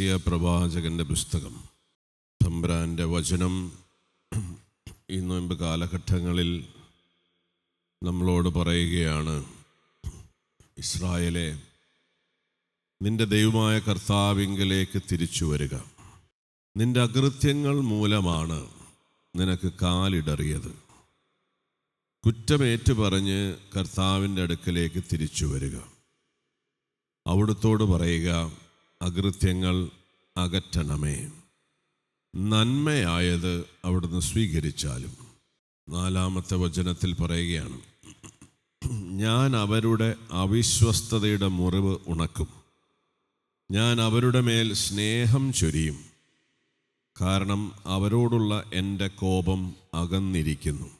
ഏശയ്യാ പ്രവാചകൻ്റെ പുസ്തകം. തമ്പുരാൻ്റെ വചനം ഈ നോയമ്പ് കാലഘട്ടങ്ങളിൽ നമ്മളോട് പറയുകയാണ്, ഇസ്രായേലേ, നിന്റെ ദൈവമായ കർത്താവിങ്കലേക്ക് തിരിച്ചു വരിക. നിന്റെ അകൃത്യങ്ങൾ മൂലമാണ് നിനക്ക് കാലിടറിയത്. കുറ്റമേറ്റു പറഞ്ഞ് കർത്താവിൻ്റെ അടുക്കലേക്ക് തിരിച്ചു വരിക. അവിടുത്തോട് പറയുക, അകൃത്യങ്ങൾ അകറ്റണമേ, നന്മയായത് അവിടുന്ന് സ്വീകരിച്ചാലും. 4-ാമത്തെ വചനത്തിൽ പറയുകയാണ്, ഞാൻ അവരുടെ അവിശ്വസ്തതയുടെ മുറിവ് ഉണക്കും, ഞാൻ അവരുടെ മേൽ സ്നേഹം ചൊരിയും, കാരണം അവരോടുള്ള എൻ്റെ കോപം അകന്നിരിക്കുന്നു.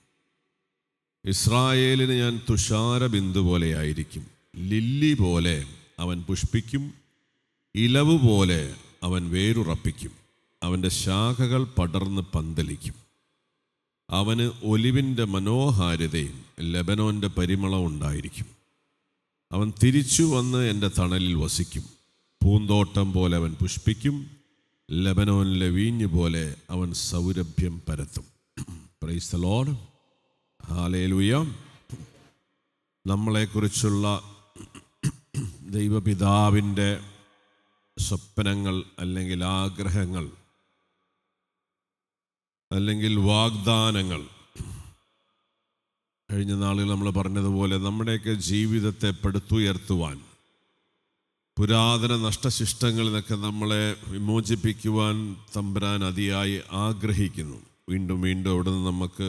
ഇസ്രായേലിന് ഞാൻ തുഷാരബിന്ദു പോലെയായിരിക്കും, ലില്ലി പോലെ അവൻ പുഷ്പിക്കും, ഇലവ് പോലെ അവൻ വേരുറപ്പിക്കും, അവൻ്റെ ശാഖകൾ പടർന്ന് പന്തലിക്കും. അവന് ഒലിവിൻ്റെ മനോഹാരിതയും ലെബനോൻ്റെ പരിമളവും ഉണ്ടായിരിക്കും. അവൻ തിരിച്ചു വന്ന് എൻ്റെ തണലിൽ വസിക്കും. പൂന്തോട്ടം പോലെ അവൻ പുഷ്പിക്കും, ലെബനോനിലെ വീഞ്ഞ് പോലെ അവൻ സൗരഭ്യം പരത്തും. Praise the lord. ഹല്ലേലൂയ. നമ്മളെക്കുറിച്ചുള്ള ദൈവപിതാവിൻ്റെ സ്വപ്നങ്ങൾ അല്ലെങ്കിൽ ആഗ്രഹങ്ങൾ അല്ലെങ്കിൽ വാഗ്ദാനങ്ങൾ, കഴിഞ്ഞ നാളുകൾ നമ്മൾ പറഞ്ഞതുപോലെ നമ്മുടെയൊക്കെ ജീവിതത്തെ പടുത്തുയർത്തുവാൻ, പുരാതന നഷ്ടശിഷ്ടങ്ങളിൽ നിന്നൊക്കെ നമ്മളെ വിമോചിപ്പിക്കുവാൻ തമ്പുരാൻ അതിയായി ആഗ്രഹിക്കുന്നു. വീണ്ടും വീണ്ടും അവിടെ നിന്ന് നമുക്ക്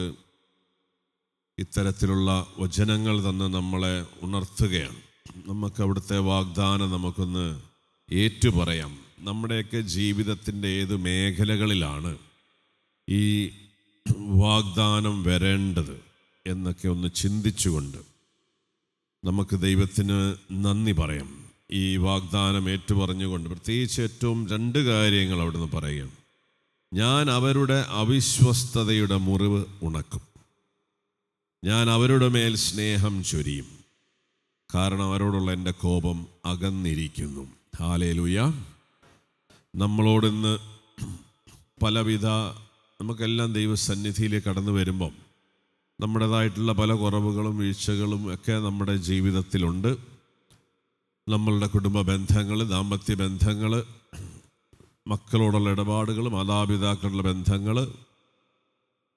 ഇത്തരത്തിലുള്ള വചനങ്ങൾ തന്ന് നമ്മളെ ഉണർത്തുകയാണ്. നമുക്ക് അവിടുത്തെ വാഗ്ദാനം നമുക്കൊന്ന് ഏറ്റുപറയാം. നമ്മുടെയൊക്കെ ജീവിതത്തിൻ്റെ ഏത് മേഖലകളിലാണ് ഈ വാഗ്ദാനം വരേണ്ടത് എന്നൊക്കെ ഒന്ന് ചിന്തിച്ചുകൊണ്ട് നമുക്ക് ദൈവത്തിന് നന്ദി പറയാം. ഈ വാഗ്ദാനം ഏറ്റുപറഞ്ഞുകൊണ്ട് പ്രത്യേകിച്ച് ഏറ്റവും 2 കാര്യങ്ങൾ അവിടുന്ന് പറയുകയാണ്. ഞാൻ അവരുടെ അവിശ്വസ്തതയുടെ മുറിവ് ഉണക്കും, ഞാൻ അവരുടെ മേൽ സ്നേഹം ചൊരിയും, കാരണം അവരോടുള്ള എൻ്റെ കോപം അകന്നിരിക്കുന്നു. ഹല്ലേലൂയ. നമ്മളോടിന്ന് പലവിധ, നമുക്കെല്ലാം ദൈവസന്നിധിയിലേക്ക് കടന്നു വരുമ്പം നമ്മുടേതായിട്ടുള്ള പല കുറവുകളും വീഴ്ചകളും ഒക്കെ നമ്മുടെ ജീവിതത്തിലുണ്ട്. നമ്മളുടെ കുടുംബ ബന്ധങ്ങൾ, ദാമ്പത്യ ബന്ധങ്ങൾ, മക്കളോടുള്ള ഇടപാടുകൾ, മാതാപിതാക്കളുടെ ബന്ധങ്ങൾ,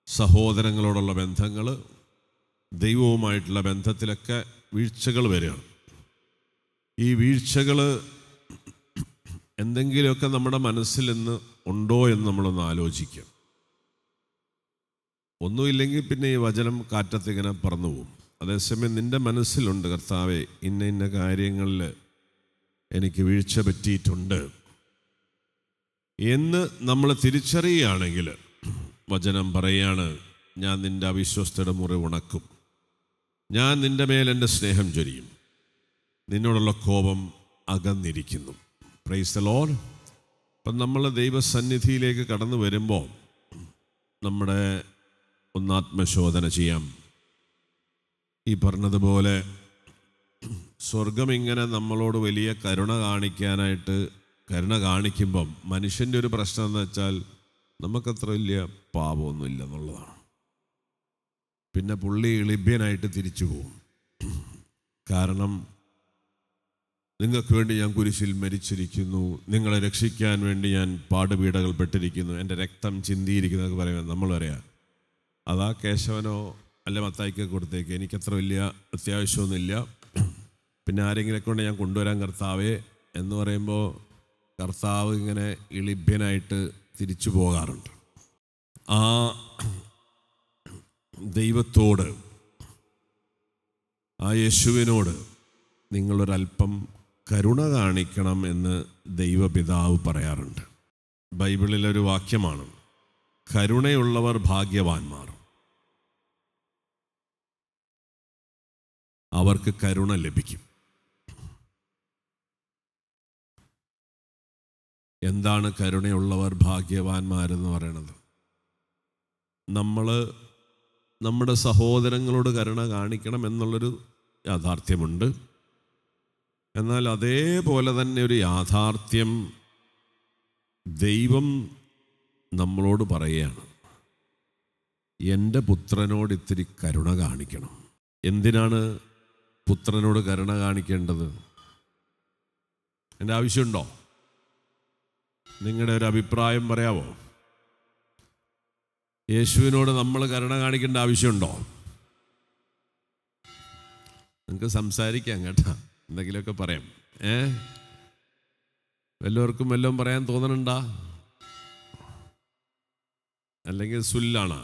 സഹോദരങ്ങളോടുള്ള ബന്ധങ്ങൾ, ദൈവവുമായിട്ടുള്ള ബന്ധത്തിലൊക്കെ വീഴ്ചകൾ വരികയാണ്. ഈ വീഴ്ചകൾ എന്തെങ്കിലുമൊക്കെ നമ്മുടെ മനസ്സിൽ നിന്ന് ഉണ്ടോ എന്ന് നമ്മളൊന്ന് ആലോചിക്കാം. ഒന്നുമില്ലെങ്കിൽ പിന്നെ ഈ വചനം കാറ്റത്തിങ്ങനെ പറന്നു പോകും. അതേസമയം നിൻ്റെ മനസ്സിലുണ്ട്, കർത്താവേ, ഇന്ന ഇന്ന കാര്യങ്ങളിൽ എനിക്ക് വീഴ്ച പറ്റിയിട്ടുണ്ട് എന്ന് നമ്മൾ തിരിച്ചറിയുകയാണെങ്കിൽ വചനം പറയാണ്, ഞാൻ നിൻ്റെ അവിശ്വസ്തയുടെ മുറിവ് ഉണക്കും, ഞാൻ നിൻ്റെ മേൽ എൻ്റെ സ്നേഹം ചൊരിയും, നിന്നോടുള്ള കോപം അകന്നിരിക്കുന്നു. Price the Lord. അപ്പം നമ്മൾ ദൈവസന്നിധിയിലേക്ക് കടന്നു വരുമ്പോൾ നമ്മുടെ ആത്മശോധന ചെയ്യാം. ഈ പറഞ്ഞതുപോലെ സ്വർഗം ഇങ്ങനെ നമ്മളോട് വലിയ കരുണ കാണിക്കുമ്പം മനുഷ്യൻ്റെ ഒരു പ്രശ്നം എന്ന് വെച്ചാൽ നമുക്കത്ര വലിയ പാപമൊന്നുമില്ല എന്നുള്ളതാണ്. പിന്നെ പുള്ളി എളിഭ്യനായിട്ട് തിരിച്ചു പോകും. കാരണം നിങ്ങൾക്ക് വേണ്ടി ഞാൻ കുരിശിൽ മരിച്ചിരിക്കുന്നു, നിങ്ങളെ രക്ഷിക്കാൻ വേണ്ടി ഞാൻ പാടുപീഡകൾ പെട്ടിരിക്കുന്നു, എൻ്റെ രക്തം ചിന്തിയിരിക്കുന്നതൊക്കെ പറയുമ്പോൾ നമ്മൾ പറയാം, അതാ കേശവനോ അല്ല മത്തായിക്ക് കൊടുത്തേക്ക്, എനിക്കത്ര വലിയ അത്യാവശ്യമൊന്നുമില്ല, പിന്നെ ആരെങ്കിലൊക്കെ കൊണ്ട് ഞാൻ കൊണ്ടുവരാൻ കർത്താവേ എന്ന് പറയുമ്പോൾ കർത്താവ് ഇങ്ങനെ എളിഭ്യനായിട്ട് തിരിച്ചു പോകാറുണ്ട്. ആ ദൈവത്തോട്, ആ യേശുവിനോട് നിങ്ങളൊരല്പം കരുണ കാണിക്കണം എന്ന് ദൈവപിതാവ് പറയാറുണ്ട്. ബൈബിളിലൊരു വാക്യമാണ്, കരുണയുള്ളവർ ഭാഗ്യവാന്മാർ, അവർക്ക് കരുണ ലഭിക്കും. എന്താണ് കരുണയുള്ളവർ ഭാഗ്യവാന്മാരെന്ന് പറയണത്? നമ്മൾ നമ്മുടെ സഹോദരങ്ങളോട് കരുണ കാണിക്കണം എന്നുള്ളൊരു യാഥാർത്ഥ്യമുണ്ട്. എന്നാൽ അതേപോലെ തന്നെ ഒരു യാഥാർത്ഥ്യം ദൈവം നമ്മളോട് പറയുകയാണ്, എൻ്റെ പുത്രനോട് ഇത്തിരി കരുണ കാണിക്കണം. എന്തിനാണ് പുത്രനോട് കരുണ കാണിക്കേണ്ടത്? എൻ്റെ ആവശ്യമുണ്ടോ? നിങ്ങളുടെ ഒരു അഭിപ്രായം പറയാമോ? യേശുവിനോട് നമ്മൾ കരുണ കാണിക്കേണ്ട ആവശ്യമുണ്ടോ? നിങ്ങൾക്ക് സംസാരിക്കാം കേട്ടോ, എന്തെങ്കിലുമൊക്കെ പറയാം. വല്ലവർക്കും വല്ലതും പറയാൻ തോന്നണുണ്ടാ? അല്ലെങ്കിൽ സുല്ലാണ്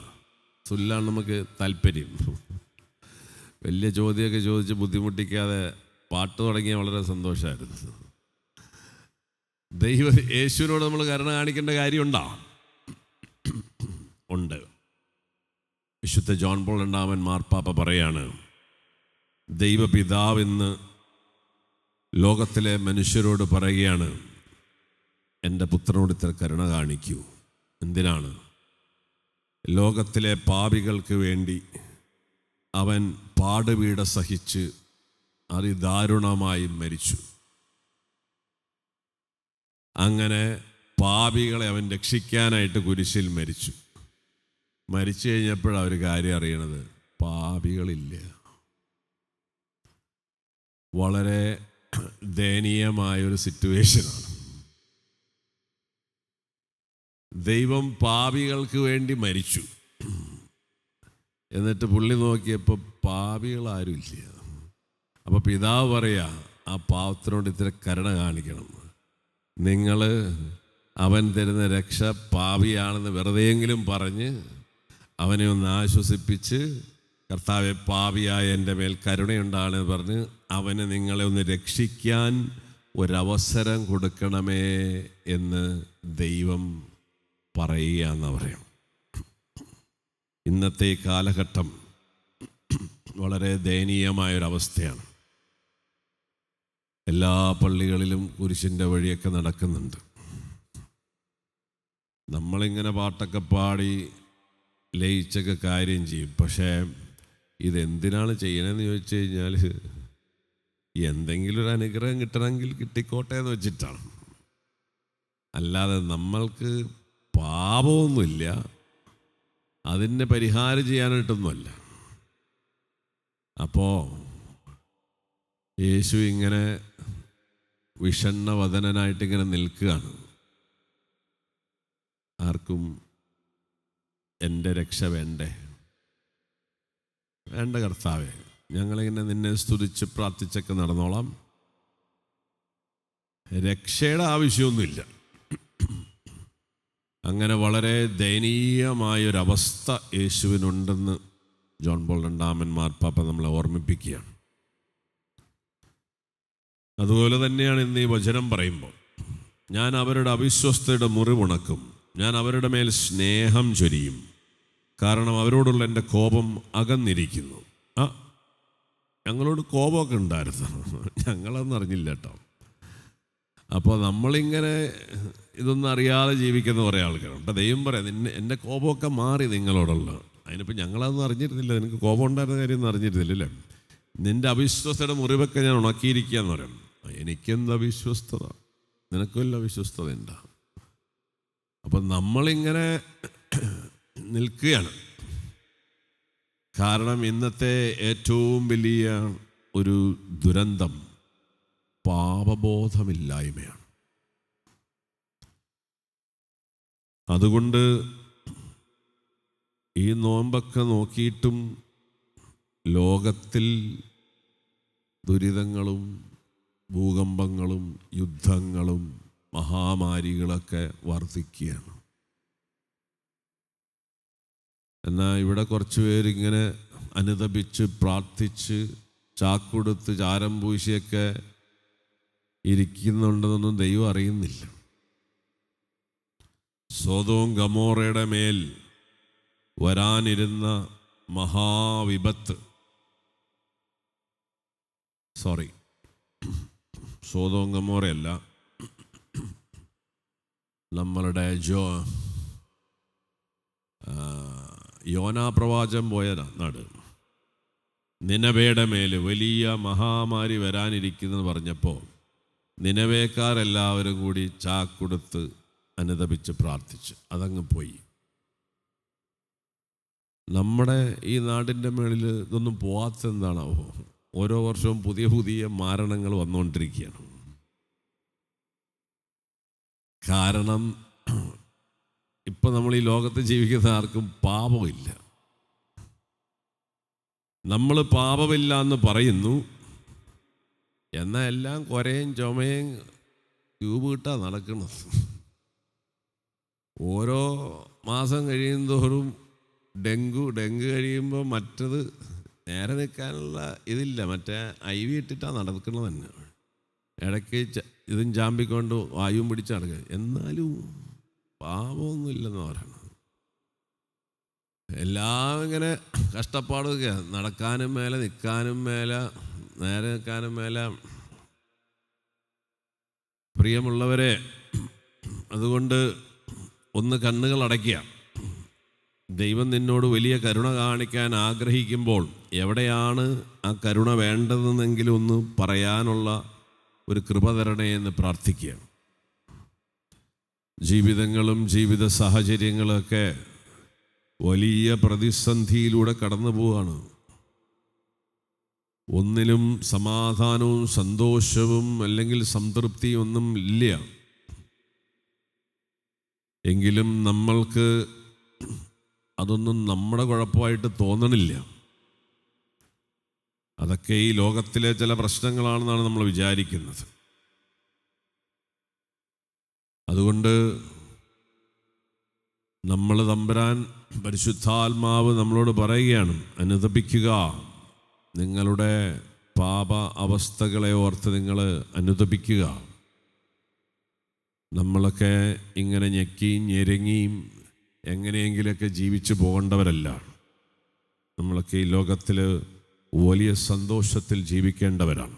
നമുക്ക് താല്പര്യം. വലിയ ചോദ്യമൊക്കെ ചോദിച്ച് ബുദ്ധിമുട്ടിക്കാതെ പാട്ട് തുടങ്ങിയ വളരെ സന്തോഷമായിരുന്നു. യേശുവിനോട് നമ്മൾ കരുണ കാണിക്കേണ്ട കാര്യമുണ്ടോ? ഉണ്ട്. വിശുദ്ധ ജോൺ പോൾ രണ്ടാമൻ മാർപ്പാപ്പ പറയാണ്, ദൈവപിതാവെന്ന് ലോകത്തിലെ മനുഷ്യരോട് പറയുകയാണ്, എൻ്റെ പുത്രനോട് ഇത്ര കരുണ കാണിക്കൂ. എന്തിനാണ്? ലോകത്തിലെ പാപികൾക്ക് വേണ്ടി അവൻ പാടുപീഡ സഹിച്ച് അതിദാരുണമായി മരിച്ചു. അങ്ങനെ പാപികളെ അവൻ രക്ഷിക്കാനായിട്ട് കുരിശിൽ മരിച്ചു. മരിച്ചു കഴിഞ്ഞപ്പോഴാണ് ഒരു കാര്യം അറിയണത്, പാപികളില്ല. വളരെ ദയനീയമായൊരു സിറ്റുവേഷനാണ്. ദൈവം പാപികൾക്ക് വേണ്ടി മരിച്ചു, എന്നിട്ട് പുള്ളി നോക്കിയപ്പോൾ പാപികളാരും ഇല്ല. അപ്പോൾ പിതാവ് പറയാ, ആ പാവത്തിനോട് ഇത്തിരി കരുണ കാണിക്കണം. നിങ്ങൾ അവൻ തരുന്ന രക്ഷ പാപിയാണെന്ന് വെറുതെയെങ്കിലും പറഞ്ഞ് അവനെ ഒന്ന് ആശ്വസിപ്പിച്ച്, കർത്താവെ പാപിയായ എൻ്റെ മേൽ കരുണയുണ്ടാണെന്ന് പറഞ്ഞ് അവന് നിങ്ങളെ ഒന്ന് രക്ഷിക്കാൻ ഒരവസരം കൊടുക്കണമേ എന്ന് ദൈവം പറയുക എന്ന് പറയാം. ഇന്നത്തെ കാലഘട്ടം വളരെ ദയനീയമായൊരവസ്ഥയാണ്. എല്ലാ പള്ളികളിലും കുരിശിൻ്റെ വഴിയൊക്കെ നടക്കുന്നുണ്ട്. നമ്മളിങ്ങനെ പാട്ടൊക്കെ പാടി ലയിച്ചൊക്കെ കാര്യം ചെയ്യും. പക്ഷേ ഇതെന്തിനാണ് ചെയ്യണമെന്ന് ചോദിച്ചു കഴിഞ്ഞാൽ, എന്തെങ്കിലും ഒരു അനുഗ്രഹം കിട്ടണമെങ്കിൽ കിട്ടിക്കോട്ടെ എന്ന് വെച്ചിട്ടാണ്. അല്ലാതെ നമ്മൾക്ക് പാപമൊന്നുമില്ല, അതിൻ്റെ പരിഹാരം ചെയ്യാനായിട്ടൊന്നുമല്ല. അപ്പോൾ യേശു ഇങ്ങനെ വിഷണ്ണവദനായിട്ടിങ്ങനെ നിൽക്കുകയാണ്. ആർക്കും എൻ്റെ രക്ഷ വേണ്ട കർത്താവേ, ഞങ്ങളിങ്ങനെ നിന്നെ സ്തുതിച്ച് പ്രാർത്ഥിച്ചൊക്കെ നടന്നോളാം, രക്ഷയുടെ ആവശ്യമൊന്നുമില്ല. അങ്ങനെ വളരെ ദയനീയമായൊരവസ്ഥ യേശുവിനുണ്ടെന്ന് ജോൺ പോൾ രണ്ടാമൻ മാർപ്പാപ്പ നമ്മളെ ഓർമ്മിപ്പിക്കുകയാണ്. അതുപോലെ തന്നെയാണ് ഇന്ന് ഈ വചനം പറയുമ്പോൾ, ഞാൻ അവരുടെ അവിശ്വസ്തയുടെ മുറിവുണക്കും, ഞാൻ അവരുടെ മേൽ സ്നേഹം ചൊരിയും, കാരണം അവരോടുള്ള എൻ്റെ കോപം അകന്നിരിക്കുന്നു. ഞങ്ങളോട് കോപമൊക്കെ ഉണ്ടായിരുന്നു, ഞങ്ങളതൊന്നും അറിഞ്ഞില്ല കേട്ടോ. അപ്പോൾ നമ്മളിങ്ങനെ ഇതൊന്നും അറിയാതെ ജീവിക്കുന്ന കുറേ ആൾക്കാരുണ്ട്. അപ്പം ദൈവം പറയാം, എൻ്റെ കോപമൊക്കെ മാറി നിങ്ങളോടുള്ള. അതിനിപ്പോൾ ഞങ്ങളതൊന്നും അറിഞ്ഞിരുന്നില്ല, നിനക്ക് കോപം ഉണ്ടായിരുന്ന കാര്യമൊന്നും അറിഞ്ഞിരുന്നില്ലല്ലേ. നിൻ്റെ അവിശ്വസ്തയുടെ മുറിവൊക്കെ ഞാൻ ഉണക്കിയിരിക്കുക എന്ന് പറയും. എനിക്കെന്ത് അവിശ്വസ്തത, നിനക്കുമല്ല അവിശ്വസ്തത ഉണ്ടാ. അപ്പം നമ്മളിങ്ങനെ നിൽക്കുകയാണ്. കാരണം ഇന്നത്തെ ഏറ്റവും വലിയ ഒരു ദുരന്തം പാപബോധമില്ലായ്മയാണ്. അതുകൊണ്ട് ഈ നോമ്പൊക്കെ നോക്കിയിട്ടും ലോകത്തിൽ ദുരിതങ്ങളും ഭൂകമ്പങ്ങളും യുദ്ധങ്ങളും മഹാമാരികളൊക്കെ വർദ്ധിക്കുകയാണ്. എന്നാൽ ഇവിടെ കുറച്ച് പേരിങ്ങനെ അനുതപിച്ച് പ്രാർത്ഥിച്ച് ചാക്കൊടുത്ത് ചാരം പൂശിയൊക്കെ ഇരിക്കുന്നുണ്ടെന്നൊന്നും ദൈവം അറിയുന്നില്ല. സൊദോം ഗമോറയുടെ മേൽ വരാനിരുന്ന മഹാവിപത്ത്, സൊദോം ഗമോറയല്ല, നമ്മളുടെ യോനാ പ്രവാചകൻ പോയ നാട്, നിനവയുടെ മേൽ വലിയ മഹാമാരി വരാനിരിക്കുന്നെന്ന് പറഞ്ഞപ്പോൾ നിനവേക്കാരെല്ലാവരും കൂടി ചാക്കൊടുത്ത് അനുതപിച്ച് പ്രാർത്ഥിച്ച് അതങ്ങ് പോയി. നമ്മുടെ ഈ നാടിൻ്റെ മേളിൽ ഇതൊന്നും പോകാത്തതെന്താണാവോ? ഓരോ വർഷവും പുതിയ പുതിയ മാരണങ്ങൾ വന്നുകൊണ്ടിരിക്കുകയാണ്. കാരണം ഇപ്പം നമ്മൾ ഈ ലോകത്ത് ജീവിക്കുന്ന ആർക്കും പാപമില്ല. നമ്മൾ പാപമില്ല എന്ന് പറയുന്നു, എന്നാൽ എല്ലാം കുരയും ചുമയും ട്യൂബ് കിട്ടാ നടക്കുന്നത്. ഓരോ മാസം കഴിയുന്തോറും ഡെങ്കു കഴിയുമ്പോൾ മറ്റത് നേരെ നിൽക്കാനുള്ള ഇതില്ല, മറ്റേ IV ഇട്ടിട്ടാണ് നടക്കുന്നത് തന്നെ. ഇടയ്ക്ക് ഇതും ചാമ്പിക്കൊണ്ട് വായുവും പിടിച്ച് നടക്കുക. എന്നാലും പാപമൊന്നുമില്ലെന്ന് പറയണം. എല്ലാം ഇങ്ങനെ കഷ്ടപ്പാടൊക്കെ, നടക്കാനും മേലെ, നിൽക്കാനും മേലെ, നേരെ നിൽക്കാനും മേലെ. പ്രിയമുള്ളവരെ, അതുകൊണ്ട് ഒന്ന് കണ്ണുകൾ അടയ്ക്കുക. ദൈവം നിന്നോട് വലിയ കരുണ കാണിക്കാൻ ആഗ്രഹിക്കുമ്പോൾ എവിടെയാണ് ആ കരുണ വേണ്ടതെന്നെങ്കിലും ഒന്ന് പറയാനുള്ള ഒരു കൃപ തരണേ എന്ന് പ്രാർത്ഥിക്കുക. ജീവിതങ്ങളും ജീവിത സാഹചര്യങ്ങളൊക്കെ വലിയ പ്രതിസന്ധിയിലൂടെ കടന്നു പോവുകയാണ്. ഒന്നിലും സമാധാനവും സന്തോഷവും അല്ലെങ്കിൽ സംതൃപ്തിയും ഒന്നും ഇല്ല. എങ്കിലും നമ്മൾക്ക് അതൊന്നും നമ്മുടെ കുഴപ്പമായിട്ട് തോന്നണില്ല. അതൊക്കെ ഈ ലോകത്തിലെ ചില പ്രശ്നങ്ങളാണെന്നാണ് നമ്മൾ വിചാരിക്കുന്നത്. അതുകൊണ്ട് നമ്മൾ തമ്പുരാൻ പരിശുദ്ധാത്മാവ് നമ്മളോട് പറയുകയാണ്, അനുതപിക്കുക. നിങ്ങളുടെ പാപ അവസ്ഥകളെ ഓർത്ത് നിങ്ങൾ അനുതപിക്കുക. നമ്മളൊക്കെ ഇങ്ങനെ ഞെക്കിയും ഞെരങ്ങിയും എങ്ങനെയെങ്കിലൊക്കെ ജീവിച്ചു പോകേണ്ടവരല്ല. നമ്മളൊക്കെ ഈ ലോകത്തിൽ വലിയ സന്തോഷത്തിൽ ജീവിക്കേണ്ടവരാണ്.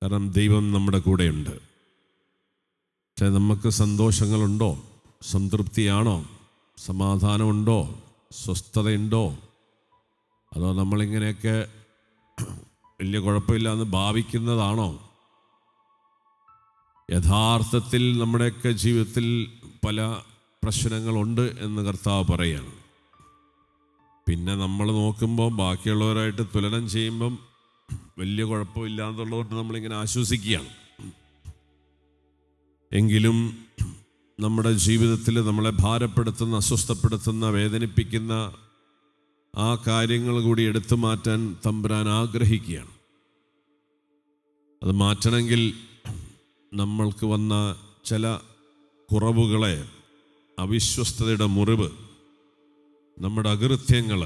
കാരണം ദൈവം നമ്മുടെ കൂടെയുണ്ട്. പക്ഷേ നമുക്ക് സന്തോഷങ്ങളുണ്ടോ? സംതൃപ്തിയാണോ? സമാധാനമുണ്ടോ? സ്വസ്ഥതയുണ്ടോ? അതോ നമ്മളിങ്ങനെയൊക്കെ വലിയ കുഴപ്പമില്ല എന്ന് ഭാവിക്കുന്നതാണോ? യഥാർത്ഥത്തിൽ നമ്മുടെയൊക്കെ ജീവിതത്തിൽ പല പ്രശ്നങ്ങളുണ്ട് എന്ന് കർത്താവ് പറയുകയാണ്. പിന്നെ നമ്മൾ നോക്കുമ്പോൾ ബാക്കിയുള്ളവരായിട്ട് തുലനം ചെയ്യുമ്പം വലിയ കുഴപ്പമില്ല എന്നുള്ളതുകൊണ്ട് നമ്മളിങ്ങനെ ആശ്വസിക്കുകയാണ്. എങ്കിലും നമ്മുടെ ജീവിതത്തിൽ നമ്മളെ ഭാരപ്പെടുത്തുന്ന, അസ്വസ്ഥപ്പെടുത്തുന്ന, വേദനിപ്പിക്കുന്ന ആ കാര്യങ്ങൾ കൂടി എടുത്തു മാറ്റാൻ തമ്പുരാൻ ആഗ്രഹിക്കുകയാണ്. അത് മാറ്റണമെങ്കിൽ നമ്മൾക്ക് വന്ന ചില കുറവുകളെ, അവിശ്വസ്തതയുടെ മുറിവ്, നമ്മുടെ അകൃത്യങ്ങൾ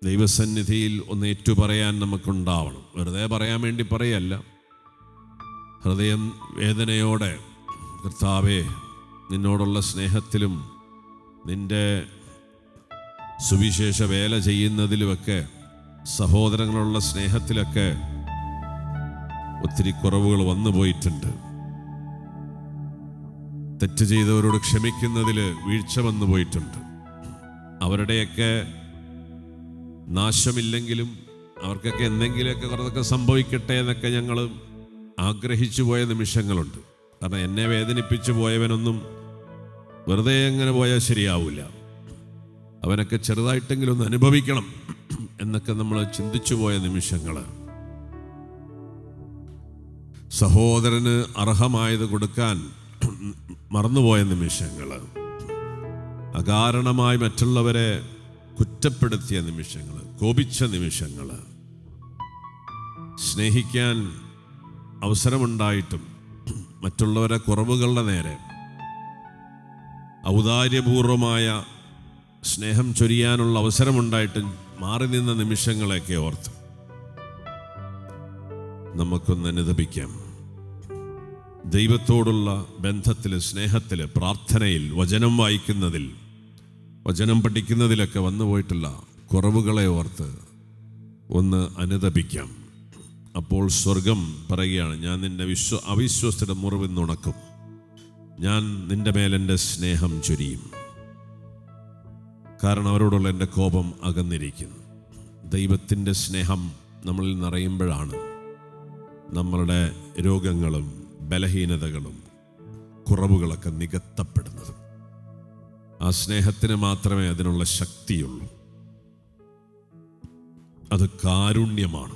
ദൈവസന്നിധിയിൽ ഒന്ന് ഏറ്റുപറയാൻ നമുക്കുണ്ടാവണം. വെറുതെ പറയാൻ വേണ്ടി പറയല്ല, ഹൃദയം വേദനയോടെ, കർത്താവേ, നിന്നോടുള്ള സ്നേഹത്തിലും നിൻ്റെ സുവിശേഷ വേല ചെയ്യുന്നതിലുമൊക്കെ, സഹോദരങ്ങളുള്ള സ്നേഹത്തിലൊക്കെ ഒത്തിരി കുറവുകൾ വന്നു പോയിട്ടുണ്ട്. തെറ്റ് ചെയ്തവരോട് ക്ഷമിക്കുന്നതിൽ വീഴ്ച വന്നു പോയിട്ടുണ്ട്. അവരുടെയൊക്കെ നാശമില്ലെങ്കിലും അവർക്കൊക്കെ എന്തെങ്കിലുമൊക്കെ കുറച്ചൊക്കെ സംഭവിക്കട്ടെ എന്നൊക്കെ ഞങ്ങൾ ആഗ്രഹിച്ചു പോയ നിമിഷങ്ങളുണ്ട്. കാരണം എന്നെ വേദനിപ്പിച്ചു പോയവനൊന്നും വെറുതെ എങ്ങനെ പോയാൽ ശരിയാവില്ല. അവനൊക്കെ ചെറുതായിട്ടെങ്കിലും ഒന്ന് അനുഭവിക്കണം എന്നൊക്കെ നമ്മൾ ചിന്തിച്ചു പോയ നിമിഷങ്ങൾ, സഹോദരന് അർഹമായത് കൊടുക്കാൻ മറന്നുപോയ നിമിഷങ്ങൾ, അകാരണമായി മറ്റുള്ളവരെ കുറ്റപ്പെടുത്തിയ നിമിഷങ്ങൾ, കോപിച്ച നിമിഷങ്ങൾ, സ്നേഹിക്കാൻ അവസരമുണ്ടായിട്ടും മറ്റുള്ളവരെ കുറവുകളുടെ നേരെ ഔദാര്യപൂർവമായ സ്നേഹം ചൊരിയാനുള്ള അവസരമുണ്ടായിട്ടും മാറി നിന്ന നിമിഷങ്ങളെയൊക്കെ ഓർത്ത് നമുക്കൊന്ന് അനുതപിക്കാം. ദൈവത്തോടുള്ള ബന്ധത്തിൽ, സ്നേഹത്തിൽ, പ്രാർത്ഥനയിൽ, വചനം വായിക്കുന്നതിൽ, വചനം പഠിക്കുന്നതിലൊക്കെ വന്നുപോയിട്ടുള്ള കുറവുകളെ ഓർത്ത് ഒന്ന് അനുതപിക്കാം. അപ്പോൾ സ്വർഗം പറയുകയാണ്, ഞാൻ നിന്റെ അവിശ്വസ്തയുടെ മുറിവിൽ നിന്നുണക്കും, ഞാൻ നിന്റെ മേലെൻ്റെ സ്നേഹം ചൊരിയും. കാരണം അവരോടുള്ള എൻ്റെ കോപം അകന്നിരിക്കുന്നു. ദൈവത്തിൻ്റെ സ്നേഹം നമ്മളിൽ നിറയുമ്പോഴാണ് നമ്മളുടെ രോഗങ്ങളും ബലഹീനതകളും കുറവുകളൊക്കെ നികത്തപ്പെടുന്നത്. ആ സ്നേഹത്തിന് മാത്രമേ അതിനുള്ള ശക്തിയുള്ളൂ. അത് കാരുണ്യമാണ്.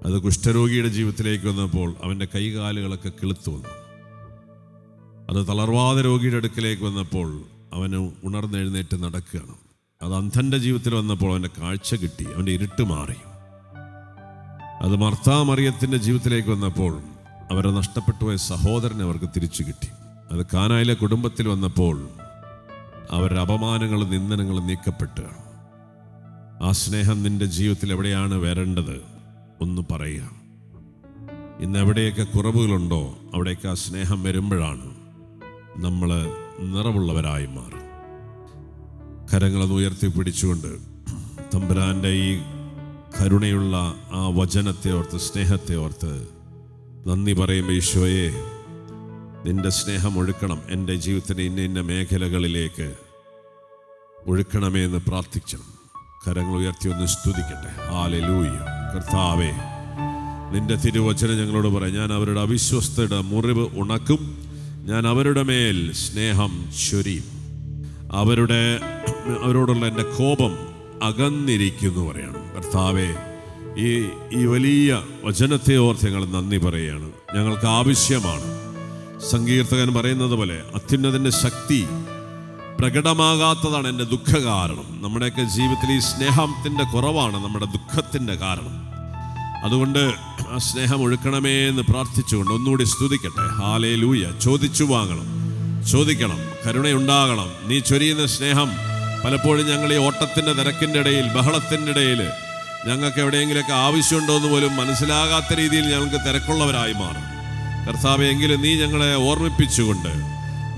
അത് കുഷ്ഠരോഗിയുടെ ജീവിതത്തിലേക്ക് വന്നപ്പോൾ അവൻ്റെ കൈകാലുകളൊക്കെ കിളുത്തു വന്നു. അത് തളർവാദ രോഗിയുടെ അടുക്കലേക്ക് വന്നപ്പോൾ അവന് ഉണർന്നെഴുന്നേറ്റ് നടക്കുകയാണ്. അത് അന്ധൻ്റെ ജീവിതത്തിൽ വന്നപ്പോൾ അവൻ്റെ കാഴ്ച കിട്ടി, അവൻ്റെ ഇരുട്ട് മാറി. അത് മർത്താ മറിയത്തിൻ്റെ ജീവിതത്തിലേക്ക് വന്നപ്പോൾ അവരെ നഷ്ടപ്പെട്ടു പോയ സഹോദരനെ അവർക്ക് തിരിച്ചു കിട്ടി. അത് കാനായിലെ കുടുംബത്തിൽ വന്നപ്പോൾ അവരുടെ അപമാനങ്ങളും നിന്ദനങ്ങളും നീക്കപ്പെട്ട്. ആ സ്നേഹം നിന്റെ ജീവിതത്തിൽ എവിടെയാണ് വരേണ്ടത് ഒന്ന് പറയുക. ഇന്ന് എവിടെയൊക്കെ കുറവുകളുണ്ടോ അവിടെയൊക്കെ ആ സ്നേഹം വരുമ്പോഴാണ് നമ്മൾ നിറവുള്ളവരായി മാറും. കരങ്ങളൊന്ന് ഉയർത്തിപ്പിടിച്ചുകൊണ്ട് തമ്പുരാൻ്റെ ഈ കരുണയുള്ള ആ വചനത്തെ ഓർത്ത്, സ്നേഹത്തെ ഓർത്ത് നന്ദി പറയുമ്പോൾ, ഈശോയെ നിന്റെ സ്നേഹം ഒഴുക്കണം എൻ്റെ ജീവിതത്തിൻ്റെ ഇന്ന ഇന്ന മേഖലകളിലേക്ക് ഒഴുക്കണമേ എന്ന് പ്രാർത്ഥിക്കണം. കരങ്ങൾ ഉയർത്തി ഒന്ന് സ്തുതിക്കട്ടെ. ഹല്ലേലൂയ. കർത്താവേ, നിന്റെ തിരുവചനം ഞങ്ങളോട് പറയാം, ഞാൻ അവരുടെ അവിശ്വസ്തയുടെ മുറിവ് ഉണക്കും, ഞാൻ അവരുടെ മേൽ സ്നേഹം ചൊരിയും, അവരോടുള്ള എൻ്റെ കോപം അകന്നിരിക്കുന്നു പറയണം. കർത്താവേ, ഈ വലിയ വചനത്തെ ഓർത്ത് ഞങ്ങൾ നന്ദി പറയുകയാണ്. ഞങ്ങൾക്ക് ആവശ്യമാണ്. സങ്കീർത്തകൻ പറയുന്നത് പോലെ അത്യുന്നതൻ്റെ ശക്തി പ്രകടമാകാത്തതാണ് എൻ്റെ ദുഃഖ കാരണം. നമ്മുടെയൊക്കെ ജീവിതത്തിൽ ഈ സ്നേഹത്തിൻ്റെ കുറവാണ് നമ്മുടെ ദുഃഖത്തിൻ്റെ കാരണം. അതുകൊണ്ട് ആ സ്നേഹം ഒഴുക്കണമേ എന്ന് പ്രാർത്ഥിച്ചുകൊണ്ട് ഒന്നുകൂടി സ്തുതിക്കട്ടെ. ഹല്ലേലൂയ. ചോദിച്ചു വാങ്ങണം, ചോദിക്കണം, കരുണയുണ്ടാകണം. നീ ചൊരിയുന്ന സ്നേഹം പലപ്പോഴും ഞങ്ങൾ ഈ ഓട്ടത്തിൻ്റെ തിരക്കിൻ്റെ ഇടയിൽ, ബഹളത്തിൻ്റെ ഇടയിൽ ഞങ്ങൾക്ക് എവിടെയെങ്കിലുമൊക്കെ ആവശ്യമുണ്ടോ എന്ന് പോലും മനസ്സിലാകാത്ത രീതിയിൽ ഞങ്ങൾക്ക് തിരക്കുള്ളവരായി മാറും. കർത്താവേ, എങ്കിലും നീ ഞങ്ങളെ ഓർമ്മിപ്പിച്ചുകൊണ്ട്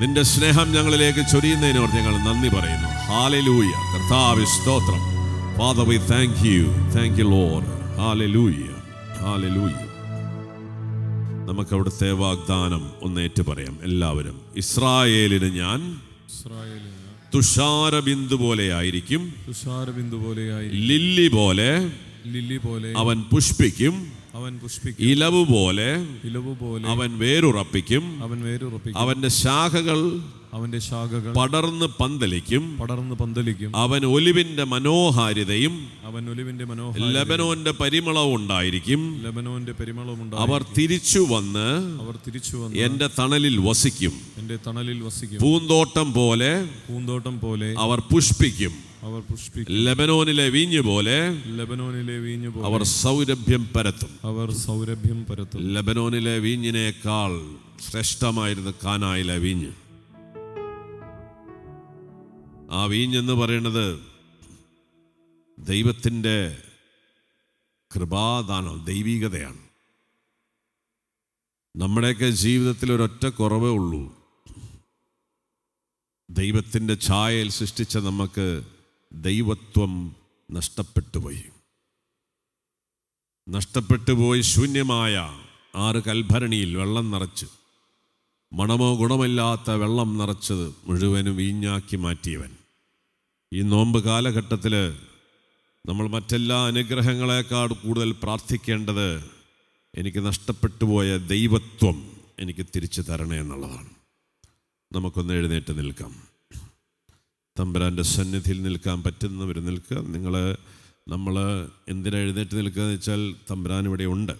നിന്റെ സ്നേഹം ഞങ്ങളിലേക്ക് ചൊരിയുന്നതിനോട് ഞങ്ങൾ നന്ദി പറയുന്നു. ഹല്ലേലൂയ. കർത്താവേ, സ്തോത്രം. Father, V thank you Lord. Hallelujah, hallelujah. നമുക്ക് അവിടുത്തെ വാഗ്ദാനം ഒന്ന് ഏറ്റു പറയാം എല്ലാവരും. ഇസ്രായേലിന് ഞാൻ തുഷാരബിന്ദു പോലെ ആയിരിക്കും, ലില്ലി പോലെ അവൻ പുഷ്പിക്കും, ഇലവ് പോലെ അവൻ വേരുറപ്പിക്കും, അവന്റെ ശാഖകൾ പടർന്ന് പന്തലിക്കും. അവൻ ഒലിവിന്റെ മനോഹാരിതയും ലെബനോന്റെ പരിമളവും ഉണ്ടായിരിക്കും. അവർ തിരിച്ചു വന്ന് എന്റെ തണലിൽ വസിക്കും. പൂന്തോട്ടം പോലെ അവർ പുഷ്പിക്കും. ലെബനോനിലെ വീഞ്ഞ് പോലെ അവർ സൗരഭ്യം പരത്തും. ലെബനോനിലെ വീഞ്ഞിനേക്കാൾ ശ്രേഷ്ഠമായിരുന്നു കാനായിലെ വീഞ്ഞ്. ആ വീഞ്ഞെന്ന് പറയുന്നത് ദൈവത്തിൻ്റെ കൃപാദാനം, ദൈവികതയാണ്. നമ്മുടെയൊക്കെ ജീവിതത്തിൽ ഒരൊറ്റ കുറവേ ഉള്ളൂ. ദൈവത്തിൻ്റെ ഛായയിൽ സൃഷ്ടിച്ച നമുക്ക് ദൈവത്വം നഷ്ടപ്പെട്ടുപോയി. ശൂന്യമായ 6 കൽഭരണിയിൽ വെള്ളം നിറച്ച്, മണമോ ഗുണമില്ലാത്ത വെള്ളം നിറച്ചത് മുഴുവനും വീഞ്ഞാക്കി മാറ്റിയവൻ. ഈ നോമ്പ് കാലഘട്ടത്തിൽ നമ്മൾ മറ്റെല്ലാ അനുഗ്രഹങ്ങളെക്കാൾ കൂടുതൽ പ്രാർത്ഥിക്കേണ്ടത് എനിക്ക് നഷ്ടപ്പെട്ടു പോയ ദൈവത്വം എനിക്ക് തിരിച്ചു തരണേ എന്നുള്ളതാണ്. നമുക്കൊന്ന് എഴുന്നേറ്റ് നിൽക്കാം. തമ്പുരാൻ്റെ സന്നിധിയിൽ നിൽക്കാൻ പറ്റുന്നവർ നിൽക്കുക. നമ്മൾ എന്തിനാ എഴുന്നേറ്റ് നിൽക്കുക എന്ന് വെച്ചാൽ തമ്പുരാൻ ഇവിടെ ഉണ്ട്.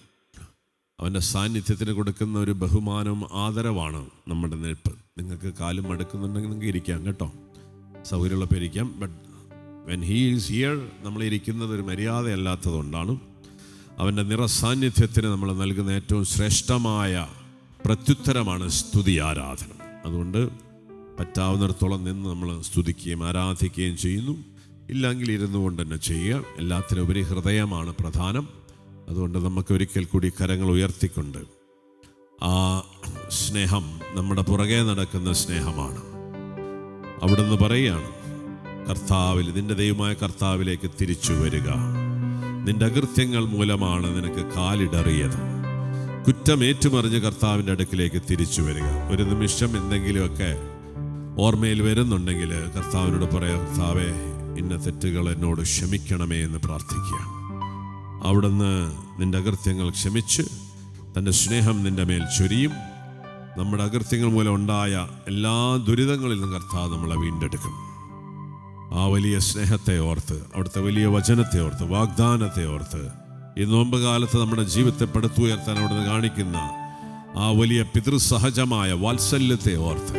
അവൻ്റെ സാന്നിധ്യത്തിന് കൊടുക്കുന്ന ഒരു ബഹുമാനവും ആദരവാണ് നമ്മുടെ നിൽപ്പ്. നിങ്ങൾക്ക് കാലും മടുക്കുന്നുണ്ടെങ്കിൽ നിങ്ങൾക്ക് ഇരിക്കാം കേട്ടോ, സൗകര്യമുള്ളപ്പോൾ ഇരിക്കാം. But when he is here, നമ്മൾ ഇരിക്കുന്നത് ഒരു മര്യാദയല്ലാത്തതുകൊണ്ടാണ്. അവൻ്റെ നിറസാന്നിധ്യത്തിന് നമ്മൾ നൽകുന്ന ഏറ്റവും ശ്രേഷ്ഠമായ പ്രത്യുത്തരമാണ് സ്തുതി, ആരാധന. അതുകൊണ്ട് പറ്റാവുന്നിടത്തോളം നിന്ന് നമ്മൾ സ്തുതിക്കുകയും ആരാധിക്കുകയും ചെയ്യുന്നു. ഇല്ലെങ്കിൽ ഇരുന്നു കൊണ്ട് തന്നെ ചെയ്യുക. എല്ലാത്തിനുപരി ഹൃദയമാണ് പ്രധാനം. അതുകൊണ്ട് നമുക്ക് ഒരിക്കൽ കൂടി കരങ്ങൾ ഉയർത്തിക്കൊണ്ട് ആ സ്നേഹം നമ്മുടെ പുറകെ നടക്കുന്ന സ്നേഹമാണ്. അവിടുന്ന് പറയുകയാണ്, കർത്താവിൽ, നിന്റെ ദൈവമായ കർത്താവിലേക്ക് തിരിച്ചു വരിക. നിന്റെ അകൃത്യങ്ങൾ മൂലമാണ് നിനക്ക് കാലിടറിയത്. കുറ്റമേറ്റുമറിഞ്ഞ് കർത്താവിൻ്റെ അടുക്കിലേക്ക് തിരിച്ചു വരിക. ഒരു നിമിഷം എന്തെങ്കിലുമൊക്കെ ഓർമ്മയിൽ വരുന്നുണ്ടെങ്കിൽ കർത്താവിനോട് പറയാം, കർത്താവേ, ഇന്ന തെറ്റുകൾ എന്നോട് ക്ഷമിക്കണമേ എന്ന് പ്രാർത്ഥിക്കുക. അവിടുന്ന് നിന്റെ അകൃത്യങ്ങൾ ക്ഷമിച്ച് തൻ്റെ സ്നേഹം നിന്റെ മേൽ ചൊരിയും. നമ്മുടെ അകൃത്യങ്ങൾ മൂലം ഉണ്ടായ എല്ലാ ദുരിതങ്ങളിൽ നിന്നും കർത്താവ് നമ്മളെ വീണ്ടെടുക്കും. ആ വലിയ സ്നേഹത്തെ ഓർത്ത്, അവിടുത്തെ വലിയ വചനത്തെ ഓർത്ത്, വാഗ്ദാനത്തെ ഓർത്ത്, ഈ നോമ്പ് കാലത്ത് നമ്മുടെ ജീവിതത്തെ പടുത്തുയർത്താൻ അവിടുന്ന് കാണിക്കുന്ന ആ വലിയ പിതൃസഹജമായ വാത്സല്യത്തെ ഓർത്ത്,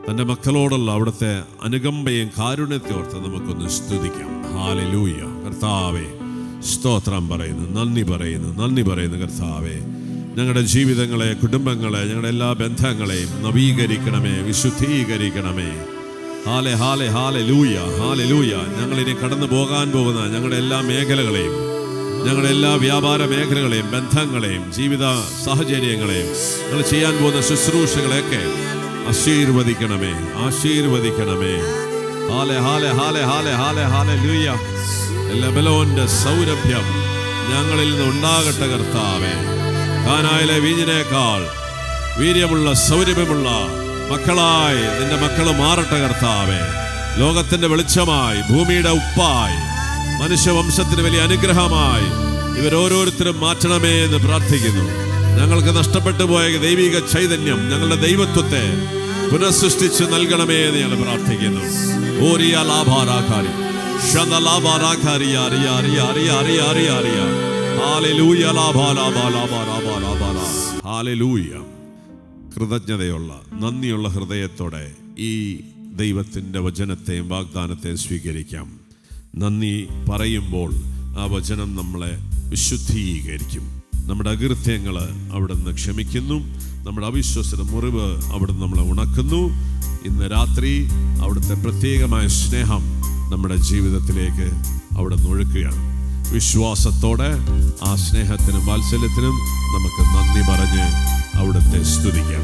തൻ്റെ മക്കളോടുള്ള അവിടുത്തെ അനുകമ്പയും കാരുണ്യത്തെ ഓർത്ത് നമുക്കൊന്ന് സ്തുതിക്കാം. ഹല്ലേലൂയ. കർത്താവേ, സ്തോത്രം പറയുന്നു, നന്ദി പറയുന്നു കർത്താവേ. ഞങ്ങളുടെ ജീവിതങ്ങളെ, കുടുംബങ്ങളെ, ഞങ്ങളുടെ എല്ലാ ബന്ധങ്ങളെയും നവീകരിക്കണമേ, വിശുദ്ധീകരിക്കണമേ. ഹല്ലേലൂയ. ഞങ്ങളിനി കടന്നു പോകാൻ പോകുന്ന ഞങ്ങളുടെ എല്ലാ മേഖലകളെയും, ഞങ്ങളുടെ എല്ലാ വ്യാപാര മേഖലകളെയും, ബന്ധങ്ങളെയും, ജീവിത സാഹചര്യങ്ങളെയും, ഞങ്ങൾ ചെയ്യാൻ പോകുന്ന ശുശ്രൂഷകളെയൊക്കെ ആശീർവദിക്കണമേ. ഹല്ലേലൂയ. ലെബനോന്റെ സൗരഭ്യം ഞങ്ങളിൽ നിന്ന് ഉണ്ടാകട്ടെ കർത്താവേ. കാനായിലെ വീഞ്ഞിനേക്കാൾ വീര്യമുള്ള സൗരഭ്യമുള്ള മക്കളായി നിന്റെ മക്കൾ മാറട്ടെ കർത്താവേ. ലോകത്തിന്റെ വെളിച്ചമായി, ഭൂമിയുടെ ഉപ്പായി, മനുഷ്യവംശത്തിന് വലിയ അനുഗ്രഹമായി ഇവരോരോരുത്തരും മാറ്റണമേ എന്ന് പ്രാർത്ഥിക്കുന്നു. ഞങ്ങൾക്ക് നഷ്ടപ്പെട്ടു പോയ ദൈവിക ചൈതന്യം, ഞങ്ങളുടെ ദൈവത്വത്തെ പുനഃസൃഷ്ടിച്ച് നൽകണമേ എന്ന് ഞങ്ങൾ പ്രാർത്ഥിക്കുന്നു. കൃതജ്ഞതയുള്ള, നന്ദിയുള്ള ഹൃദയത്തോടെ ഈ ദൈവത്തിൻ്റെ വചനത്തെയും വാഗ്ദാനത്തെയും സ്വീകരിക്കാം. നന്ദി പറയുമ്പോൾ ആ വചനം നമ്മളെ വിശുദ്ധീകരിക്കും. നമ്മുടെ അകൃത്യങ്ങൾ അവിടുന്ന് ക്ഷമിക്കുന്നു. നമ്മുടെ അവിശ്വസത മുറിവ് അവിടുന്ന് നമ്മളെ ഉണക്കുന്നു. ഇന്ന് രാത്രി അവിടുത്തെ പ്രത്യേകമായ സ്നേഹം നമ്മുടെ ജീവിതത്തിലേക്ക് അവിടുന്ന് ഒഴുക്കുകയാണ്. വിശ്വാസത്തോടെ ആ സ്നേഹത്തിനും വാത്സല്യത്തിനും നമുക്ക് നന്ദി പറഞ്ഞ് അവിടുത്തെ സ്തുതിക്കാം.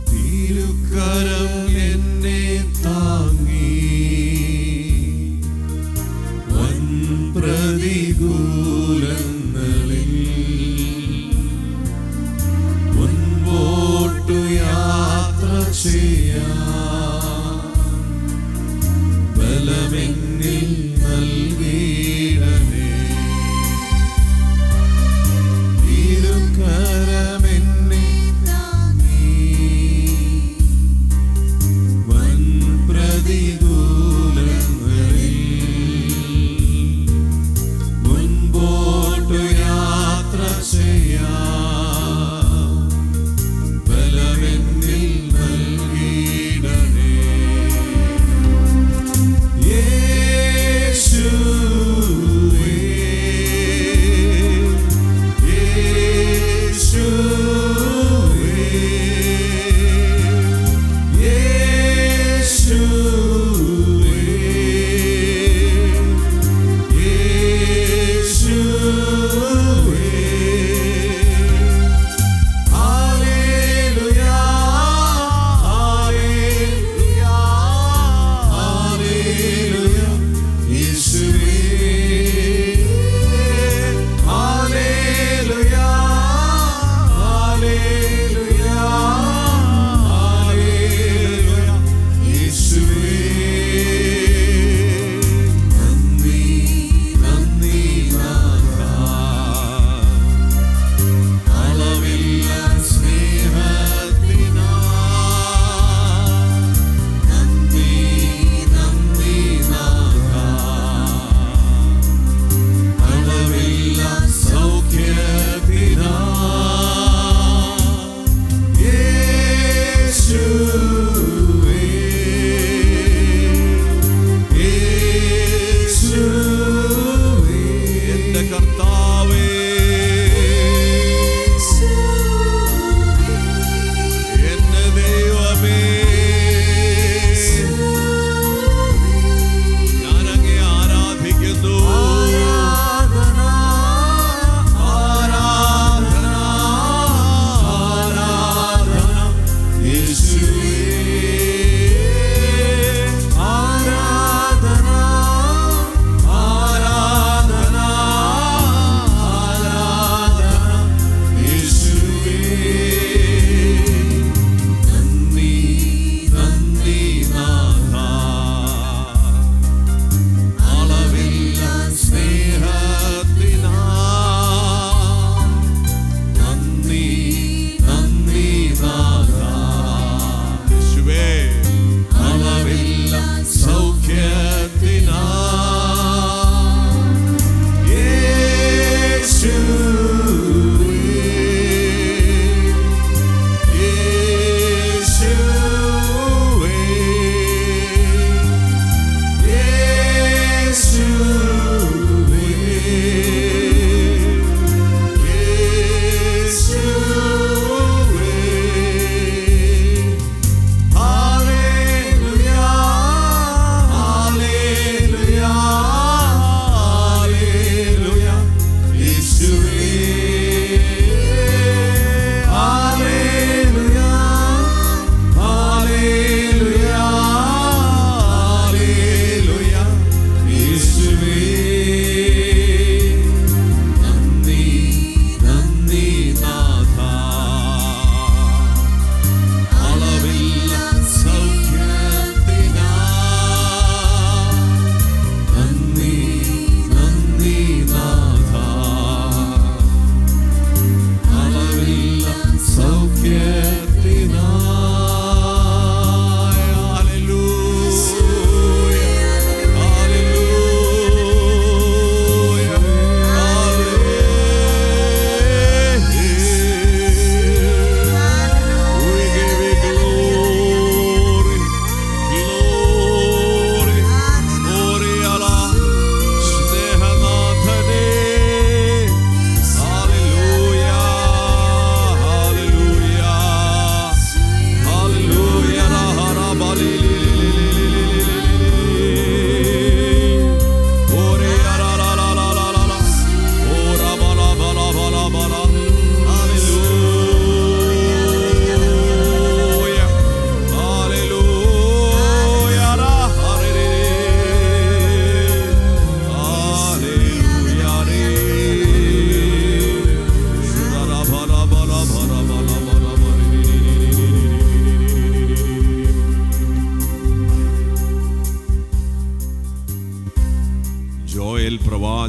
തിരുക്കരം എന്നെ താങ്ങി വൻ പ്രതികൂലങ്ങളിൽ മുൻപോട്ടു യാത്ര ചെയ്യാൻ ബലമെന്നിൽ നൽകി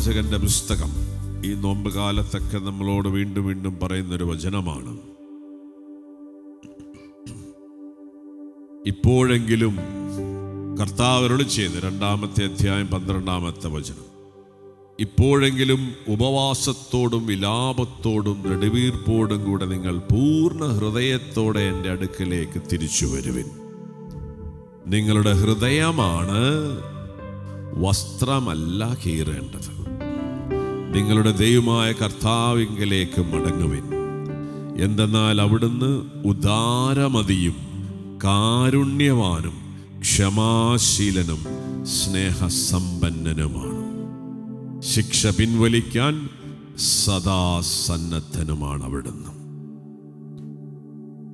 പ്രവാചകന്റെ പുസ്തകം ഈ നോമ്പ് കാലത്തൊക്കെ നമ്മളോട് വീണ്ടും വീണ്ടും പറയുന്നൊരു വചനമാണ്. ഇപ്പോഴെങ്കിലും കർത്താവ് അരുളിച്ചെയ്ത് 2-ാമത്തെ അധ്യായം 12-ാമത്തെ വചനം, ഇപ്പോഴെങ്കിലും ഉപവാസത്തോടും വിലാപത്തോടും നെടുവീർപ്പോടും കൂടെ നിങ്ങൾ പൂർണ്ണ ഹൃദയത്തോടെ എൻ്റെ അടുക്കലേക്ക് തിരിച്ചു വരുവിൻ. നിങ്ങളുടെ ഹൃദയമാണ് വസ്ത്രമല്ല കീറേണ്ടത്. നിങ്ങളുടെ ദൈവമായ കർത്താവിങ്കലേക്ക് മടങ്ങുവിൻ. എന്തെന്നാൽ അവിടുന്ന് ഉദാരമതിയും കാരുണ്യവാനും ക്ഷമാശീലനും സ്നേഹസമ്പന്നനുമാണ്. ശിക്ഷ പിൻവലിക്കാൻ സദാ സന്നദ്ധനുമാണ് അവിടുന്ന്.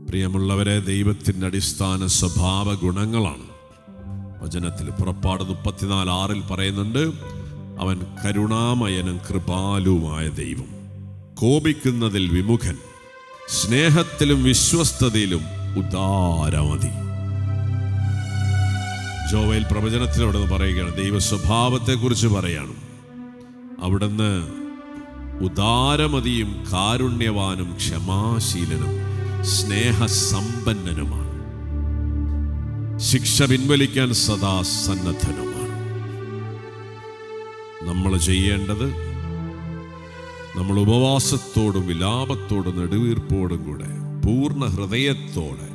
പ്രിയമുള്ളവരെ, ദൈവത്തിൻ്റെ അടിസ്ഥാന സ്വഭാവ ഗുണങ്ങളാണ് വചനത്തിൽ. പുറപ്പാട് 34:6 പറയുന്നുണ്ട്, അവൻ കരുണാമയനും കൃപാലുമായ ദൈവം, കോപിക്കുന്നതിൽ വിമുഖൻ, സ്നേഹത്തിലും വിശ്വസ്തതയിലും ഉദാരമതി. ജോവേൽ പ്രവചനത്തിൽ അവിടുന്ന് പറയുകയാണ്, ദൈവ സ്വഭാവത്തെക്കുറിച്ച് പറയാണ്. അവിടുന്ന് ഉദാരമതിയും കാരുണ്യവാനും ക്ഷമാശീലനും സ്നേഹസമ്പന്നനുമാണ്. ശിക്ഷ പിൻവലിക്കാൻ സദാ സന്നദ്ധനുമാണ്. നമ്മൾ ചെയ്യേണ്ടത്, നമ്മൾ ഉപവാസത്തോടും വിലാപത്തോടും നെടുവീർപ്പോടും കൂടെ പൂർണ്ണ ഹൃദയത്തോടെ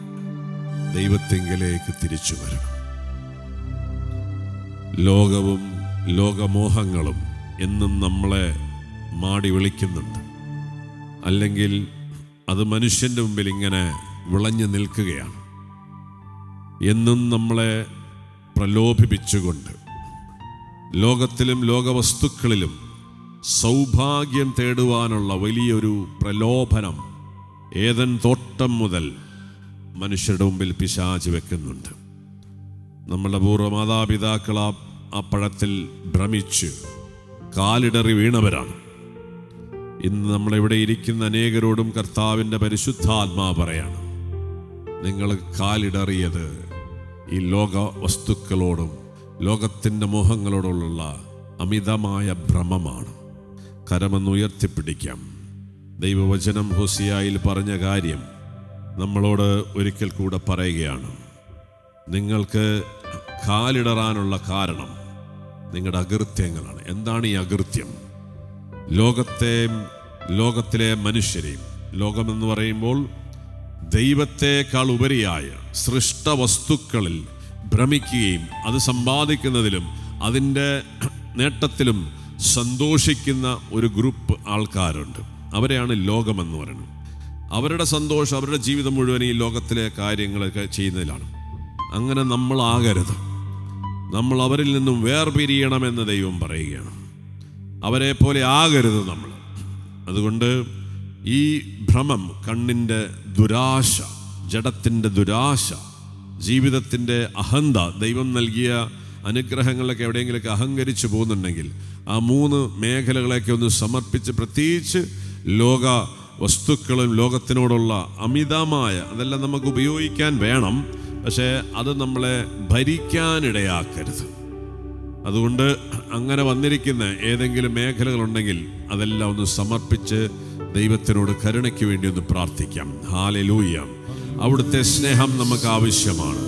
ദൈവത്തിങ്കലേക്ക് തിരിച്ചു വരണം. ലോകവും ലോകമോഹങ്ങളും എന്നും നമ്മളെ മാടി വിളിക്കുന്നുണ്ട്. അല്ലെങ്കിൽ അത് മനുഷ്യൻ്റെ മുമ്പിൽ ഇങ്ങനെ വിളഞ്ഞു നിൽക്കുകയാണ്. എന്നും നമ്മളെ പ്രലോഭിപ്പിച്ചുകൊണ്ട് ലോകത്തിലും ലോകവസ്തുക്കളിലും സൗഭാഗ്യം തേടുവാനുള്ള വലിയൊരു പ്രലോഭനം ഏദൻ തോട്ടം മുതൽ മനുഷ്യരുടെ മുമ്പിൽ പിശാച് വെക്കുന്നുണ്ട്. നമ്മുടെ പൂർവ്വ മാതാപിതാക്കൾ ആ പഴത്തിൽ ഭ്രമിച്ച് കാലിടറി വീണവരാണ്. ഇന്ന് നമ്മളിവിടെ ഇരിക്കുന്ന അനേകരോടും കർത്താവിൻ്റെ പരിശുദ്ധാത്മാ പറയാണ്, നിങ്ങൾ കാലിടറിയത് ഈ ലോക വസ്തുക്കളോടും ലോകത്തിൻ്റെ മോഹങ്ങളോടുള്ള അമിതമായ ഭ്രമമാണ്. കരമൊന്ന് ഉയർത്തിപ്പിടിക്കാം. ദൈവവചനം ഹോസിയായിൽ പറഞ്ഞ കാര്യം നമ്മളോട് ഒരിക്കൽ കൂടെ പറയുകയാണ്. നിങ്ങൾക്ക് കാലിടറാനുള്ള കാരണം നിങ്ങളുടെ അകൃത്യങ്ങളാണ്. എന്താണ് ഈ അകൃത്യം? ലോകത്തിലെ മനുഷ്യരെയും, ലോകമെന്ന് പറയുമ്പോൾ ദൈവത്തെക്കാൾ ഉപരിയായ സൃഷ്ടവസ്തുക്കളിൽ ഭ്രമിക്കുകയും അത് സമ്പാദിക്കുന്നതിലും അതിൻ്റെ നേട്ടത്തിലും സന്തോഷിക്കുന്ന ഒരു ഗ്രൂപ്പ് ആൾക്കാരുണ്ട്. അവരെയാണ് ലോകമെന്ന് പറയുന്നത്. അവരുടെ സന്തോഷം, അവരുടെ ജീവിതം മുഴുവൻ ഈ ലോകത്തിലെ കാര്യങ്ങളൊക്കെ ചെയ്യുന്നതിലാണ്. അങ്ങനെ നമ്മളാകരുത്. നമ്മൾ അവരിൽ നിന്നും വേർപിരിയണമെന്ന് ദൈവം പറയുകയാണ്. അവരെ പോലെ ആകരുത് നമ്മൾ. അതുകൊണ്ട് ഈ ഭ്രമം, കണ്ണിൻ്റെ ദുരാശ, ജഡത്തിൻ്റെ ദുരാശ, ജീവിതത്തിൻ്റെ അഹന്ത, ദൈവം നൽകിയ അനുഗ്രഹങ്ങളിലൊക്കെ എവിടെയെങ്കിലൊക്കെ അഹങ്കരിച്ചു പോകുന്നുണ്ടെങ്കിൽ ആ 3 മേഖലകളൊക്കെ ഒന്ന് സമർപ്പിച്ച്, പ്രത്യേകിച്ച് ലോക വസ്തുക്കളും ലോകത്തിനോടുള്ള അമിതമായ, അതെല്ലാം നമുക്ക് ഉപയോഗിക്കാൻ വേണം, പക്ഷേ അത് നമ്മളെ ഭരിക്കാനിടയാക്കരുത്. അതുകൊണ്ട് അങ്ങനെ വന്നിരിക്കുന്ന ഏതെങ്കിലും മേഖലകളുണ്ടെങ്കിൽ അതെല്ലാം ഒന്ന് സമർപ്പിച്ച് ദൈവത്തിനോട് കരുണയ്ക്ക് വേണ്ടി ഒന്ന് പ്രാർത്ഥിക്കാം. ഹല്ലേലൂയ. അവിടുത്തെ സ്നേഹം നമുക്ക് ആവശ്യമാണ്.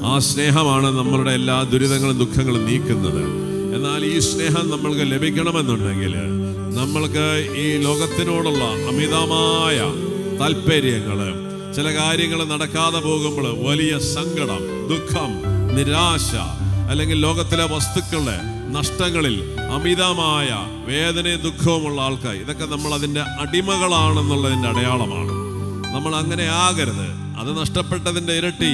ആ സ്നേഹമാണ് നമ്മളുടെ എല്ലാ ദുരിതങ്ങളും ദുഃഖങ്ങളും നീക്കുന്നത്. എന്നാൽ ഈ സ്നേഹം നമ്മൾക്ക് ലഭിക്കണമെന്നുണ്ടെങ്കിൽ നമ്മൾക്ക് ഈ ലോകത്തിനോടുള്ള അമിതമായ താല്പര്യങ്ങൾ, ചില കാര്യങ്ങൾ നടക്കാതെ പോകുമ്പോൾ വലിയ സങ്കടം, ദുഃഖം, നിരാശ, അല്ലെങ്കിൽ ലോകത്തിലെ വസ്തുക്കളുടെ നഷ്ടങ്ങളിൽ അമിതമായ വേദനയും ദുഃഖവുമുള്ള ആൾക്കാർ, ഇതൊക്കെ നമ്മൾ അതിൻ്റെ അടിമകളാണെന്നുള്ളതിൻ്റെ അടയാളമാണ്. നമ്മൾ അങ്ങനെ ആകരുത്. അത് നഷ്ടപ്പെട്ടതിൻ്റെ ഇരട്ടി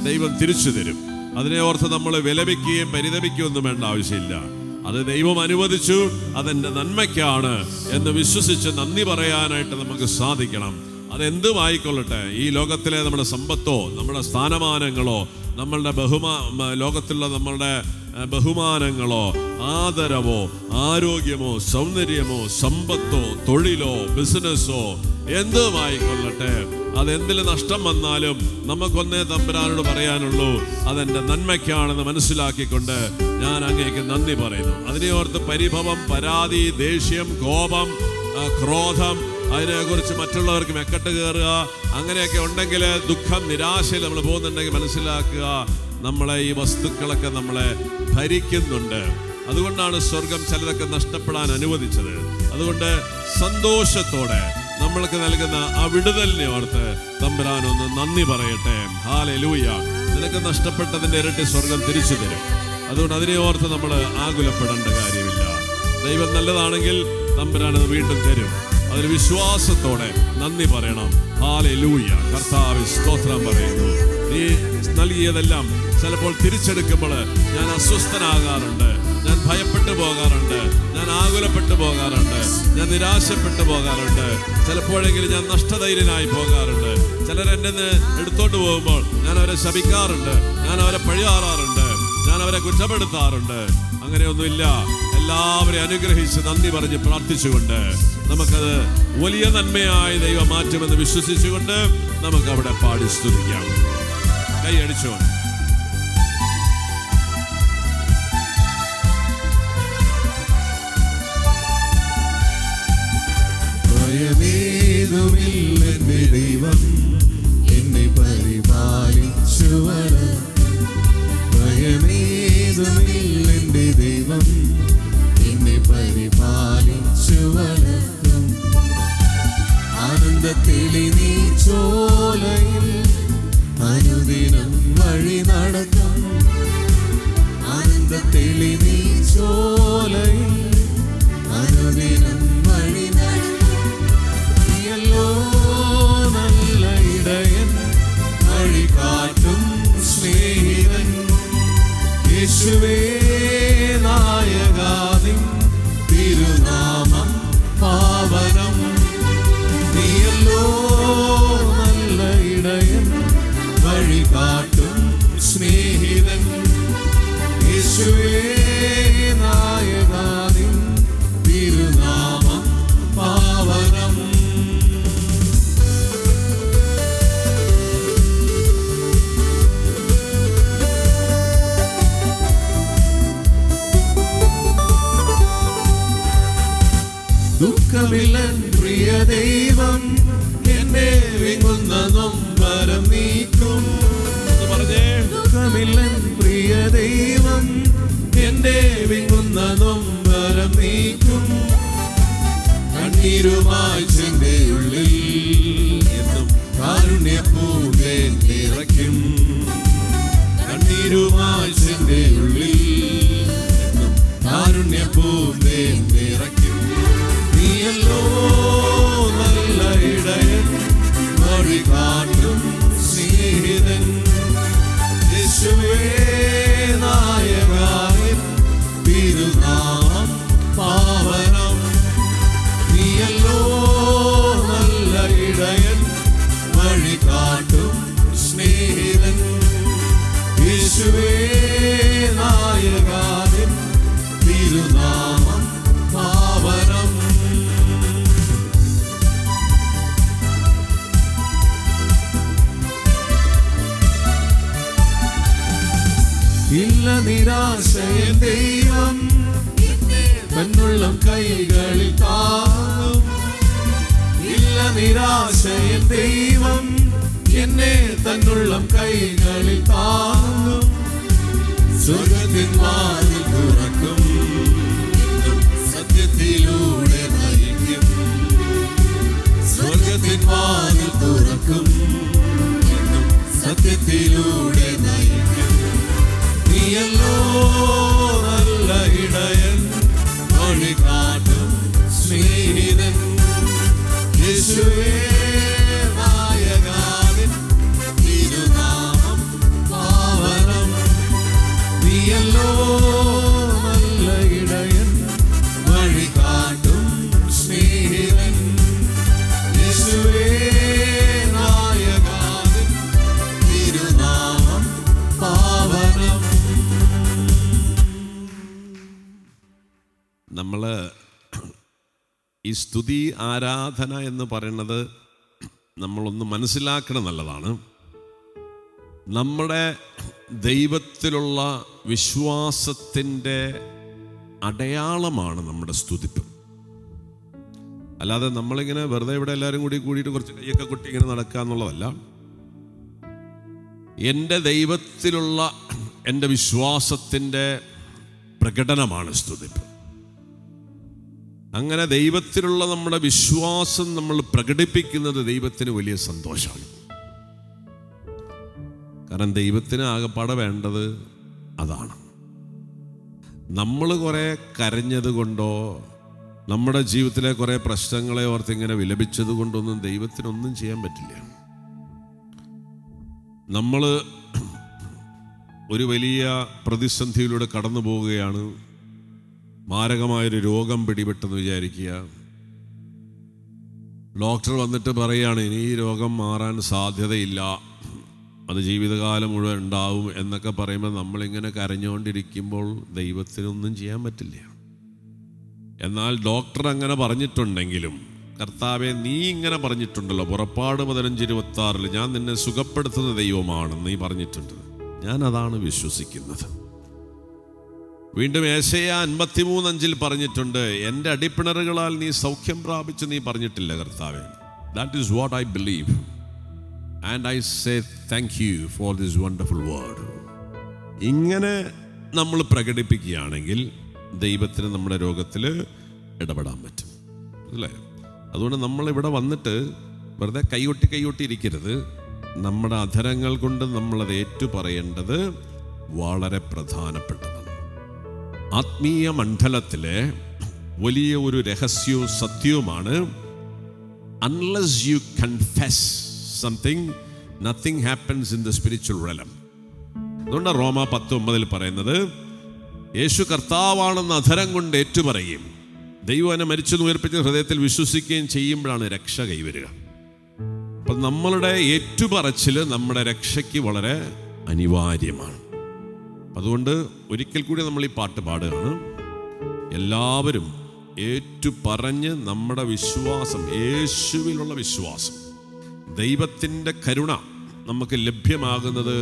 ദൈവം തിരിച്ചു തരും. അതിനെ ഓർത്ത് നമ്മൾ വിലപിക്കുകയും പരിതപിക്കുകയൊന്നും വേണ്ട ആവശ്യമില്ല. അത് ദൈവം അനുവദിച്ചു, അതെൻ്റെ നന്മയ്ക്കാണ് എന്ന് വിശ്വസിച്ച് നന്ദി പറയാനായിട്ട് നമുക്ക് സാധിക്കണം. അതെന്തുമായിക്കൊള്ളട്ടെ, ഈ ലോകത്തിലെ നമ്മുടെ സമ്പത്തോ നമ്മുടെ സ്ഥാനമാനങ്ങളോ നമ്മളുടെ ലോകത്തിലുള്ള നമ്മളുടെ ബഹുമാനങ്ങളോ ആദരവോ ആരോഗ്യമോ സൗന്ദര്യമോ സമ്പത്തോ തൊഴിലോ ബിസിനസ്സോ എന്തുമായിക്കൊള്ളട്ടെ, അതെന്തിൽ നഷ്ടം വന്നാലും നമുക്കൊന്നേ തമ്പുരാനോട് പറയാനുള്ളൂ, അതെൻ്റെ നന്മയ്ക്കാണെന്ന് മനസ്സിലാക്കിക്കൊണ്ട് ഞാൻ അങ്ങേക്ക് നന്ദി പറയുന്നു. അതിനെ ഓർത്ത് പരിഭവം, പരാതി, ദേഷ്യം, കോപം, ക്രോധം, അതിനെക്കുറിച്ച് മറ്റുള്ളവർക്ക് മെക്കെട്ട് കയറുക, അങ്ങനെയൊക്കെ ഉണ്ടെങ്കിൽ ദുഃഖം, നിരാശയിൽ നമ്മൾ പോകുന്നുണ്ടെങ്കിൽ മനസ്സിലാക്കുക, നമ്മളെ ഈ വസ്തുക്കളൊക്കെ നമ്മളെ ഭരിക്കുന്നുണ്ട്. അതുകൊണ്ടാണ് സ്വർഗം ചിലതൊക്കെ നഷ്ടപ്പെടാൻ അനുവദിച്ചത്. അതുകൊണ്ട് സന്തോഷത്തോടെ നമ്മൾക്ക് നൽകുന്ന ആ വിടുതലിനെ ഓർത്ത് തമ്പുരാനൊന്ന് നന്ദി പറയട്ടെ. ഹല്ലേലൂയ. നിനക്ക് നഷ്ടപ്പെട്ടതിൻ്റെ ഇരട്ടി സ്വർഗം തിരിച്ചു തരും. അതുകൊണ്ട് അതിനെ ഓർത്ത് നമ്മൾ ആകുലപ്പെടേണ്ട കാര്യമില്ല. ദൈവം നല്ലതാണെങ്കിൽ തമ്പുരാനത് വീണ്ടും തരും. അതിൽ വിശ്വാസത്തോടെ നന്ദി പറയണം. ഹല്ലേലൂയ. കർത്താവേ സ്തോത്രം പറയുന്നു. നീ നൽകിയതെല്ലാം ചിലപ്പോൾ തിരിച്ചെടുക്കുമ്പോൾ ഞാൻ അസ്വസ്ഥനാകാറുണ്ട്, ഞാൻ ഭയപ്പെട്ടു പോകാറുണ്ട്, ഞാൻ ആകുലപ്പെട്ടു പോകാറുണ്ട്, ഞാൻ നിരാശപ്പെട്ടു പോകാറുണ്ട്, ചിലപ്പോഴെങ്കിലും ഞാൻ നഷ്ടധൈര്യനായി പോകാറുണ്ട്. ചിലരെൻ്റെ എടുത്തോട്ട് പോകുമ്പോൾ ഞാൻ അവരെ ശപിക്കാറുണ്ട്, ഞാൻ അവരെ പഴിയാറാറുണ്ട്, ഞാൻ അവരെ കുറ്റപ്പെടുത്താറുണ്ട്. അങ്ങനെയൊന്നുമില്ല. എല്ലാവരെയും അനുഗ്രഹിച്ച് നന്ദി പറഞ്ഞ് പ്രാർത്ഥിച്ചുകൊണ്ട് നമുക്കത് വലിയ നന്മയായി ദൈവം മാറ്റുമെന്ന് വിശ്വസിച്ചുകൊണ്ട് നമുക്ക് അവിടെ പാടി സ്തുതിക്കാം. കൈയടിച്ചുകൊണ്ട് ഭയമേതുമില്ലെന്റെ ദൈവം എന്നെ പരിപാലിച്ചു വളർത്തും. ഭയമേതുമില്ലെന്റെ ദൈവം എന്നെ പരിപാലിച്ചു വളർത്തും. ആനന്ദത്തിലെ നീ ചോലയിൽ അനുദിനം വഴി നടക്കും. ആനന്ദത്തിലെ നീ ചോലയിൽ അനുദിനം വഴി നടക്കും. നീയല്ലോ നല്ല ഇടയൻ, വഴി കാട്ടും സ്നേഹിതൻ. യേശുവേ നായകാനിൻ തിരുനാമം പാവനം. നീയല്ലോ നല്ല ഇടയൻ, വഴി കാട്ടും സ്നേഹിതൻ. യേശുവേ നായകാനിൻ തിരുനാമം പാവനം. ദുഃഖമില്ലൻ പ്രിയ ദൈവം എന്നെ വിങ്ങുന്ന നൊമ്പരം നീക്കും. ദുഃഖമില്ലൻ പ്രിയ ദൈവം എന്റെ വിങ്ങുന്ന നൊമ്പരം നീക്കും. കണ്ണീരുമായി ചെന്റെ ഉള്ളിൽ എന്നും കാരുണ്യപ്പൂവേ നിറയ്ക്കും. കണ്ണീരുമായി ചെന്റെ ഉള്ളിൽ എന്നും കാരുണ്യപ്പൂവേ നിറയ്ക്കും. നീയല്ലോ നല്ല ഇടയൻ, വഴി കാട്ടും സ്നേഹിതൻ. യേശുവേ നായകാനിൻ തിരുനാമം പാവനം. നീയല്ലോ നല്ല ഇടയൻ, വഴി കാട്ടും സ്നേഹിതൻ. യേശുവേ നായകാനിൻ തിരുനാമം പാവനം. ഇല്ല നിരാശയൻ ദൈവം തന്നുള്ളം കൈകളിൽ താങ്ങും. ഇല്ല നിരാശയൻ ദൈവം എന്നെ തന്നുള്ളം കൈകളിൽ താങ്ങും. സ്വർഗ്ഗത്തിൻ വാതിൽ തുറക്കും, സത്യത്തിലൂടെ നയിക്കും. സ്വർഗ്ഗത്തിൻ വാതിൽ തുറക്കും, സത്യത്തിലൂടെ നയിക്കും. നീയല്ലോ നല്ല ഇടയൻ, വഴി കാട്ടും സ്നേഹിതൻ. യേശുവേ നായകാനിൻ തിരുനാമം പാവനം. നീയല്ലോ നല്ല ഇടയൻ, വഴി കാട്ടും സ്നേഹിതൻ. യേശുവേ നായകാനിൻ തിരുനാമം പാവനം. നമ്മൾ ഈ സ്തുതി ആരാധന എന്ന് പറയുന്നത് നമ്മളൊന്ന് മനസ്സിലാക്കണം നല്ലതാണ്. നമ്മുടെ ദൈവത്തിലുള്ള വിശ്വാസത്തിൻ്റെ അടയാളമാണ് നമ്മുടെ സ്തുതിപ്പ്. അല്ലാതെ നമ്മളിങ്ങനെ വെറുതെ ഇവിടെ എല്ലാവരും കൂടിയിട്ട് കുറച്ച് കൈയൊക്കെ കൊട്ടി ഇങ്ങനെ നടക്കുക എന്നുള്ളതല്ല. എൻ്റെ ദൈവത്തിലുള്ള എൻ്റെ വിശ്വാസത്തിൻ്റെ പ്രകടനമാണ് സ്തുതിപ്പ്. അങ്ങനെ ദൈവത്തിലുള്ള നമ്മുടെ വിശ്വാസം നമ്മൾ പ്രകടിപ്പിക്കുന്നത് ദൈവത്തിന് വലിയ സന്തോഷമാണ്. കാരണം ദൈവത്തിന് ആകെപ്പാടെ വേണ്ടത് അതാണ്. നമ്മൾ കുറേ കരഞ്ഞത് കൊണ്ടോ നമ്മുടെ ജീവിതത്തിലെ കുറേ പ്രശ്നങ്ങളെ ഓർത്ത് ഇങ്ങനെ വിലപിച്ചത് കൊണ്ടൊന്നും ദൈവത്തിനൊന്നും ചെയ്യാൻ പറ്റില്ല. നമ്മൾ ഒരു വലിയ പ്രതിസന്ധിയിലൂടെ കടന്നു പോവുകയാണ്. മാരകമായൊരു രോഗം പിടിപെട്ടെന്ന് വിചാരിക്കുക. ഡോക്ടർ വന്നിട്ട് പറയുകയാണ് ഇനി ഈ രോഗം മാറാൻ സാധ്യതയില്ല, അത് ജീവിതകാലം മുഴുവൻ ഉണ്ടാവും എന്നൊക്കെ പറയുമ്പോൾ നമ്മളിങ്ങനെ കരഞ്ഞുകൊണ്ടിരിക്കുമ്പോൾ ദൈവത്തിനൊന്നും ചെയ്യാൻ പറ്റില്ല. എന്നാൽ ഡോക്ടർ അങ്ങനെ പറഞ്ഞിട്ടുണ്ടെങ്കിലും കർത്താവെ നീ ഇങ്ങനെ പറഞ്ഞിട്ടുണ്ടല്ലോ, പുറപ്പാട് 15:26 ഞാൻ നിന്നെ സുഖപ്പെടുത്തുന്ന ദൈവമാണെന്ന് നീ പറഞ്ഞിട്ടുണ്ട്. ഞാൻ അതാണ് വിശ്വസിക്കുന്നത്. വീണ്ടും യെശയ്യാ 53:5 പറഞ്ഞിട്ടുണ്ട്, എൻ്റെ അടിപ്പിണറുകളാൽ നീ സൗഖ്യം പ്രാപിച്ചു നീ പറഞ്ഞിട്ടില്ല കർത്താവേ. That is what I believe and I say thank you for this wonderful word. ഇങ്ങനെ നമ്മൾ പ്രകടിപ്പിക്കുകയാണെങ്കിൽ ദൈവത്തിന് നമ്മുടെ രോഗത്തിൽ ഇടപെടാൻ പറ്റും, അല്ലേ? അതുകൊണ്ട് നമ്മളിവിടെ വന്നിട്ട് വെറുതെ കൈയൊട്ടി ഇരിക്കരുത്. നമ്മുടെ അധരങ്ങൾ കൊണ്ട് നമ്മളത് ഏറ്റുപറയേണ്ടത് വളരെ പ്രധാനപ്പെട്ടതാണ്. ആത്മീയ മണ്ഡലത്തിലെ വലിയ ഒരു രഹസ്യവും സത്യവുമാണ്, unless you confess something nothing happens in the spiritual realm. അതുകൊണ്ട് റോമ 10:9 പറയുന്നത് യേശു കർത്താവാണെന്ന് അധരം കൊണ്ട് ഏറ്റുപറയുകയും ദൈവം എന്നെ മരിച്ചെന്ന് ഉയർപ്പിച്ച ഹൃദയത്തിൽ വിശ്വസിക്കുകയും ചെയ്യുമ്പോഴാണ് രക്ഷ കൈവരിക. അപ്പം നമ്മളുടെ ഏറ്റുപറച്ചിൽ നമ്മുടെ രക്ഷയ്ക്ക് വളരെ അനിവാര്യമാണ്. അതുകൊണ്ട് ഒരിക്കൽ കൂടി നമ്മൾ ഈ പാട്ട് പാടുകയാണ്. എല്ലാവരും ഏറ്റുപറഞ്ഞ് നമ്മുടെ വിശ്വാസം, യേശുവിലുള്ള വിശ്വാസം, ദൈവത്തിൻ്റെ കരുണ നമുക്ക് ലഭ്യമാകുന്നത്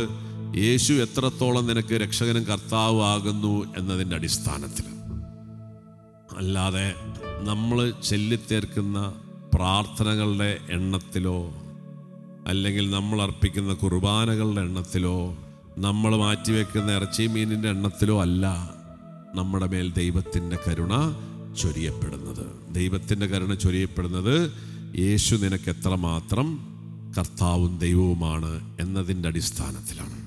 യേശു എത്രത്തോളം നിനക്ക് രക്ഷകനും കർത്താവും ആകുന്നു എന്നതിൻ്റെ അടിസ്ഥാനത്തിൽ. അല്ലാതെ നമ്മൾ ചൊല്ലിത്തീർക്കുന്ന പ്രാർത്ഥനകളുടെ എണ്ണത്തിലോ അല്ലെങ്കിൽ നമ്മൾ അർപ്പിക്കുന്ന കുർബാനകളുടെ എണ്ണത്തിലോ നമ്മൾ മാറ്റിവെക്കുന്ന ഇറച്ചി മീനിൻ്റെ എണ്ണത്തിലോ അല്ല നമ്മുടെ മേൽ ദൈവത്തിൻ്റെ കരുണ ചൊരിയപ്പെടുന്നത്. ദൈവത്തിൻ്റെ കരുണ ചൊരിയപ്പെടുന്നത് യേശു നിനക്ക് എത്രമാത്രം കർത്താവും ദൈവവുമാണ് എന്നതിൻ്റെ അടിസ്ഥാനത്തിലാണ്.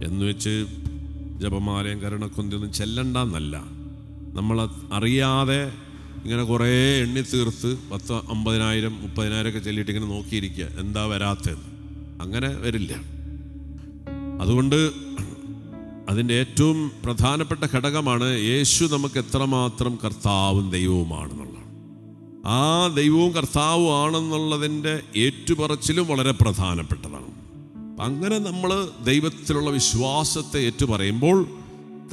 എന്നുവെച്ച് ജപമാലയും കരുണക്കൊന്തിയൊന്നും ചെല്ലണ്ടെന്നല്ല. നമ്മൾ അറിയാതെ ഇങ്ങനെ കുറേ എണ്ണി തീർത്ത് 10, 50,000, 30,000 ഒക്കെ ചെല്ലിയിട്ട് ഇങ്ങനെ നോക്കിയിരിക്കുക, എന്താ വരാത്തത്? അങ്ങനെ വരില്ല. അതുകൊണ്ട് അതിൻ്റെ ഏറ്റവും പ്രധാനപ്പെട്ട ഘടകമാണ് യേശു നമുക്ക് എത്രമാത്രം കർത്താവും ദൈവവുമാണെന്നുള്ളത്. ആ ദൈവവും കർത്താവും ആണെന്നുള്ളതിൻ്റെ ഏറ്റുപറച്ചിലും വളരെ പ്രധാനപ്പെട്ടതാണ്. അങ്ങനെ നമ്മൾ ദൈവത്തിലുള്ള വിശ്വാസത്തെ ഏറ്റുപറയുമ്പോൾ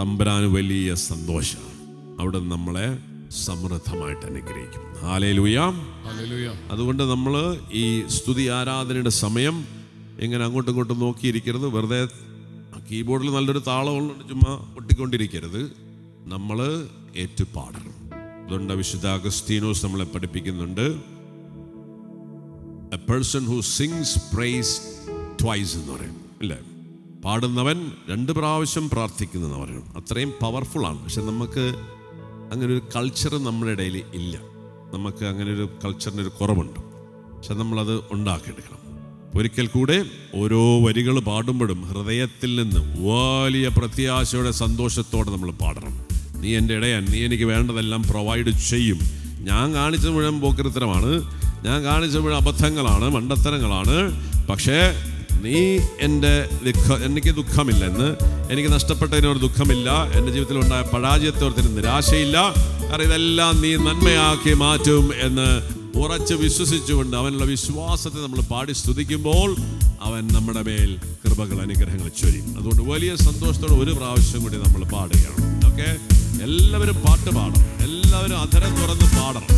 തമ്പുരാന് വലിയ സന്തോഷമാണ്. അവിടെ നമ്മളെ സമൃദ്ധമായിട്ട് അനുഗ്രഹിക്കും. Hallelujah, hallelujah. അതുകൊണ്ട് നമ്മൾ ഈ സ്തുതി ആരാധനയുടെ സമയം ഇങ്ങനെ അങ്ങോട്ടും ഇങ്ങോട്ടും നോക്കിയിരിക്കരുത്. വെറുതെ കീബോർഡിൽ നല്ലൊരു താളമുള്ള ചുമ്മാ ഒട്ടിക്കൊണ്ടിരിക്കരുത്. നമ്മൾ ഏറ്റുപാടണം. അതുകൊണ്ട് വിശുദ്ധ അഗസ്തീനോസ് നമ്മളെ പഠിപ്പിക്കുന്നുണ്ട്, a person who sings praise twice എന്ന് പറയും, അല്ലേ? പാടുന്നവൻ 2 പ്രാവശ്യം പ്രാർത്ഥിക്കുന്നതെന്ന് പറയും. അത്രയും പവർഫുള്ളാണ്. പക്ഷെ നമുക്ക് അങ്ങനെ ഒരു കൾച്ചർ നമ്മുടെ ഇടയിൽ ഇല്ല. നമുക്ക് അങ്ങനെ ഒരു കൾച്ചറിന് ഒരു കുറവുണ്ട്. പക്ഷെ നമ്മളത് ഉണ്ടാക്കിയെടുക്കണം. ഒരിക്കൽ കൂടെ ഓരോ വരികൾ പാടുമ്പോഴും ഹൃദയത്തിൽ നിന്ന് വലിയ പ്രത്യാശയോടെ സന്തോഷത്തോടെ നമ്മൾ പാടണം. നീ എൻ്റെ ഇടയൻ, നീ എനിക്ക് വേണ്ടതെല്ലാം പ്രൊവൈഡ് ചെയ്യും. ഞാൻ കാണിച്ച മുഴുവൻ പോക്കൃത്തരമാണ്, ഞാൻ കാണിച്ച മുഴുവൻ അബദ്ധങ്ങളാണ്, മണ്ടത്തരങ്ങളാണ്. പക്ഷേ നീ എനിക്ക് ദുഃഖമില്ലെന്ന്, എനിക്ക് നഷ്ടപ്പെട്ടതിനോട് ദുഃഖമില്ല, എൻ്റെ ജീവിതത്തിൽ ഉണ്ടായ പരാജയത്തെ ഓർത്തിന് നിരാശയില്ല. കാരണം ഇതെല്ലാം നീ നന്മയാക്കി മാറ്റും എന്ന് ഉറച്ച് വിശ്വസിച്ചുകൊണ്ട് അവനുള്ള വിശ്വാസത്തെ നമ്മൾ പാടി സ്തുതിക്കുമ്പോൾ അവൻ നമ്മുടെ മേൽ കൃപകൾ, അനുഗ്രഹങ്ങൾ ചൊരിയും. അതുകൊണ്ട് വലിയ സന്തോഷത്തോടെ ഒരു പ്രാവശ്യം കൂടി നമ്മൾ പാടുകയാണ്. ഓക്കെ, എല്ലാവരും പാട്ട് പാടണം, എല്ലാവരും അധരം തുറന്ന് പാടണം.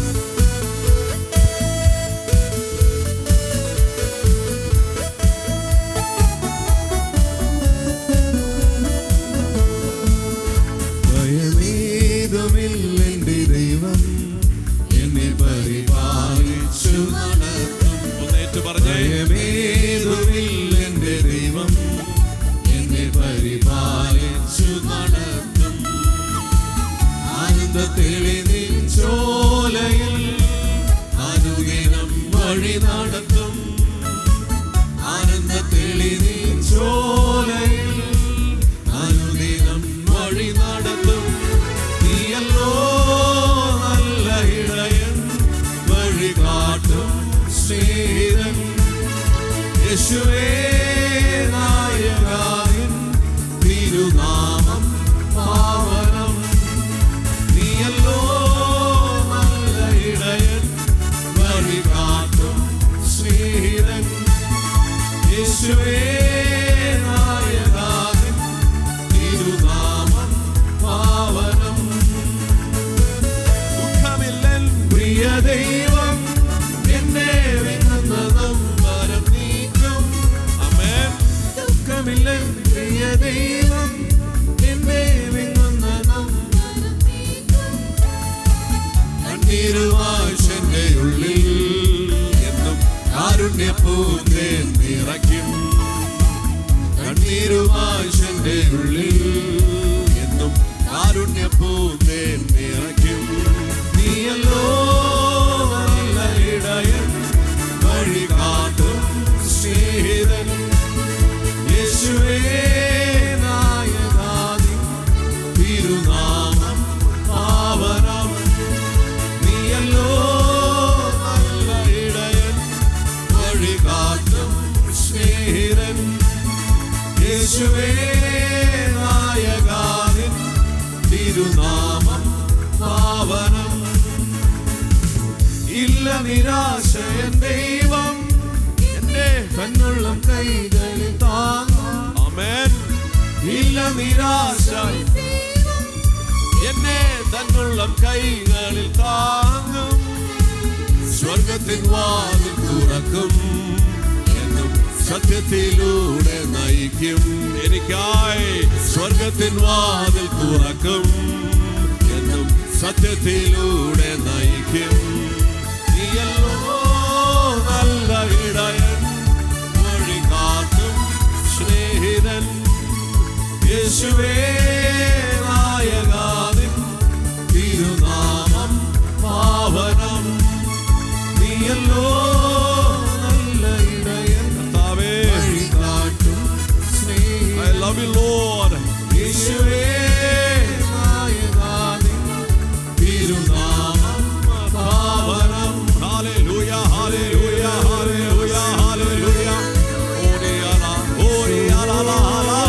നടത്തും. ആനന്ദ തെളിനീർച്ചോലയിൽ അനുദിനം വഴി നടത്തും. നീയല്ലോ നല്ല ഇടയൻ, വഴി കാട്ടും സ്നേഹിതൻ. യേശുവേ നായകൻ, തിരുനാമം പാവനം. നീയല്ലോ നല്ല ഇടയൻ, വഴി കാട്ടും സ്നേഹിതൻ. യേശുവേ നായകൻ, തിരുനാമം പാവനം. ദുഃഖമില്ലൻ പ്രിയ ദൈവം, എന്നെ വിങ്ങുന്ന നൊമ്പരം നീക്കും. ആമേൻ. ദുഃഖമില്ലൻ പ്രിയ ദൈവം, എന്നെ വിങ്ങുന്ന നൊമ്പരം നീക്കും. കണ്ണീരുവാശന്റെ ഉള്ളിൽ എന്നും കാരുണ്യപൂന്തേൻ നിറയ്ക്കും. കണ്ണീരുവാശന്റെ ഉള്ളിൽ എന്നും കാരുണ്യപൂന്തേൻ നിറയ്ക്കും. നീയല്ലോ നല്ല ഇടയൻ, വഴി കാട്ടും സ്നേഹിതൻ. യേശുവേ നായകാനി, തിരുനാമം പാവനം. നീയല്ലോ നല്ല ഇടയൻ, വഴി കാട്ടും സ്നേഹിതൻ. യേശുവേ നായകാനി, തിരുനാമം പാവനം. ഇല്ല നിരാശ എൻ ദൈവം, എന്റെ കണ്ണുള്ളം കൈകളിൽ താങ്ങും. ആമേൻ. ഇല്ല നിരാശ എന്നെ തന്നുള്ളം കൈകളിൽ താങ്ങും. സ്വർഗത്തിൻ വാതിൽ തുറക്കും, എന്നും സത്യത്തിലൂടെ നയിക്കും. എനിക്കായി സ്വർഗത്തിൻ വാതിൽ തുറക്കും, എന്നും സത്യത്തിലൂടെ നയിക്കും. നീയല്ലോ നല്ല ഇടയൻ, വഴി കാട്ടും സ്നേഹിതൻ. യേശുവേ നായകാനിൻ, തിരുനാമം പാവനം. നീയല്ലോ നല്ല ഇടയൻ, കർത്താവേ, വഴി കാട്ടും സ്നേഹിതൻ. I love you, Lord. യേശുവേ നായകാനിൻ, തിരുനാമം പാവനം. Hallelujah, hallelujah, hallelujah, hallelujah. Oriala, oriala, la la,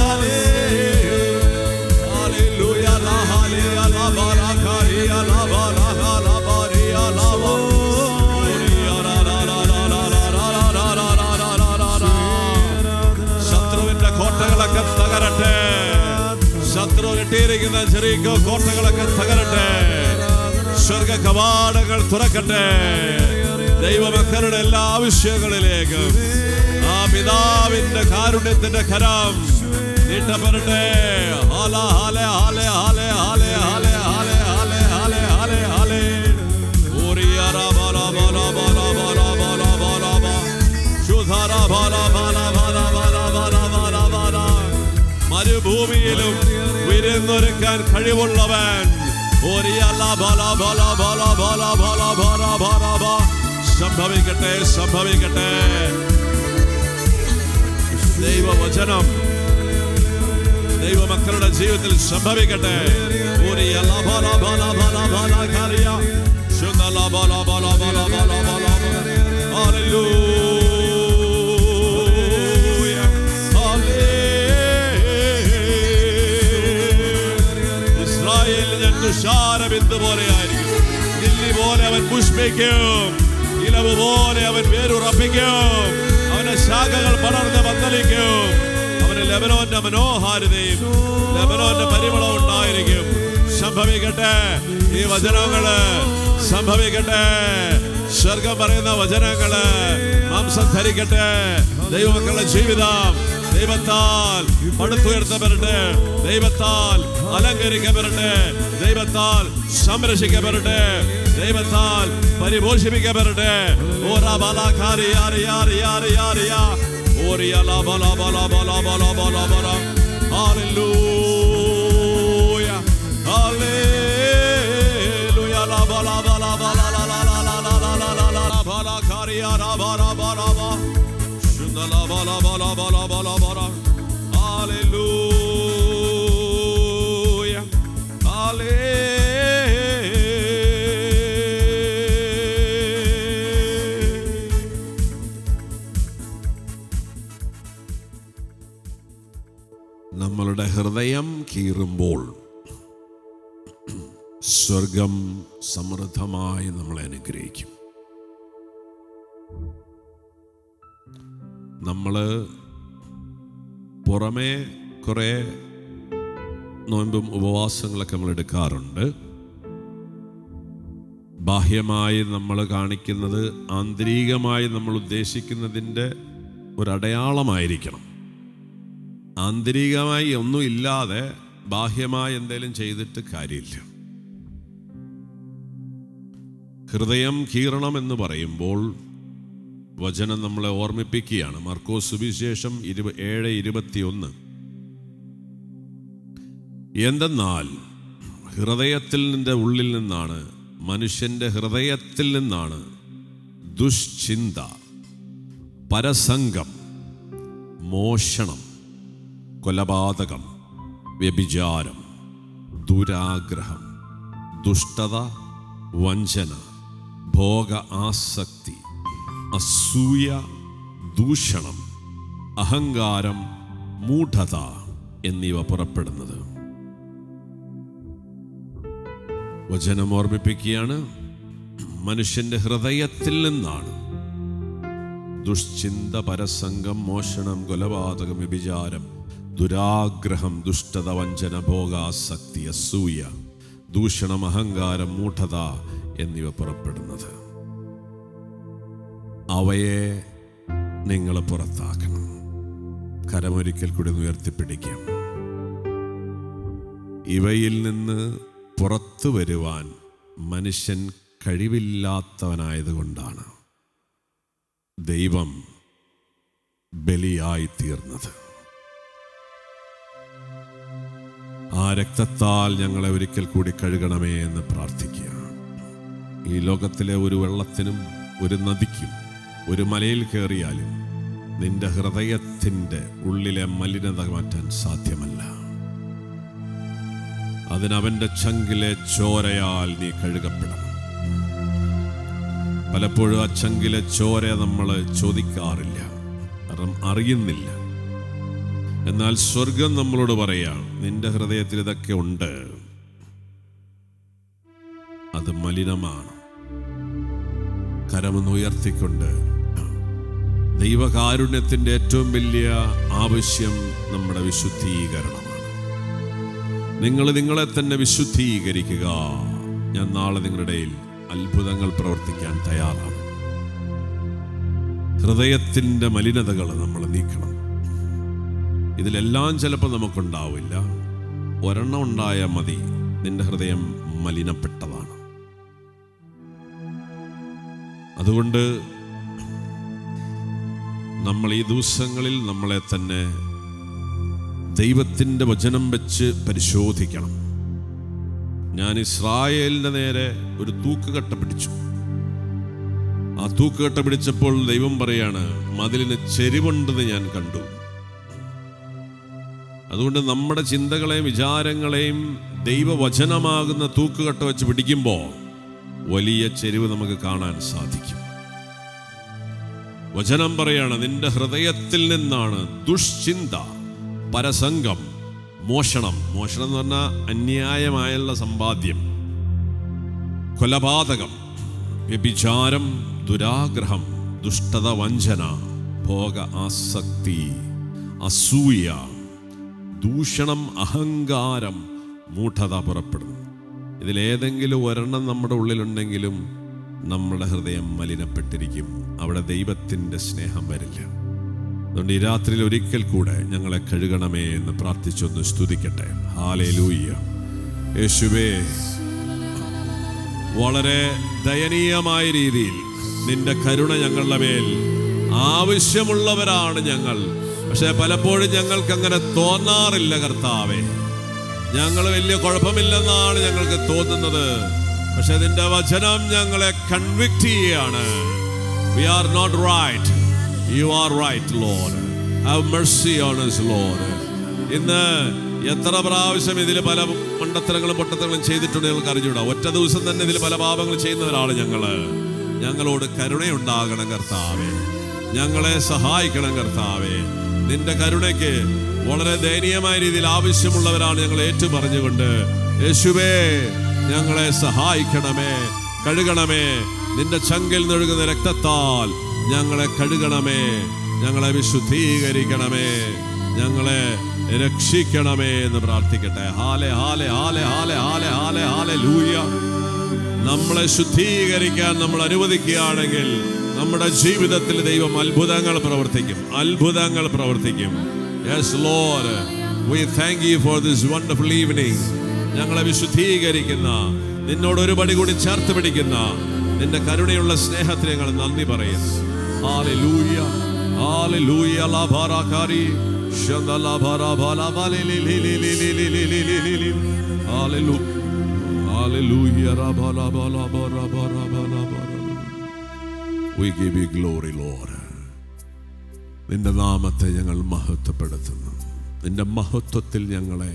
hallelujah, la hallelujah, la barakaria, la baraka, la baria, la oriala, la la la la la la la la la la la. ശത്രുവിന്റെ കോട്ടകളൊക്കെ തകരട്ടെ. ശത്രു ഇട്ടിരിക്കുന്ന Jericho കോട്ടകളൊക്കെ തകരട്ടെ. സ്വർഗ കവാടങ്ങൾ തുറക്കട്ടെ. ദൈവമക്കളുടെ എല്ലാ ആവശ്യങ്ങളിലേക്ക് ആ പിതാവിന്റെ കാരുണ്യത്തിന്റെ കരം നീട്ടപ്പെടട്ടെ. ഹാല ഹാല ഹാല ഹാല ഹാല ഹാല ഹാല ഹാല ഹാല ഹാല ഹാല. ഓരിയാര ബാല ബാല ബാല ബാല ബാല ബാല ബാ. ശുധാര ബാല ബാല ബാല ബാല ബാല ബാല ബാല. മരുഭൂമിയിലും വിരുന്നൊരുക്കാൻ കഴിവുള്ളവൻ. സംഭവിക്കട്ടെ, സംഭവിക്കട്ടെ. ദൈവവചനം ദൈവമക്കളുടെ ജീവിതത്തിൽ സംഭവിക്കട്ടെ. തുഷാരബിന്ദു പോലെയായിരിക്കും. ലില്ലി പോലെ അവൻ പുഷ്പിക്കും. ഇലവ് പോലെ അവൻ വേരുറപ്പിക്കും. അവന്റെ ശാഖകൾ പടർന്ന് പന്തലിക്കും. അവന് ലെബനോന്റെ മനോഹാരിതയും ലെബനോന്റെ പരിമളം ഉണ്ടായിരിക്കും. സംഭവിക്കട്ടെ ഈ വചനങ്ങള്, സംഭവിക്കട്ടെ. സ്വർഗം പറയുന്ന വചനങ്ങള് മാംസം ധരിക്കട്ടെ. ദൈവമക്കളുടെ ജീവിതം ദൈവത്താൽ പടുത്തുയർത്തപ്പെടട്ടെ. ദൈവത്താൽ അലങ്കരിക്കപ്പെടട്ടെ. ദൈവത്താൽ സംരക്ഷിക്കപ്പെടട്ടെ. ദൈവത്താൽ പരിപോഷിപ്പിക്കപ്പെടട്ടെ. ഓരാ ബാലാ ഖാരി യാരി യാരി യാരി യാരി യാ ഓരിയാ ലാ ബാലാ ബാലാ ബാലാ ബാലാ ബാലാ ബാലാ. ഹല്ലേലൂയ ഹല്ലേലൂയ ലാ ബാലാ ബാലാ ബാലാ ലാ ലാ ലാ ലാ ലാ ലാ ലാ ബാലാ ഖാരി യാ റാ ബാലാ ബാലാ Hallelujah. നമ്മളുടെ ഹൃദയം കീറുമ്പോൾ സ്വർഗം സമൃദ്ധമായി നമ്മളെ അനുഗ്രഹിക്കും. നമ്മൾ പുറമേ കുറേ നോയമ്പും ഉപവാസങ്ങളൊക്കെ നമ്മൾ എടുക്കാറുണ്ട്. ബാഹ്യമായി നമ്മൾ കാണിക്കുന്നത് ആന്തരികമായി നമ്മൾ ഉദ്ദേശിക്കുന്നതിൻ്റെ ഒരടയാളമായിരിക്കണം. ആന്തരികമായി ഒന്നും ഇല്ലാതെ ബാഹ്യമായി എന്തെങ്കിലും ചെയ്തിട്ട് കാര്യമില്ല. ഹൃദയം കീറണം എന്ന് പറയുമ്പോൾ വചനം നമ്മളെ ഓർമ്മിപ്പിക്കുകയാണ്. മർക്കോസ് സുവിശേഷം 7:21. എന്തെന്നാൽ ഹൃദയത്തിൻ്റെ ഉള്ളിൽ നിന്നാണ്, മനുഷ്യൻ്റെ ഹൃദയത്തിൽ നിന്നാണ് ദുശ്ചിന്ത, പരസംഗം, മോഷണം, കൊലപാതകം, വ്യഭിചാരം, ദുരാഗ്രഹം, ദുഷ്ടത, വഞ്ചന, ഭോഗ ആസക്തി, അസൂയ, ദൂഷണം, അഹങ്കാരം, മൂഢത എന്നിവ പുറപ്പെടുന്നത്. വചനം ഓർമ്മിപ്പിക്കുകയാണ്, മനുഷ്യന്റെ ഹൃദയത്തിൽ നിന്നാണ് ദുശ്ചിന്ത, പരസംഗം, മോഷണം, കൊലപാതകം, വ്യഭിചാരം, ദുരാഗ്രഹം, ദുഷ്ടത, വഞ്ചന, ഭോഗാസക്തി, അസൂയ, ദൂഷണം, അഹങ്കാരം, മൂഢത എന്നിവ പുറപ്പെടുന്നത്. അവയെ നിങ്ങൾ പുറത്താക്കണം. കരമൊരിക്കൽ കൂടി ഉയർത്തിപ്പിടിക്കാം. ഇവയിൽ നിന്ന് പുറത്തു വരുവാൻ മനുഷ്യൻ കഴിവില്ലാത്തവനായതുകൊണ്ടാണ് ദൈവം ബലിയായി തീർന്നത്. ആ രക്തത്താൽ ഞങ്ങളെ ഒരിക്കൽ കൂടി കഴുകണമേ എന്ന് പ്രാർത്ഥിക്കുക. ഈ ലോകത്തിലെ ഒരു വെള്ളത്തിനും ഒരു നദിക്കും ഒരു മലയിൽ കയറിയാലും നിന്റെ ഹൃദയത്തിൻ്റെ ഉള്ളിലെ മലിനത മാറ്റാൻ സാധ്യമല്ല. അതിനവൻ്റെ ചങ്കിലെ ചോരയാൽ നീ കഴുകപ്പെടണം. പലപ്പോഴും ആ ചങ്കിലെ ചോര നമ്മൾ ചോദിക്കാറില്ല, കാരണം അറിയുന്നില്ല. എന്നാൽ സ്വർഗം നമ്മളോട് പറയാം, നിന്റെ ഹൃദയത്തിൽ ഇതൊക്കെ ഉണ്ട്, അത് മലിനമാണ്. കരമൊന്ന് ഉയർത്തിക്കൊണ്ട് ദൈവകാരുണ്യത്തിൻ്റെ ഏറ്റവും വലിയ ആവശ്യം നമ്മുടെ വിശുദ്ധീകരണമാണ്. നിങ്ങൾ നിങ്ങളെ തന്നെ വിശുദ്ധീകരിക്കുക. ഞാൻ നാളെ നിങ്ങളുടെ ഇടയിൽ അത്ഭുതങ്ങൾ പ്രവർത്തിക്കാൻ തയ്യാറാണ്. ഹൃദയത്തിൻ്റെ മലിനതകൾ നമ്മൾ നീക്കണം. ഇതിലെല്ലാം ചിലപ്പോൾ നമുക്കുണ്ടാവില്ല. ഒരെണ്ണം ഉണ്ടായാൽ മതി, നിന്റെ ഹൃദയം മലിനപ്പെട്ടതാണ്. അതുകൊണ്ട് നമ്മൾ ഈ ദിവസങ്ങളിൽ നമ്മളെ തന്നെ ദൈവത്തിൻ്റെ വചനം വെച്ച് പരിശോധിക്കണം. ഞാൻ ഇസ്രായേലിൻ്റെ നേരെ ഒരു തൂക്കുകട്ട പിടിച്ചു. ആ തൂക്കുകട്ട പിടിച്ചപ്പോൾ ദൈവം പറയാണ്, മതിലിന് ചെരിവുണ്ടെന്ന് ഞാൻ കണ്ടു. അതുകൊണ്ട് നമ്മുടെ ചിന്തകളെയും വിചാരങ്ങളെയും ദൈവവചനമാകുന്ന തൂക്കുകട്ട വെച്ച് പിടിക്കുമ്പോൾ വലിയ ചെരിവ് നമുക്ക് കാണാൻ സാധിക്കും. വചനം പറയാണ്, നിന്റെ ഹൃദയത്തിൽ നിന്നാണ് ദുശ്ചിന്ത, പരസംഗം, മോഷണം. മോഷണം എന്ന് പറഞ്ഞാൽ അന്യായമായുള്ള സമ്പാദ്യം, കൊലപാതകം, വ്യഭിചാരം, ദുരാഗ്രഹം, ദുഷ്ടത, വഞ്ചന, ഭോഗ ആസക്തി, അസൂയ, ദൂഷണം, അഹങ്കാരം, മൂഢത പുറപ്പെടുന്നു. ഇതിലേതെങ്കിലും ഒരെണ്ണം നമ്മുടെ ഉള്ളിലുണ്ടെങ്കിലും നമ്മുടെ ഹൃദയം മലിനപ്പെട്ടിരിക്കും. അവിടെ ദൈവത്തിൻ്റെ സ്നേഹം വരില്ല. അതുകൊണ്ട് ഈ രാത്രിയിൽ ഒരിക്കൽ കൂടെ ഞങ്ങളെ കഴുകണമേ എന്ന് പ്രാർത്ഥിച്ചൊന്ന് സ്തുതിക്കട്ടെ. ഹല്ലേലൂയ. യേശുവേ, വളരെ ദയനീയമായ രീതിയിൽ നിന്റെ കരുണ ഞങ്ങളുടെ മേൽ ആവശ്യമുള്ളവരാണ് ഞങ്ങൾ. പക്ഷെ പലപ്പോഴും ഞങ്ങൾക്ക് അങ്ങനെ തോന്നാറില്ല. കർത്താവേ, ഞങ്ങൾ വലിയ കുഴപ്പമില്ലെന്നാണ് ഞങ്ങൾക്ക് തോന്നുന്നത്. പക്ഷെ നിന്റെ വചനം ഞങ്ങളെ കൺവിക്ട് ചെയ്യുകയാണ്. We are not right. You are right, Lord. Have mercy on us, Lord. ഇന്ന് എത്ര പ്രാവശ്യം ഇതിൽ പല മണ്ടത്തരങ്ങളും പൊട്ടത്തരങ്ങളും ചെയ്തിട്ടുണ്ട് ഞങ്ങൾക്ക് അറിഞ്ഞൂടാ. ഒറ്റ ദിവസം തന്നെ ഇതിൽ പല പാപങ്ങൾ ചെയ്യുന്നവരാണ് ഞങ്ങളോട് കരുണയുണ്ടാകണം കർത്താവേ. ഞങ്ങളെ സഹായിക്കണം കർത്താവേ. നിന്റെ കരുണയ്ക്ക് വളരെ ദയനീയമായ രീതിയിൽ ആവശ്യമുള്ളവരാണ് ഞങ്ങൾ ഏറ്റുപറഞ്ഞുകൊണ്ട് യേശുവേ ഞങ്ങളെ സഹായിക്കണമേ, കഴുകണമേ. നിന്റെ ചങ്കിൽ നിന്നൊഴുകുന്ന രക്തത്താൽ ഞങ്ങളെ കഴുകണമേ, ഞങ്ങളെ വിശുദ്ധീകരിക്കണമേ, ഞങ്ങളെ രക്ഷിക്കണമേ എന്ന് പ്രാർത്ഥിക്കട്ടെ. ഹാലെ ഹാലെ ഹാലെ ഹാലെ ഹാലെ ഹാലെ ഹല്ലേലൂയ. നമ്മളെ ശുദ്ധീകരിക്കാൻ നമ്മൾ അനുവദിക്കുകയാണെങ്കിൽ നമ്മുടെ ജീവിതത്തിൽ ദൈവം അത്ഭുതങ്ങൾ പ്രവർത്തിക്കും. Yes Lord, we thank you for this wonderful evening. ഞങ്ങളെ വിശുദ്ധീകരിക്കുന്ന, നിന്നോട് ഒരു പടി കൂടി ചേർത്ത് പിടിക്കുന്ന നിന്റെ കരുണയുള്ള സ്നേഹത്തിന് ഞങ്ങൾ നന്ദി പറയുന്നു. ഹല്ലേലൂയ ഹല്ലേലൂയ ലബാരാകാരി ശന്തലബാരാ ബാലബാലിലിലിലിലിലിലിലിലിലിലിലി ഹല്ലേലൂയ ഹല്ലേലൂയ റബാലബാലബാലബാലബാലബാല. We give you glory, Lord. നിന്റെ നാമത്തെ ഞങ്ങൾ മഹത്വപ്പെടുത്തുന്നു. നിന്റെ മഹത്വത്തിൽ ഞങ്ങളെ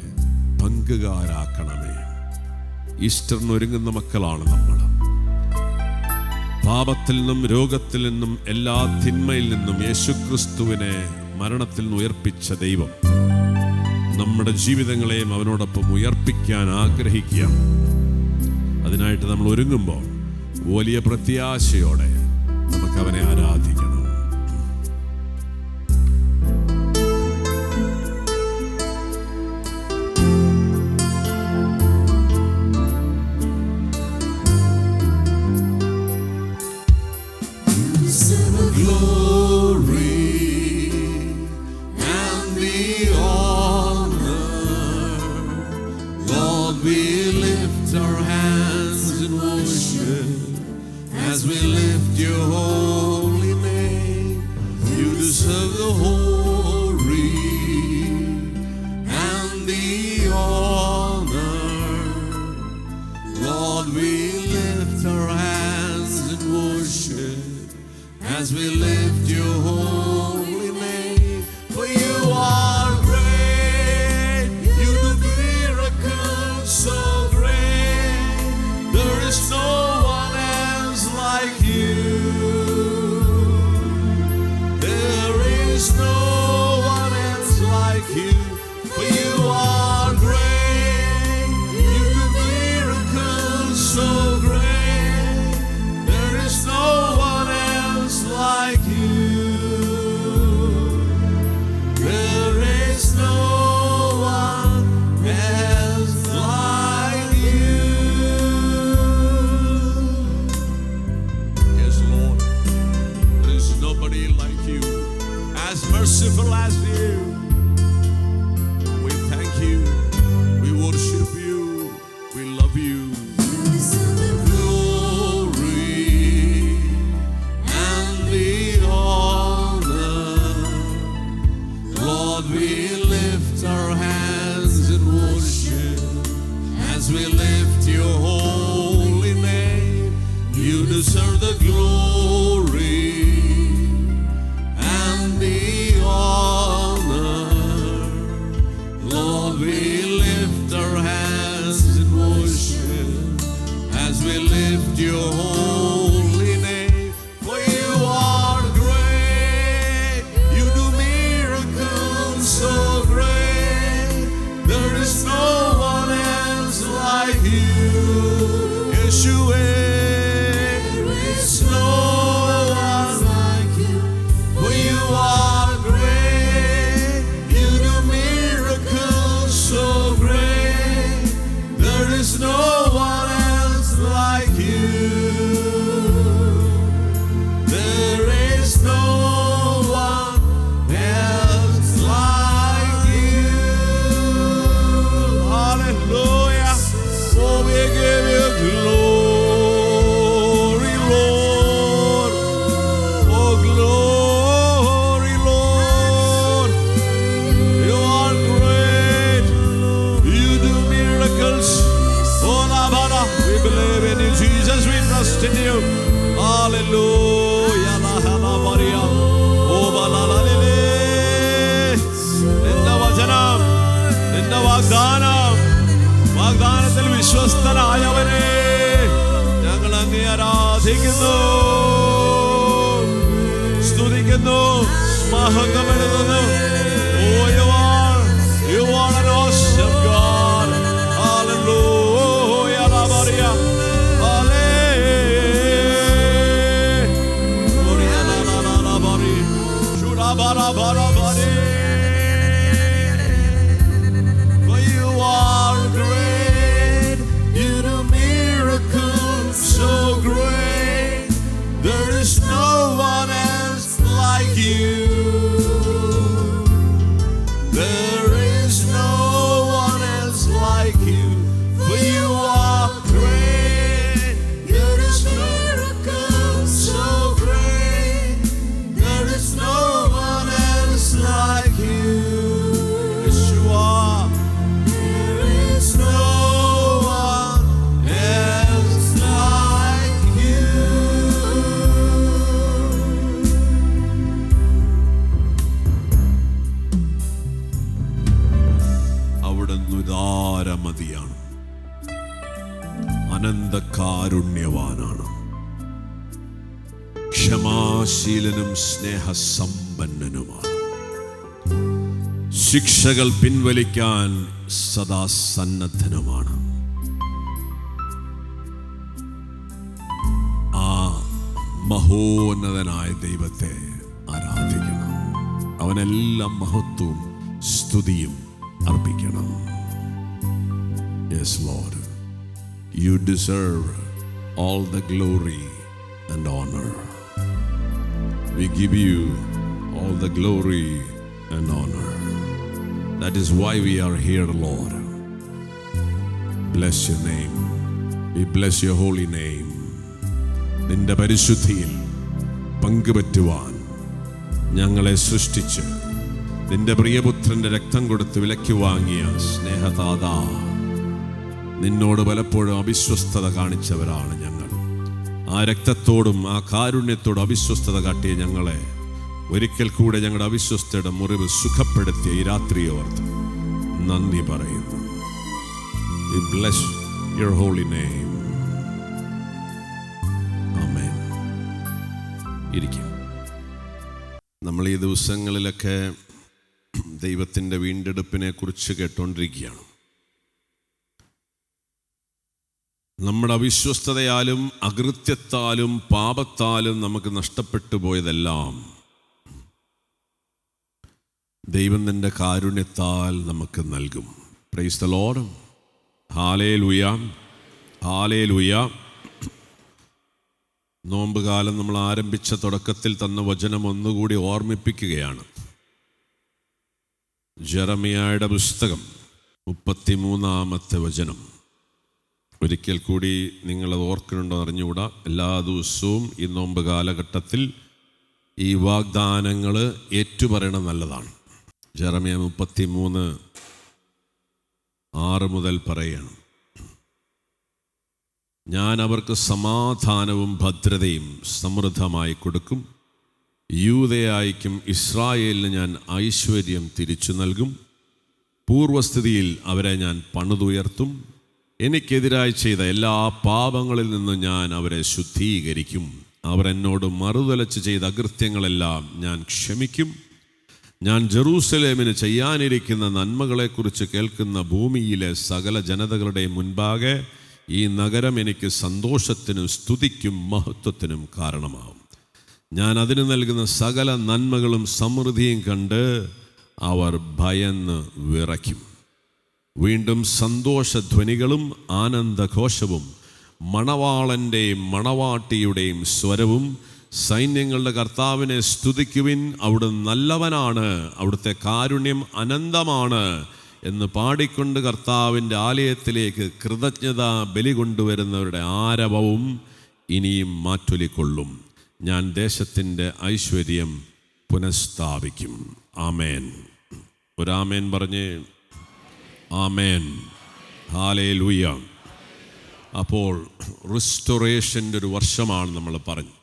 പങ്കുകാരാക്കണമേ. ഈസ്റ്ററിന് ഒരുങ്ങുന്ന മക്കളാണ് നമ്മൾ. പാപത്തിൽ നിന്നും രോഗത്തിൽ നിന്നും എല്ലാ തിന്മയിൽ നിന്നും യേശുക്രിസ്തുവിനെ മരണത്തിൽ നിന്ന് ഉയർപ്പിച്ച ദൈവം നമ്മുടെ ജീവിതങ്ങളെയും അവനോടൊപ്പം ഉയർപ്പിക്കാൻ ആഗ്രഹിക്കുക. അതിനായിട്ട് നമ്മൾ ഒരുങ്ങുമ്പോൾ വലിയ പ്രത്യാശയോടെ നമുക്ക് അവനെ ആരാധിക്കണം. As we lift your holy name, for you are great, you do miracles so great, there is no one else like you, there is no one else like you, for you are great, you do miracles so great, there is no one else like you, there is no one else like you. Yes, Lord, there is nobody like you, as merciful as you. We thank you, we worship you, we love you. We lift our hands in worship as we lift your holy name. You deserve the glory and the honor. സ്തുതിക്കുന്നു, സ്തുതിക്കുന്നു, മഹത്വമെടുക്കുന്നു. Oh, you are an awesome God. Hallelujah, Maria. Hallelujah, la Maria. Shura bara bara bara. For you are great, you do miracles so great. There is no one else like you. There is no one else like you. For you are great. There is miracles so great. There is no one else like you. Yeshua. There is no one else like you. അവിടുന്ന് ഉദാരമതിയാണ്, അനന്തകാരുണ്യവാനാണ്, ക്ഷമാശീലനും സ്നേഹസമ്പന്നനുമാണ്. ശിക്ഷകൾ പിൻവലിക്കാൻ സദാ സന്നദ്ധനുമാണ്. ആ മഹോന്നതനായ ദൈവത്തെ ആരാധിക്കണം. അവനെല്ലാം മഹത്വവും സ്തുതിയും അർപ്പിക്കണം. Yes, Lord, you deserve all the glory and honor. We give you all the glory and honor. That is why we are here, Lord. Bless your name. We bless your holy name. നിന്റെ പരിശുദ്ധിയിൽ പങ്കുപറ്റുവാൻ ഞങ്ങളെ സൃഷ്ടിച്ച് നിന്റെ പ്രിയപുത്രന്റെ രക്തം കൊടുത്ത് വിലയ്ക്ക് വാങ്ങിയ സ്നേഹദാത, നിന്നോട് പലപ്പോഴും അവിശ്വസ്തത കാണിച്ചവരാണ് ഞങ്ങൾ. ആ രക്തത്തോടും ആ കാരുണ്യത്തോടും അവിശ്വസ്തത കാട്ടിയ ഞങ്ങളെ ഒരിക്കൽ കൂടെ ഞങ്ങളുടെ അവിശ്വസ്തയുടെ മുറിവ് സുഖപ്പെടുത്തിയ ഈ രാത്രിയോർത്ത് നന്ദി പറയുന്നു. We bless your holy name. Amen. ഇരിക്കും. നമ്മൾ ഈ ദിവസങ്ങളിലൊക്കെ ദൈവത്തിൻ്റെ വീണ്ടെടുപ്പിനെ കുറിച്ച് കേട്ടുകൊണ്ടിരിക്കുകയാണ്. നമ്മുടെ അവിശ്വസ്തതയാലും അകൃത്യത്താലും പാപത്താലും നമുക്ക് നഷ്ടപ്പെട്ടു പോയതെല്ലാം ദൈവം തൻ്റെ കാരുണ്യത്താൽ നമുക്ക് നൽകും. Price the lord. Hallelujah, hallelujah. നോമ്പ് കാലം നമ്മൾ ആരംഭിച്ച തുടക്കത്തിൽ തന്ന വചനം ഒന്നുകൂടി ഓർമ്മിപ്പിക്കുകയാണ്. ജെറമിയായുടെ പുസ്തകം 33-ാമത്തെ വചനം. ഒരിക്കൽ കൂടി നിങ്ങളത് ഓർക്കുന്നുണ്ടോ അറിഞ്ഞുകൂടാ. എല്ലാ ദിവസവും ഈ നോമ്പ് കാലഘട്ടത്തിൽ ഈ വാഗ്ദാനങ്ങൾ ഏറ്റുപറയണം, നല്ലതാണ്. ജെറമിയ 33:6 മുതൽ പറയാണ്, ഞാൻ അവർക്ക് സമാധാനവും ഭദ്രതയും സമൃദ്ധമായി കൊടുക്കും. യൂദയായിക്കും ഇസ്രായേലിന് ഞാൻ ഐശ്വര്യം തിരിച്ചു നൽകും. പൂർവസ്ഥിതിയിൽ അവരെ ഞാൻ പണിതുയർത്തും. എനിക്കെതിരായി ചെയ്ത എല്ലാ പാപങ്ങളിൽ നിന്നും ഞാൻ അവരെ ശുദ്ധീകരിക്കും. അവർ എന്നോട് മറുതലച്ച് ചെയ്ത അകൃത്യങ്ങളെല്ലാം ഞാൻ ക്ഷമിക്കും. ഞാൻ ജെറൂസലേമിന് ചെയ്യാനിരിക്കുന്ന നന്മകളെക്കുറിച്ച് കേൾക്കുന്ന ഭൂമിയിലെ സകല ജനതകളുടെ മുൻപാകെ ഈ നഗരം എനിക്ക് സന്തോഷത്തിനും സ്തുതിക്കും മഹത്വത്തിനും കാരണമാവും. ഞാൻ അതിന് നൽകുന്ന സകല നന്മകളും സമൃദ്ധിയും കണ്ട് അവർ ഭയന്ന് വിറയ്ക്കും. വീണ്ടും സന്തോഷധ്വനികളും ആനന്ദഘോഷവും മണവാളൻ്റെയും മണവാട്ടിയുടെയും സ്വരവും സൈന്യങ്ങളുടെ കർത്താവിനെ സ്തുതിക്കുവിൻ, അവിടുന്ന് നല്ലവനാണ്, അവിടുത്തെ കാരുണ്യം അനന്തമാണ് എന്ന് പാടിക്കൊണ്ട് കർത്താവിൻ്റെ ആലയത്തിലേക്ക് കൃതജ്ഞതാ ബലി കൊണ്ടുവരുന്നവരുടെ ആരവവും ഇനിയും മാറ്റൊലിക്കൊള്ളും. ഞാൻ ദേശത്തിൻ്റെ ഐശ്വര്യം പുനഃസ്ഥാപിക്കും. ആമേൻ. ഒരാമേൻ പറഞ്ഞ് ആമേൻ. ഹല്ലേലൂയ. അപ്പോൾ റിസ്റ്റോറേഷൻ്റെ ഒരു വർഷമാണ് നമ്മൾ പറഞ്ഞു.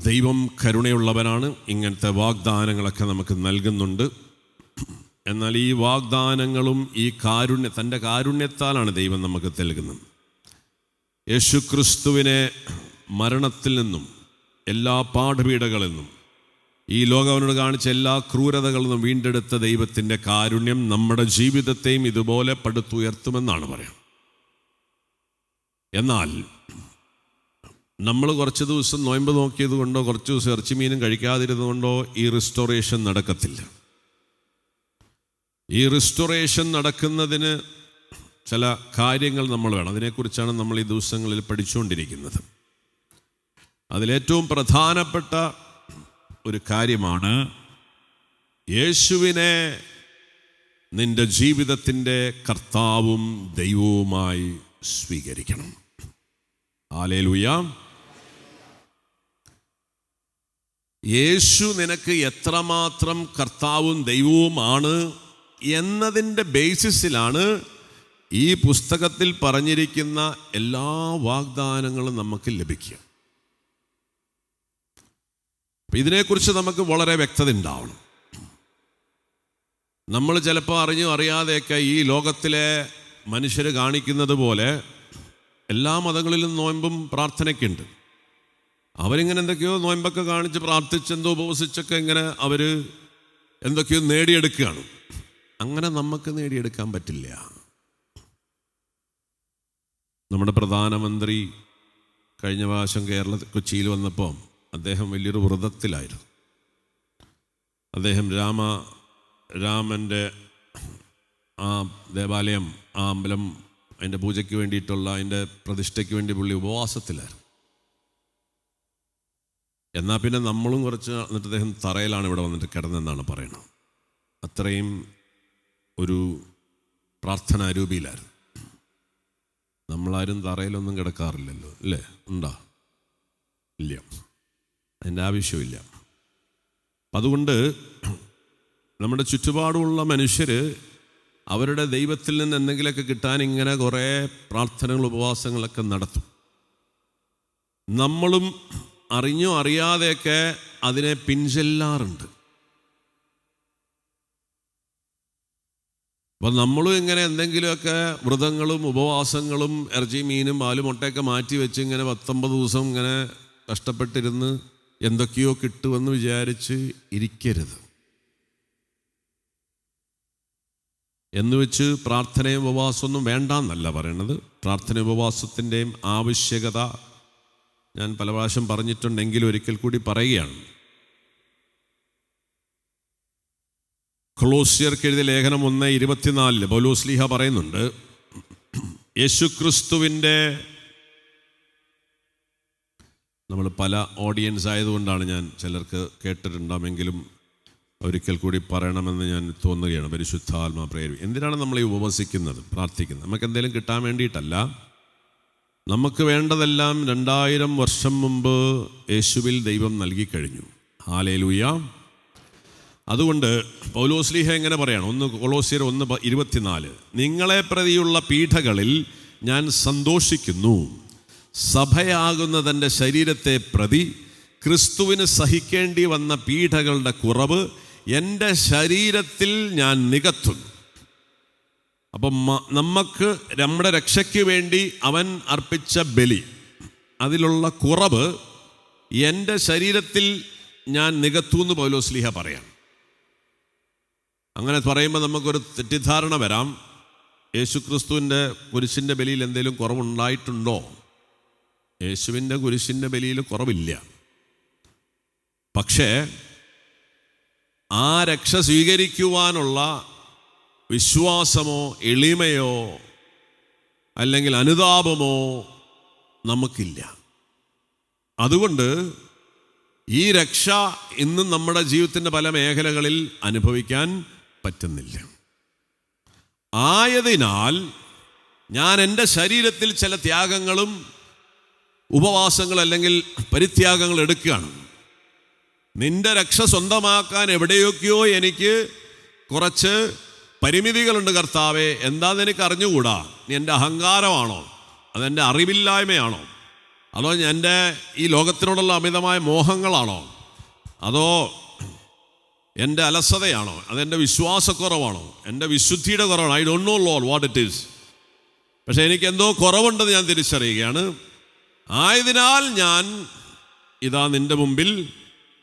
ദൈവം കരുണയുള്ളവനാണ്. ഇങ്ങനത്തെ വാഗ്ദാനങ്ങളൊക്കെ നമുക്ക് നൽകുന്നുണ്ട്. എന്നാൽ ഈ വാഗ്ദാനങ്ങളും ഈ തൻ്റെ കാരുണ്യത്താലാണ് ദൈവം നമുക്ക് നൽകുന്നത്. യേശുക്രിസ്തുവിനെ മരണത്തിൽ നിന്നും എല്ലാ പാഠപീഠകളിൽ നിന്നും ഈ ലോകം അവനോട് കാണിച്ച എല്ലാ ക്രൂരതകളിൽ നിന്നും വീണ്ടെടുത്ത ദൈവത്തിൻ്റെ കാരുണ്യം നമ്മുടെ ജീവിതത്തെയും ഇതുപോലെ പടുത്തുയർത്തുമെന്നാണ് പറയുന്നത്. എന്നാൽ നമ്മൾ കുറച്ച് ദിവസം നോയമ്പ് നോക്കിയത് കൊണ്ടോ കുറച്ച് ദിവസം ഇറച്ചി മീനും കഴിക്കാതിരുന്നത് കൊണ്ടോ ഈ റിസ്റ്റോറേഷൻ നടക്കത്തില്ല. ഈ റിസ്റ്റോറേഷൻ നടക്കുന്നതിന് ചില കാര്യങ്ങൾ നമ്മൾ വേണം. അതിനെക്കുറിച്ചാണ് നമ്മൾ ഈ ദിവസങ്ങളിൽ പഠിച്ചുകൊണ്ടിരിക്കുന്നത്. അതിലേറ്റവും പ്രധാനപ്പെട്ട ഒരു കാര്യമാണ് യേശുവിനെ നിന്റെ ജീവിതത്തിൻ്റെ കർത്താവും ദൈവവുമായി സ്വീകരിക്കണം. ഹല്ലേലൂയ. യേശു നിനക്ക് എത്രമാത്രം കർത്താവും ദൈവവുമാണ് എന്നതിൻ്റെ ബേസിസിലാണ് ഈ പുസ്തകത്തിൽ പറഞ്ഞിരിക്കുന്ന എല്ലാ വാഗ്ദാനങ്ങളും നമുക്ക് ലഭിക്കുക. ഇതിനെക്കുറിച്ച് നമുക്ക് വളരെ വ്യക്തത ഉണ്ടാവണം. നമ്മൾ ചിലപ്പോൾ അറിഞ്ഞോ അറിയാതെയൊക്കെ ഈ ലോകത്തിലെ മനുഷ്യർ കാണിക്കുന്നത് പോലെ എല്ലാ മതങ്ങളിലും നോയമ്പും പ്രാർത്ഥനയ്ക്കുണ്ട്. അവരിങ്ങനെ എന്തൊക്കെയോ നോയമ്പൊക്കെ കാണിച്ച് പ്രാർത്ഥിച്ചെന്തോ ഉപവസിച്ചൊക്കെ ഇങ്ങനെ അവർ എന്തൊക്കെയോ നേടിയെടുക്കുകയാണ്. അങ്ങനെ നമുക്ക് നേടിയെടുക്കാൻ പറ്റില്ല. നമ്മുടെ പ്രധാനമന്ത്രി കഴിഞ്ഞ പ്രാവശ്യം കൊച്ചിയിൽ വന്നപ്പോൾ അദ്ദേഹം വലിയൊരു വ്രതത്തിലായിരുന്നു. അദ്ദേഹം രാമൻ്റെ ആ ദേവാലയം, ആ അമ്പലം, അതിൻ്റെ പൂജയ്ക്ക് വേണ്ടിയിട്ടുള്ള അതിൻ്റെ പ്രതിഷ്ഠയ്ക്ക് വേണ്ടി പുള്ളി ഉപവാസത്തിലായിരുന്നു. എന്നാൽ പിന്നെ നമ്മളും കുറച്ച് എന്നിട്ട് അദ്ദേഹം തറയിലാണ് ഇവിടെ വന്നിട്ട് കിടന്നെന്നാണ് പറയുന്നത്. അത്രയും ഒരു പ്രാർത്ഥനാരൂപിയിലായിരുന്നു. നമ്മളാരും തറയിലൊന്നും കിടക്കാറില്ലല്ലോ, അല്ലേ? ഉണ്ടോ? ഇല്ല, അതിൻ്റെ ആവശ്യമില്ല. അതുകൊണ്ട് നമ്മുടെ ചുറ്റുപാടുമുള്ള മനുഷ്യർ അവരുടെ ദൈവത്തിൽ നിന്ന് എന്തെങ്കിലുമൊക്കെ കിട്ടാൻ ഇങ്ങനെ കുറേ പ്രാർത്ഥനകൾ, ഉപവാസങ്ങളൊക്കെ നടത്തും. നമ്മളും അറിഞ്ഞോ അറിയാതെയൊക്കെ അതിനെ പിൻചെല്ലാറുണ്ട്. അപ്പം നമ്മളും ഇങ്ങനെ എന്തെങ്കിലുമൊക്കെ വ്രതങ്ങളും ഉപവാസങ്ങളും ഇറച്ചി മീനും പാലും മുട്ടയൊക്കെ മാറ്റി വെച്ച് ഇങ്ങനെ 19 ദിവസം ഇങ്ങനെ കഷ്ടപ്പെട്ടിരുന്ന് എന്തൊക്കെയോ കിട്ടുമെന്ന് വിചാരിച്ച് ഇരിക്കരുത്. എന്ന് വെച്ച് പ്രാർത്ഥനയും ഉപവാസമൊന്നും വേണ്ടെന്നല്ല പറയണത്. പ്രാർത്ഥന ഉപവാസത്തിൻ്റെയും ആവശ്യകത ഞാൻ പല പ്രാവശ്യം പറഞ്ഞിട്ടുണ്ടെങ്കിലും ഒരിക്കൽ കൂടി പറയുകയാണ്. കൊളോസ്യർക്ക് എഴുതിയ ലേഖനം 1:24 പൗലോസ് ശ്ലീഹ പറയുന്നുണ്ട്, യേശുക്രിസ്തുവിൻ്റെ, നമ്മൾ പല ഓഡിയൻസ് ആയതുകൊണ്ടാണ് ഞാൻ ചിലർക്ക് കേട്ടിട്ടുണ്ടാമെങ്കിലും ഒരിക്കൽ കൂടി പറയണമെന്ന് ഞാൻ തോന്നുകയാണ്. പരിശുദ്ധാത്മാ പ്രേരിപ്പിക്കും. എന്തിനാണ് നമ്മൾ ഈ ഉപവസിക്കുന്നത്, പ്രാർത്ഥിക്കുന്നത്? നമുക്ക് എന്തെങ്കിലും കിട്ടാൻ വേണ്ടിയിട്ടല്ല. നമുക്ക് വേണ്ടതെല്ലാം 2000 വർഷം മുമ്പ് യേശുവിൽ ദൈവം നൽകിക്കഴിഞ്ഞു. ഹല്ലേലൂയ. അതുകൊണ്ട് പൗലോസ് ശ്ലീഹ എങ്ങനെ പറയാണ്? കൊളോസ്യർ 1:24, നിങ്ങളെ പ്രതിയുള്ള പീഡകളിൽ ഞാൻ സന്തോഷിക്കുന്നു. സഭയാകുന്ന തൻ്റെ ശരീരത്തെ പ്രതി ക്രിസ്തുവിന് സഹിക്കേണ്ടി വന്ന പീഡകളുടെ കുറവ് എൻ്റെ ശരീരത്തിൽ ഞാൻ നികത്തുന്നു. അപ്പം നമുക്ക് നമ്മുടെ രക്ഷയ്ക്ക് വേണ്ടി അവൻ അർപ്പിച്ച ബലി, അതിലുള്ള കുറവ് എൻ്റെ ശരീരത്തിൽ ഞാൻ നികത്തുമെന്ന് പൗലോസ് ശ്ലീഹ പറയാം. അങ്ങനെ പറയുമ്പോൾ നമുക്കൊരു തെറ്റിദ്ധാരണ വരാം. യേശുക്രിസ്തുവിൻ്റെ കുരിശിൻ്റെ ബലിയിൽ എന്തെങ്കിലും കുറവുണ്ടായിട്ടുണ്ടോ? യേശുവിൻ്റെ കുരിശിൻ്റെ ബലിയിൽ കുറവില്ല. പക്ഷേ ആ രക്ഷ സ്വീകരിക്കുവാനുള്ള വിശ്വാസമോ എളിമയോ അല്ലെങ്കിൽ അനുതാപമോ നമുക്കില്ല. അതുകൊണ്ട് ഈ രക്ഷ ഇന്നും നമ്മുടെ ജീവിതത്തിൻ്റെ പല മേഖലകളിൽ അനുഭവിക്കാൻ പറ്റുന്നില്ല. ആയതിനാൽ ഞാൻ എൻ്റെ ശരീരത്തിൽ ചില ത്യാഗങ്ങളും ഉപവാസങ്ങൾ അല്ലെങ്കിൽ പരിത്യാഗങ്ങൾ എടുക്കുകയാണ്. നിന്റെ രക്ഷ സ്വന്തമാക്കാൻ എവിടെയൊക്കെയോ എനിക്ക് കുറച്ച് പരിമിതികളുണ്ട് കർത്താവേ. എന്താണെന്ന് എനിക്ക് അറിഞ്ഞുകൂടാ. നീ എൻ്റെ അഹങ്കാരമാണോ, അതെൻ്റെ അറിവില്ലായ്മയാണോ, അതോ എൻ്റെ ഈ ലോകത്തിനോടുള്ള അമിതമായ മോഹങ്ങളാണോ, അതോ എൻ്റെ അലസതയാണോ, അതെൻ്റെ വിശ്വാസക്കുറവാണോ, എൻ്റെ വിശുദ്ധിയുടെ കുറവാണോ? I don't know Lord what it is. പക്ഷെ എനിക്ക് എന്തോ കുറവുണ്ടെന്ന് ഞാൻ തിരിച്ചറിയുകയാണ്. ആയതിനാൽ ഞാൻ ഇതാ നിന്റെ മുമ്പിൽ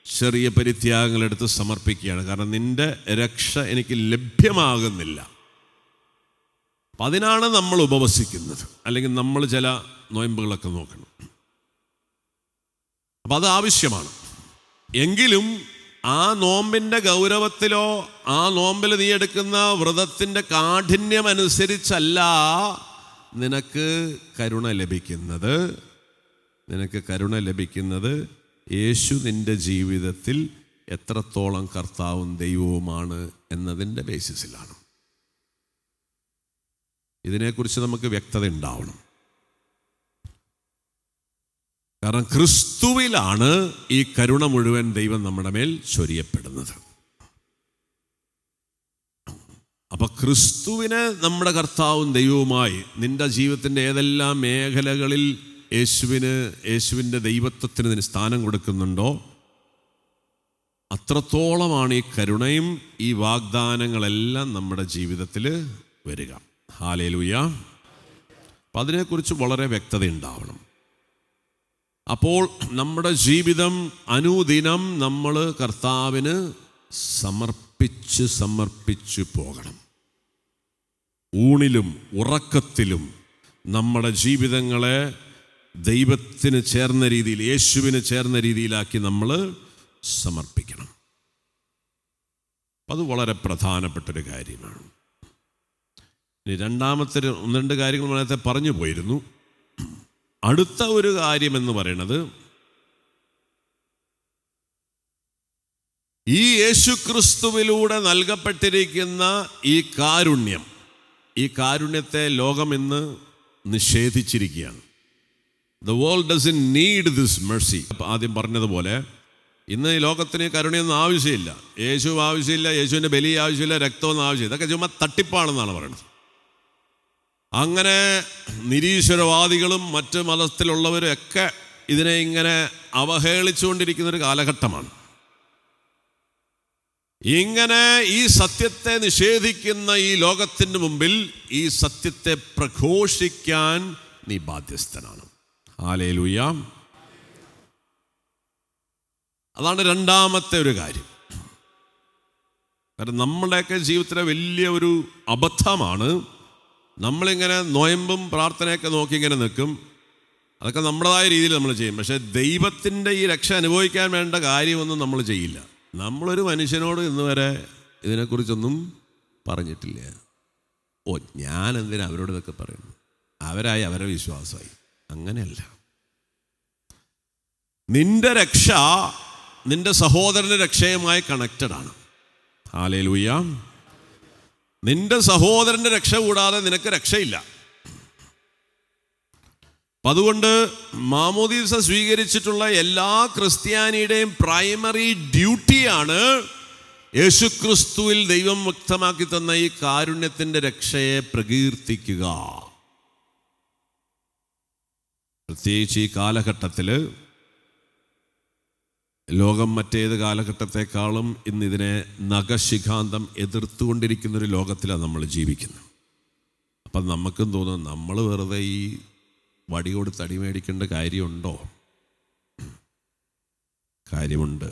ചെറിയ പരിത്യാഗങ്ങളെടുത്ത് സമർപ്പിക്കുകയാണ്. കാരണം നിന്റെ രക്ഷ എനിക്ക് ലഭ്യമാകുന്നില്ല. അപ്പം അതിനാണ് നമ്മൾ ഉപവസിക്കുന്നത്, അല്ലെങ്കിൽ നമ്മൾ ചില നോയമ്പുകളൊക്കെ നോക്കണം. അപ്പം അത് ആവശ്യമാണ്. എങ്കിലും ആ നോമ്പിൻ്റെ ഗൗരവത്തിലോ ആ നോമ്പിൽ നീ എടുക്കുന്ന വ്രതത്തിൻ്റെ കാഠിന്യമനുസരിച്ചല്ല നിനക്ക് കരുണ ലഭിക്കുന്നത്. നിനക്ക് കരുണ ലഭിക്കുന്നത് യേശു നിൻ്റെ ജീവിതത്തിൽ എത്രത്തോളം കർത്താവും ദൈവവുമാണ് എന്നതിൻ്റെ ബേസിസിലാണ്. ഇതിനെക്കുറിച്ച് നമുക്ക് വ്യക്തത ഉണ്ടാവണം. കാരണം ക്രിസ്തുവിലാണ് ഈ കരുണ മുഴുവൻ ദൈവം നമ്മുടെ മേൽ ചൊരിയപ്പെടുന്നത്. അപ്പൊ ക്രിസ്തുവിനെ നമ്മുടെ കർത്താവും ദൈവവുമായി നിന്റെ ജീവിതത്തിൻ്റെ ഏതെല്ലാം മേഖലകളിൽ യേശുവിൻ്റെ ദൈവത്വത്തിന് നീ സ്ഥാനം കൊടുക്കുന്നുണ്ടോ അത്രത്തോളമാണ് ഈ കരുണയും ഈ വാഗ്ദാനങ്ങളെല്ലാം നമ്മുടെ ജീവിതത്തിൽ വരിക. ഹല്ലേലൂയ. അപ്പം അതിനെക്കുറിച്ച് വളരെ വ്യക്തത ഉണ്ടാവണം. അപ്പോൾ നമ്മുടെ ജീവിതം അനുദിനം നമ്മൾ കർത്താവിന് സമർപ്പിച്ച് പോകണം. ഊണിലും ഉറക്കത്തിലും നമ്മുടെ ജീവിതങ്ങളെ ദൈവത്തിന് ചേർന്ന രീതിയിൽ, യേശുവിന് ചേർന്ന രീതിയിലാക്കി നമ്മൾ സമർപ്പിക്കണം. അത് വളരെ പ്രധാനപ്പെട്ടൊരു കാര്യമാണ്. ഇനി രണ്ടാമത്തെ ഒന്ന് രണ്ട് കാര്യങ്ങൾ നേരത്തെ പറഞ്ഞു പോയിരുന്നു. അടുത്ത ഒരു കാര്യം എന്ന് പറയുന്നത് ഈ യേശുക്രിസ്തുവിലൂടെ നൽകപ്പെട്ടിരിക്കുന്ന ഈ കാരുണ്യത്തെ ലോകം ഇന്ന് നിഷേധിച്ചിരിക്കുകയാണ്. The world doesn't need this mercy. ആദ്യം പറഞ്ഞതുപോലെ ഇന്ന് ഈ ലോകത്തിന് കരുണയൊന്നും ആവശ്യമില്ല, യേശു ആവശ്യമില്ല, യേശുവിൻ്റെ ബലി ആവശ്യമില്ല, രക്തമൊന്നും ആവശ്യമില്ല. ഇതൊക്കെ ചുമ്മാ തട്ടിപ്പാണെന്നാണ് പറയുന്നത്. അങ്ങനെ നിരീശ്വരവാദികളും മറ്റ് മതത്തിലുള്ളവരും ഒക്കെ ഇതിനെ ഇങ്ങനെ അവഹേളിച്ചുകൊണ്ടിരിക്കുന്നൊരു കാലഘട്ടമാണ്. ഇങ്ങനെ ഈ സത്യത്തെ നിഷേധിക്കുന്ന ഈ ലോകത്തിന് മുമ്പിൽ ഈ സത്യത്തെ പ്രഘോഷിക്കാൻ നീ ബാധ്യസ്ഥനാണ്. ഹല്ലേലൂയ. അതാണ് രണ്ടാമത്തെ ഒരു കാര്യം. കാരണം നമ്മുടെയൊക്കെ ജീവിതത്തിലെ വലിയ ഒരു അബദ്ധമാണ്, നമ്മളിങ്ങനെ നൊയമ്പും പ്രാർത്ഥനയൊക്കെ നോക്കി ഇങ്ങനെ നിൽക്കും. അതൊക്കെ നമ്മുടേതായ രീതിയിൽ നമ്മൾ ചെയ്യും. പക്ഷേ ദൈവത്തിൻ്റെ ഈ രക്ഷ അനുഭവിക്കാൻ വേണ്ട കാര്യമൊന്നും നമ്മൾ ചെയ്യില്ല. നമ്മളൊരു മനുഷ്യനോട് ഇന്ന് വരെ ഇതിനെക്കുറിച്ചൊന്നും പറഞ്ഞിട്ടില്ല. ഞാൻ എന്തിനാ അവരോട് ഇതൊക്കെ പറയുന്നു, അവരായി അവരുടെ വിശ്വാസമായി. അങ്ങനെയല്ല. നിന്റെ രക്ഷ നിന്റെ സഹോദരൻ്റെ രക്ഷയുമായി കണക്റ്റഡ് ആണ്. ഹല്ലേലൂയ. നിന്റെ സഹോദരൻ്റെ രക്ഷ കൂടാതെ നിനക്ക് രക്ഷയില്ല. അപ്പം അതുകൊണ്ട് മാമോദീസ സ്വീകരിച്ചിട്ടുള്ള എല്ലാ ക്രിസ്ത്യാനിയുടെയും പ്രൈമറി ഡ്യൂട്ടിയാണ് യേശുക്രിസ്തുവിൽ ദൈവം വ്യക്തമാക്കി തന്ന ഈ കാരുണ്യത്തിൻ്റെ രക്ഷയെ പ്രകീർത്തിക്കുക. പ്രത്യേകിച്ച് ഈ കാലഘട്ടത്തിൽ ലോകം മറ്റേത് കാലഘട്ടത്തെക്കാളും ഇന്നിതിനെ നഖശിഖാന്തം എതിർത്തുകൊണ്ടിരിക്കുന്നൊരു ലോകത്തിലാണ് നമ്മൾ ജീവിക്കുന്നത്. അപ്പം നമുക്കും തോന്നും നമ്മൾ വെറുതെ ഈ വടി കൊടുത്ത് അടി മേടിക്കേണ്ട കാര്യമുണ്ടോ? കാര്യമുണ്ട്.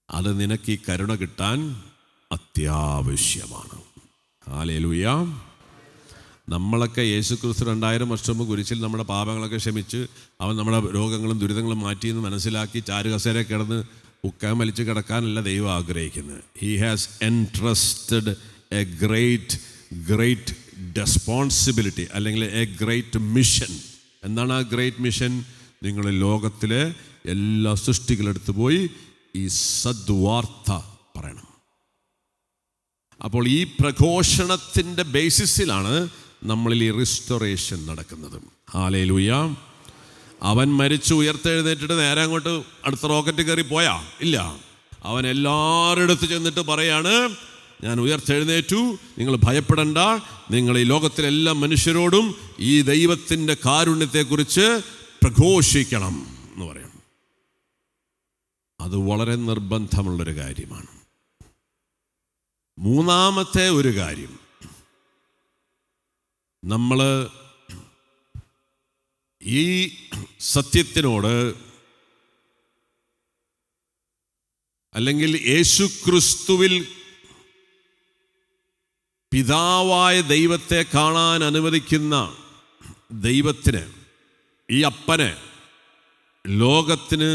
അത് നിനക്ക് ഈ കരുണ കിട്ടാൻ അത്യാവശ്യമാണ്. ഹല്ലേലൂയ. നമ്മളൊക്കെ യേശുക്രിസ്തു 2000 വർഷം മുമ്പ് കുരിശിൽ നമ്മുടെ പാപങ്ങളൊക്കെ ക്ഷമിച്ച് അവൻ നമ്മുടെ രോഗങ്ങളും ദുരിതങ്ങളും മാറ്റിയെന്ന് മനസ്സിലാക്കി ചാരുകസേര കിടന്ന് ഉക്കാൻ വലിച്ച് കിടക്കാനല്ല ദൈവം ആഗ്രഹിക്കുന്നത്. He has entrusted A great responsibility, അല്ലെങ്കിൽ എ ഗ്രേറ്റ് മിഷൻ. എന്താണ് ആ ഗ്രേറ്റ് മിഷൻ? നിങ്ങൾ ലോകത്തിലെ എല്ലാ സൃഷ്ടികളെടുത്ത് പോയി ഈ സദ്വാർത്ത പറയണം. അപ്പോൾ ഈ പ്രഘോഷണത്തിൻ്റെ ബേസിസിലാണ് നമ്മളിൽ ഈ റിസ്റ്റോറേഷൻ നടക്കുന്നത്. ഹല്ലേലൂയ. അവൻ മരിച്ചു ഉയർത്തെഴുന്നേറ്റിട്ട് നേരെ അങ്ങോട്ട് അടുത്ത റോക്കറ്റ് കയറി പോയാ? ഇല്ല. അവൻ എല്ലാവരുടെ അടുത്ത് ചെന്നിട്ട് പറയാണ്, ഞാൻ ഉയർത്തെഴുന്നേറ്റു, നിങ്ങൾ ഭയപ്പെടണ്ട, നിങ്ങൾ ഈ ലോകത്തിലെ എല്ലാ മനുഷ്യരോടും ഈ ദൈവത്തിൻ്റെ കാരുണ്യത്തെക്കുറിച്ച് പ്രഘോഷിക്കണം എന്ന് പറയണം. അത് വളരെ നിർബന്ധമുള്ളൊരു കാര്യമാണ്. മൂന്നാമത്തെ ഒരു കാര്യം, നമ്മൾ ഈ സത്യത്തിനോട്, അല്ലെങ്കിൽ യേശുക്രിസ്തുവിൽ പിതാവായ ദൈവത്തെ കാണാൻ അനുവദിക്കുന്ന ദൈവത്തിന്, ഈ അപ്പനെ ലോകത്തിന്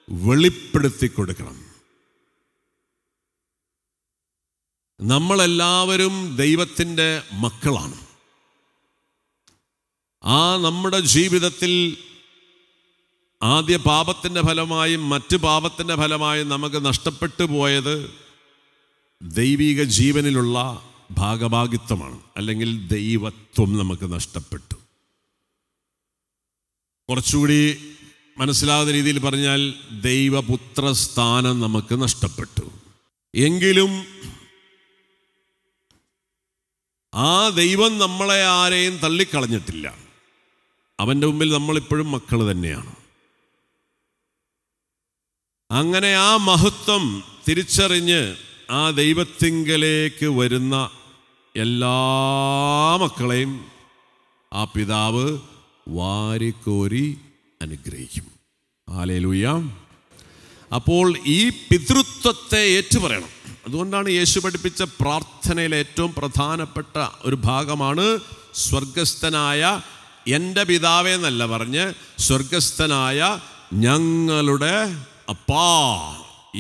വെളിപ്പെടുത്തി കൊടുക്കണം. നമ്മളെല്ലാവരും ദൈവത്തിൻ്റെ മക്കളാണ്. നമ്മുടെ ജീവിതത്തിൽ ആദ്യ പാപത്തിൻ്റെ ഫലമായും മറ്റ് പാപത്തിൻ്റെ ഫലമായും നമുക്ക് നഷ്ടപ്പെട്ടു പോയത് ദൈവിക ജീവനിലുള്ള ഭാഗഭാഗിത്വമാണ്, അല്ലെങ്കിൽ ദൈവത്വം നമുക്ക് നഷ്ടപ്പെട്ടു. കുറച്ചുകൂടി മനസ്സിലാകുന്ന രീതിയിൽ പറഞ്ഞാൽ ദൈവപുത്ര സ്ഥാനം നമുക്ക് നഷ്ടപ്പെട്ടു. എങ്കിലും ആ ദൈവം നമ്മളെ ആരെയും തള്ളിക്കളഞ്ഞിട്ടില്ല. അവൻ്റെ മുമ്പിൽ നമ്മളിപ്പോഴും മക്കൾ തന്നെയാണ്. അങ്ങനെ ആ മഹത്വം തിരിച്ചറിഞ്ഞ് ആ ദൈവത്തിങ്കലേക്ക് വരുന്ന എല്ലാ മക്കളെയും ആ പിതാവ് വാരിക്കോരി അനുഗ്രഹിക്കും. ഹല്ലേലൂയ. അപ്പോൾ ഈ പിതൃത്വത്തെ ഏറ്റുപറയണം. അതുകൊണ്ടാണ് യേശു പഠിപ്പിച്ച പ്രാർത്ഥനയിലെ ഏറ്റവും പ്രധാനപ്പെട്ട ഒരു ഭാഗമാണ് സ്വർഗസ്ഥനായ എൻ്റെ പിതാവേ എന്നല്ല പറഞ്ഞ്, സ്വർഗസ്ഥനായ ഞങ്ങളുടെ അപ്പാ.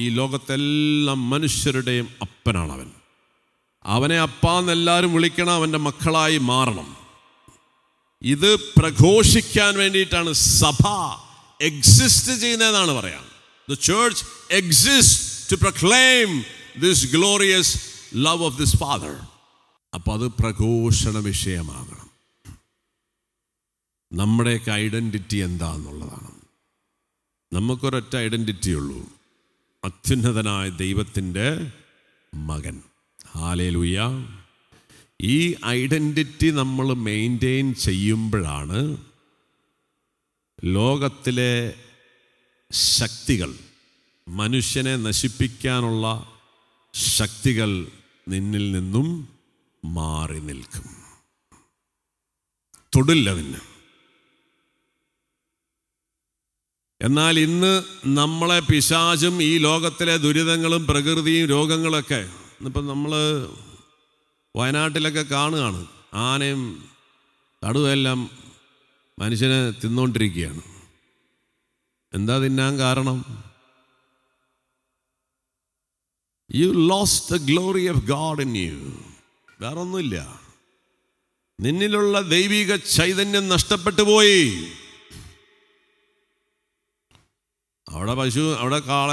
ഈ ലോകത്തെല്ലാം മനുഷ്യരുടെയും അപ്പനാണ് അവൻ. അവനെ അപ്പാന്നെല്ലാവരും വിളിക്കണം, അവൻ്റെ മക്കളായി മാറണം. ഇത് പ്രഘോഷിക്കാൻ വേണ്ടിയിട്ടാണ് സഭ എക്സിസ്റ്റ് ചെയ്യുന്നതെന്നാണ് പറയാം. The church exists to proclaim this glorious love of this Father. അപ്പോൾ അത് പ്രഘോഷണ വിഷയമാകണം. നമ്മുടെയൊക്കെ ഐഡൻറ്റിറ്റി എന്താണെന്നുള്ളതാണ്. നമുക്കൊരൊറ്റ ഐഡൻറ്റിറ്റി ഉള്ളൂ, അത്യുന്നതനായ ദൈവത്തിൻ്റെ മകൻ. ഹല്ലേലൂയ. ഈ ഐഡൻറ്റിറ്റി നമ്മൾ മെയിൻറ്റെയിൻ ചെയ്യുമ്പോഴാണ് ലോകത്തിലെ ശക്തികൾ, മനുഷ്യനെ നശിപ്പിക്കാനുള്ള ശക്തികൾ നിന്നിൽ നിന്നും മാറി നിൽക്കും. തൊടില്ല നിന്നെ. എന്നാൽ ഇന്ന് നമ്മളെ പിശാചും ഈ ലോകത്തിലെ ദുരിതങ്ങളും പ്രകൃതിയും രോഗങ്ങളൊക്കെ, ഇന്നിപ്പം നമ്മൾ വയനാട്ടിലൊക്കെ കാണുകയാണ്, ആനയും കടുവയെല്ലാം മനുഷ്യനെ തിന്നുകൊണ്ടിരിക്കുകയാണ്. എന്താ തിന്നാൻ കാരണം? You lost the glory of God in you. വേറൊന്നുമില്ല, നിന്നിലുള്ള ദൈവിക ചൈതന്യം നഷ്ടപ്പെട്ടു പോയി. അവിടെ പശു, അവിടെ കാള,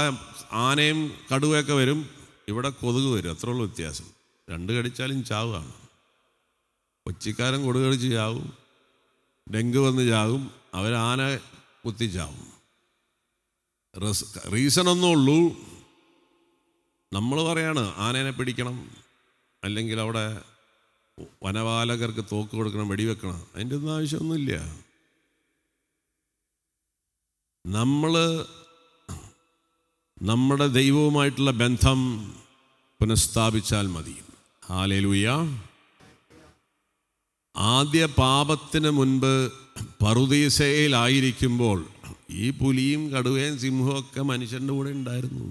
ആനയും കടുവയൊക്കെ വരും, ഇവിടെ കൊതുക് വരും. അത്രയുള്ള വ്യത്യാസം. രണ്ട് കടിച്ചാലും ചാവുകയാണ്. കൊച്ചിക്കാരൻ കൊതുക് കടിച്ച് ചാവും, ഡെങ്കു വന്ന് ചാവും, ആന കുത്തി ചാവും. റീസണൊന്നും ഉള്ളൂ, നമ്മൾ പറയാണ് ആനേനെ പിടിക്കണം, അല്ലെങ്കിൽ അവിടെ വനപാലകർക്ക് തോക്ക് കൊടുക്കണം, വെടിവെക്കണം. അതിൻ്റെ ഒന്നും ആവശ്യമൊന്നുമില്ല. നമ്മൾ നമ്മുടെ ദൈവവുമായിട്ടുള്ള ബന്ധം പുനഃസ്ഥാപിച്ചാൽ മതി. ഹല്ലേലൂയ. ആദ്യ പാപത്തിന് മുൻപ് പറുദീസയിലായിരിക്കുമ്പോൾ ഈ പുലിയും കടുവയും സിംഹവും ഒക്കെ മനുഷ്യൻ്റെ കൂടെ ഉണ്ടായിരുന്നു.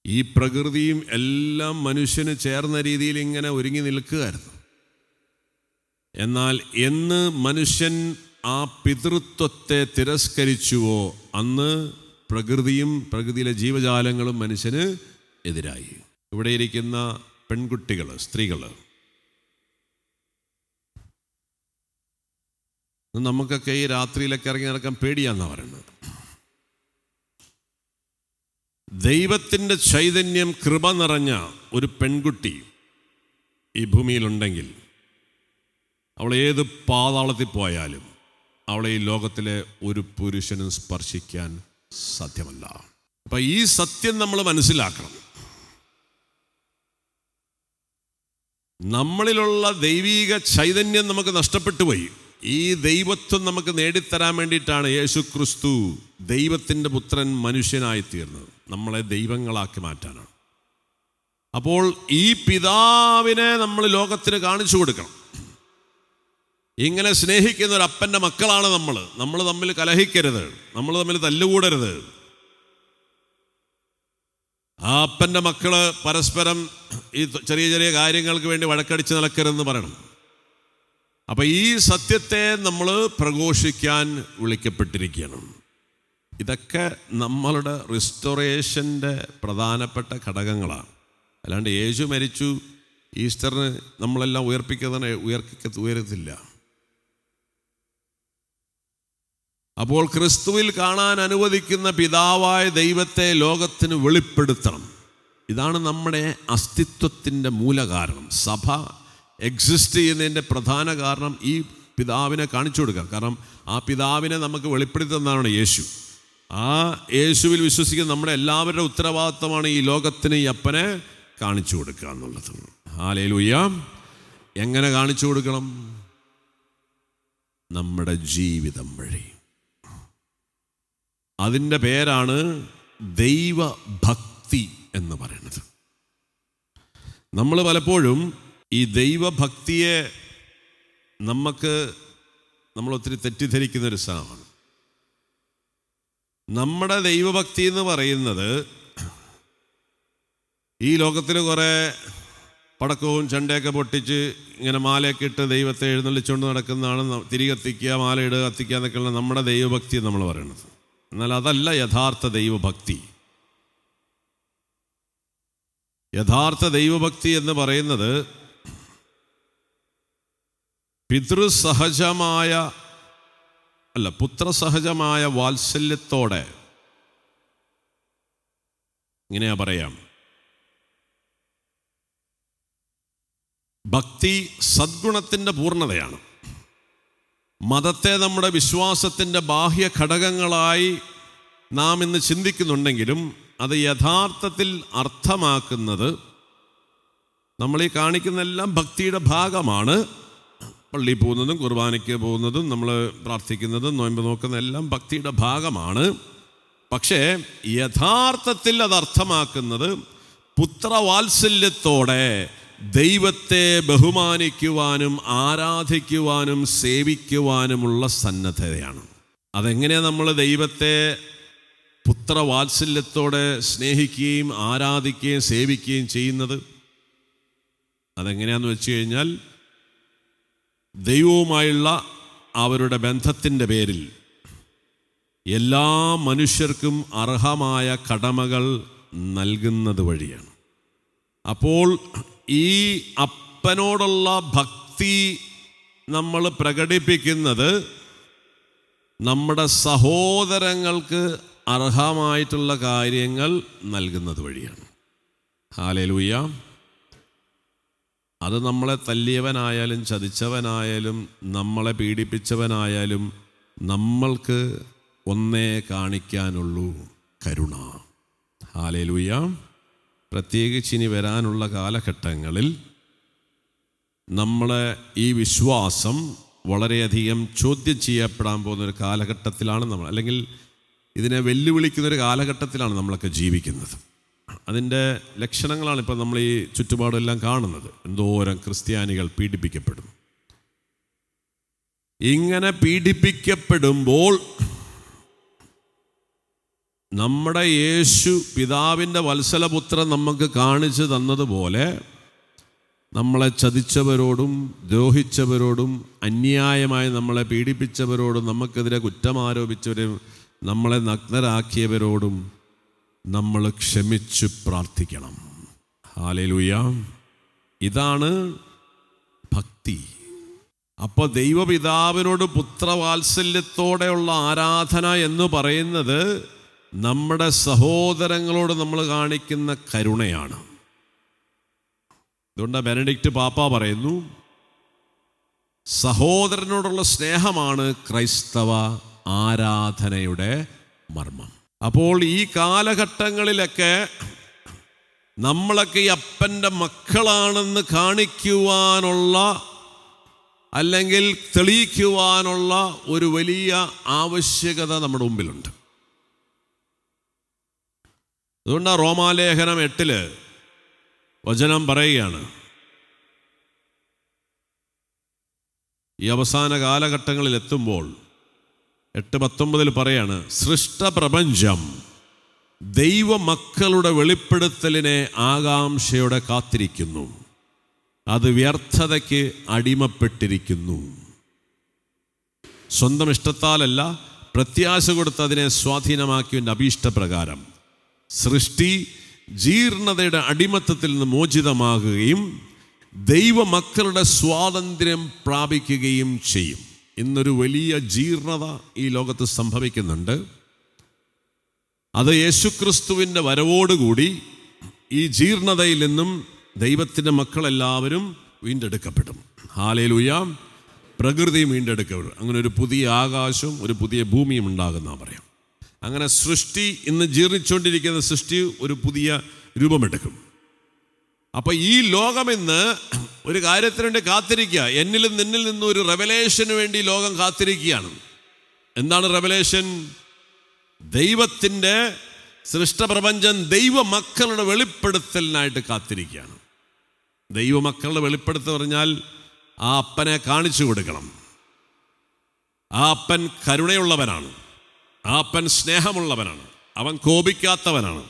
ഈ പ്രകൃതിയും എല്ലാം മനുഷ്യന് ചേർന്ന രീതിയിൽ ഇങ്ങനെ ഒരുങ്ങി നിൽക്കുകയായിരുന്നു. എന്നാൽ എന്ന് മനുഷ്യൻ ആ പിതൃത്വത്തെ തിരസ്കരിച്ചുവോ അന്ന് പ്രകൃതിയും പ്രകൃതിയിലെ ജീവജാലങ്ങളും മനുഷ്യന് എതിരായി. ഇവിടെ ഇരിക്കുന്ന പെൺകുട്ടികൾ, സ്ത്രീകൾ, നമുക്കൊക്കെ ഈ രാത്രിയിലൊക്കെ ഇറങ്ങി നടക്കാൻ പേടിയാന്നാണ് പറയുന്നത്. ദൈവത്തിൻ്റെ ചൈതന്യം, കൃപ നിറഞ്ഞ ഒരു പെൺകുട്ടി ഈ ഭൂമിയിലുണ്ടെങ്കിൽ അവൾ ഏത് പാതാളത്തിൽ പോയാലും അവളെ ഈ ലോകത്തിലെ ഒരു പുരുഷനും സ്പർശിക്കാൻ സാധ്യമല്ല. അപ്പം ഈ സത്യം നമ്മൾ മനസ്സിലാക്കണം. നമ്മളിലുള്ള ദൈവീക ചൈതന്യം നമുക്ക് നഷ്ടപ്പെട്ടു പോയി. ഈ ദൈവത്വം നമുക്ക് നേടിത്തരാൻ വേണ്ടിയിട്ടാണ് യേശു ക്രിസ്തു ദൈവത്തിൻ്റെ പുത്രൻ മനുഷ്യനായി തീർന്നത്, നമ്മളെ ദൈവങ്ങളാക്കി മാറ്റാനാണ്. അപ്പോൾ ഈ പിതാവിനെ നമ്മൾ ലോകത്തിന് കാണിച്ചു കൊടുക്കണം. ഇങ്ങനെ സ്നേഹിക്കുന്ന ഒരു അപ്പൻ്റെ മക്കളാണ് നമ്മൾ തമ്മിൽ കലഹിക്കരുത്, നമ്മൾ തമ്മിൽ തല്ലുകൂടരുത്. ആ അപ്പൻ്റെ മക്കള് പരസ്പരം ഈ ചെറിയ ചെറിയ കാര്യങ്ങൾക്ക് വേണ്ടി വഴക്കടിച്ച് നടക്കരുതെന്ന് പറയണം. അപ്പൊ ഈ സത്യത്തെ നമ്മൾ പ്രഘോഷിക്കാൻ വിളിക്കപ്പെട്ടിരിക്കണം. ഇതൊക്കെ നമ്മളുടെ റിസ്റ്റോറേഷൻ്റെ പ്രധാനപ്പെട്ട ഘടകങ്ങളാണ്. അല്ലാണ്ട് യേശു മരിച്ചു, ഈസ്റ്ററിന് നമ്മളെല്ലാം ഉയർത്തില്ല. അപ്പോൾ ക്രിസ്തുവിൽ കാണാൻ അനുവദിക്കുന്ന പിതാവായ ദൈവത്തെ ലോകത്തിന് വെളിപ്പെടുത്തണം. ഇതാണ് നമ്മുടെ അസ്തിത്വത്തിൻ്റെ മൂലകാരണം. സഭ എക്സിസ്റ്റ് ചെയ്യുന്നതിൻ്റെ പ്രധാന കാരണം ഈ പിതാവിനെ കാണിച്ചു കൊടുക്കുക. കാരണം ആ പിതാവിനെ നമുക്ക് വെളിപ്പെടുത്തുന്നതാണ് യേശു. ആ യേശുവിൽ വിശ്വസിക്കുന്ന നമ്മുടെ എല്ലാവരുടെ ഉത്തരവാദിത്തമാണ് ഈ ലോകത്തിന് ഈ അപ്പനെ കാണിച്ചു കൊടുക്കുക എന്നുള്ളത്. ഹല്ലേലൂയ. എങ്ങനെ കാണിച്ചു കൊടുക്കണം? നമ്മുടെ ജീവിതം വഴി. അതിൻ്റെ പേരാണ് ദൈവഭക്തി എന്ന് പറയുന്നത്. നമ്മൾ പലപ്പോഴും ഈ ദൈവഭക്തിയെ നമ്മൾ ഒത്തിരി തെറ്റിദ്ധരിക്കുന്നൊരു സാധനമാണ്. നമ്മുടെ ദൈവഭക്തി എന്ന് പറയുന്നത് ഈ ലോകത്തിൽ കുറേ പടക്കവും ചെണ്ടയൊക്കെ പൊട്ടിച്ച് ഇങ്ങനെ മാലയൊക്കെ ഇട്ട് ദൈവത്തെ എഴുന്നള്ളിച്ചുകൊണ്ട് നടക്കുന്നതാണ്. തിരി കത്തിക്കുക, മാലയിടുക, കത്തിക്കുക എന്നൊക്കെയുള്ള നമ്മുടെ ദൈവഭക്തി നമ്മൾ പറയുന്നത്. എന്നാൽ അതല്ല യഥാർത്ഥ ദൈവഭക്തി. യഥാർത്ഥ ദൈവഭക്തി എന്ന് പറയുന്നത് പുത്രസഹജമായ വാത്സല്യത്തോടെ, ഇങ്ങനെയാ പറയാം, ഭക്തി സദ്ഗുണത്തിൻ്റെ പൂർണ്ണതയാണ്. മതത്തെ നമ്മുടെ വിശ്വാസത്തിൻ്റെ ബാഹ്യ ഘടകങ്ങളായി നാം ഇന്ന് ചിന്തിക്കുന്നുണ്ടെങ്കിലും അത് യഥാർത്ഥത്തിൽ അർത്ഥമാക്കുന്നത് നമ്മൾ ഈ കാണിക്കുന്നതെല്ലാം ഭക്തിയുടെ ഭാഗമാണ്. പള്ളിയിൽ പോകുന്നതും കുർബാനയ്ക്ക് പോകുന്നതും നമ്മൾ പ്രാർത്ഥിക്കുന്നതും നോയമ്പ് നോക്കുന്നതെല്ലാം ഭക്തിയുടെ ഭാഗമാണ്. പക്ഷേ യഥാർത്ഥത്തിൽ അത് അർത്ഥമാക്കുന്നത് പുത്രവാത്സല്യത്തോടെ ദൈവത്തെ ബഹുമാനിക്കുവാനും ആരാധിക്കുവാനും സേവിക്കുവാനുമുള്ള സന്നദ്ധതയാണ്. അതെങ്ങനെയാണ് നമ്മൾ ദൈവത്തെ പുത്രവാത്സല്യത്തോടെ സ്നേഹിക്കുകയും ആരാധിക്കുകയും സേവിക്കുകയും ചെയ്യുന്നത്? അതെങ്ങനെയാണെന്ന് വെച്ച് കഴിഞ്ഞാൽ, ദൈവവുമായുള്ള അവരുടെ ബന്ധത്തിൻ്റെ പേരിൽ എല്ലാ മനുഷ്യർക്കും അർഹമായ കടമകൾ നൽകുന്നത് വഴിയാണ്. അപ്പോൾ ഈ അപ്പനോടുള്ള ഭക്തി നമ്മൾ പ്രകടിപ്പിക്കുന്നത് നമ്മുടെ സഹോദരങ്ങൾക്ക് അർഹമായിട്ടുള്ള കാര്യങ്ങൾ നൽകുന്നത് വഴിയാണ്. ഹല്ലേലൂയ. അത് നമ്മളെ തല്ലിയവനായാലും ചതിച്ചവനായാലും നമ്മളെ പീഡിപ്പിച്ചവനായാലും നമ്മൾക്ക് ഒന്നേ കാണിക്കാനുള്ളൂ: കരുണ. ഹല്ലേലൂയ. പ്രത്യേകിച്ച് ഇനി വരാനുള്ള കാലഘട്ടങ്ങളിൽ നമ്മളെ ഈ വിശ്വാസം വളരെയധികം ചോദ്യം ചെയ്യപ്പെടാൻ പോകുന്നൊരു കാലഘട്ടത്തിലാണ് നമ്മൾ, അല്ലെങ്കിൽ ഇതിനെ വെല്ലുവിളിക്കുന്നൊരു കാലഘട്ടത്തിലാണ് നമ്മളൊക്കെ ജീവിക്കുന്നത്. അതിൻ്റെ ലക്ഷണങ്ങളാണ് ഇപ്പം നമ്മൾ ഈ ചുറ്റുപാടെല്ലാം കാണുന്നത്. എന്തോരം ക്രിസ്ത്യാനികൾ പീഡിപ്പിക്കപ്പെടും. ഇങ്ങനെ പീഡിപ്പിക്കപ്പെടുമ്പോൾ നമ്മുടെ യേശു പിതാവിൻ്റെ വത്സലപുത്രൻ നമുക്ക് കാണിച്ചു തന്നതുപോലെ നമ്മളെ ചതിച്ചവരോടും ദ്രോഹിച്ചവരോടും അന്യായമായി നമ്മളെ പീഡിപ്പിച്ചവരോടും നമുക്കെതിരെ കുറ്റമാരോപിച്ചവരും നമ്മളെ നഗ്നരാക്കിയവരോടും നമ്മൾ ക്ഷമിച്ച് പ്രാർത്ഥിക്കണം. ഹല്ലേലൂയ. ഇതാണ് ഭക്തി. അപ്പോൾ ദൈവപിതാവിനോട് പുത്രവാത്സല്യത്തോടെയുള്ള ആരാധന എന്ന് പറയുന്നത് നമ്മുടെ സഹോദരങ്ങളോട് നമ്മൾ കാണിക്കുന്ന കരുണയാണ്. അതുകൊണ്ട് ബെനഡിക്റ്റ് പാപ്പ പറയുന്നു, സഹോദരനോടുള്ള സ്നേഹമാണ് ക്രൈസ്തവ ആരാധനയുടെ മർമ്മം. അപ്പോൾ ഈ കാലഘട്ടങ്ങളിലൊക്കെ നമ്മളൊക്കെ ഈ അപ്പൻ്റെ മക്കളാണെന്ന് കാണിക്കുവാനുള്ള, അല്ലെങ്കിൽ തെളിയിക്കുവാനുള്ള ഒരു വലിയ ആവശ്യകത നമ്മുടെ മുമ്പിലുണ്ട്. അതുകൊണ്ടാണ് റോമാലേഖനം 8 വചനം പറയുകയാണ്, ഈ അവസാന കാലഘട്ടങ്ങളിൽ എത്തുമ്പോൾ 8:19 പറയാണ്, സൃഷ്ടപ്രപഞ്ചം ദൈവമക്കളുടെ വെളിപ്പെടുത്തലിനെ ആകാംക്ഷയോടെ കാത്തിരിക്കുന്നു, അത് വ്യർത്ഥതയ്ക്ക് അടിമപ്പെട്ടിരിക്കുന്നു. സ്വന്തം ഇഷ്ടത്താലല്ല, പ്രത്യാശ കൊടുത്ത് അതിനെ സ്വാധീനമാക്കിയതിൻ്റെ അഭീഷ്ടപ്രകാരം സൃഷ്ടി ജീർണതയുടെ അടിമത്തത്തിൽ നിന്ന് മോചിതമാകുകയും ദൈവമക്കളുടെ സ്വാതന്ത്ര്യം പ്രാപിക്കുകയും ചെയ്യും. ഇന്നൊരു വലിയ ജീർണത ഈ ലോകത്ത് സംഭവിക്കുന്നുണ്ട്. അത് യേശുക്രിസ്തുവിൻ്റെ വരവോടുകൂടി ഈ ജീർണതയിൽ നിന്നും ദൈവത്തിൻ്റെ മക്കളെല്ലാവരും വീണ്ടെടുക്കപ്പെടും. ഹല്ലേലൂയ. പ്രകൃതിയും വീണ്ടെടുക്കപ്പെടും. അങ്ങനെ ഒരു പുതിയ ആകാശവും ഒരു പുതിയ ഭൂമിയും ഉണ്ടാകുന്ന പറയാം. അങ്ങനെ സൃഷ്ടി, ഇന്ന് ജീർണിച്ചുകൊണ്ടിരിക്കുന്ന സൃഷ്ടി ഒരു പുതിയ രൂപമെടുക്കും. അപ്പോൾ ഈ ലോകം ഇന്ന് ഒരു കാര്യത്തിന് വേണ്ടി കാത്തിരിക്കുക. എന്നിലും നിന്നിൽ നിന്നും ഒരു റെവലേഷന് വേണ്ടി ലോകം കാത്തിരിക്കുകയാണ്. എന്താണ് റെവലേഷൻ? ദൈവത്തിൻ്റെ സൃഷ്ടപ്രപഞ്ചം ദൈവമക്കളുടെ വെളിപ്പെടുത്തലിനായിട്ട് കാത്തിരിക്കുകയാണ്. ദൈവമക്കളുടെ വെളിപ്പെടുത്തൽ പറഞ്ഞാൽ ആ അപ്പനെ കാണിച്ചു കൊടുക്കണം. ആ അപ്പൻ കരുണയുള്ളവനാണ്, ആ അപ്പൻ സ്നേഹമുള്ളവനാണ്, അവൻ കോപിക്കാത്തവനാണ്,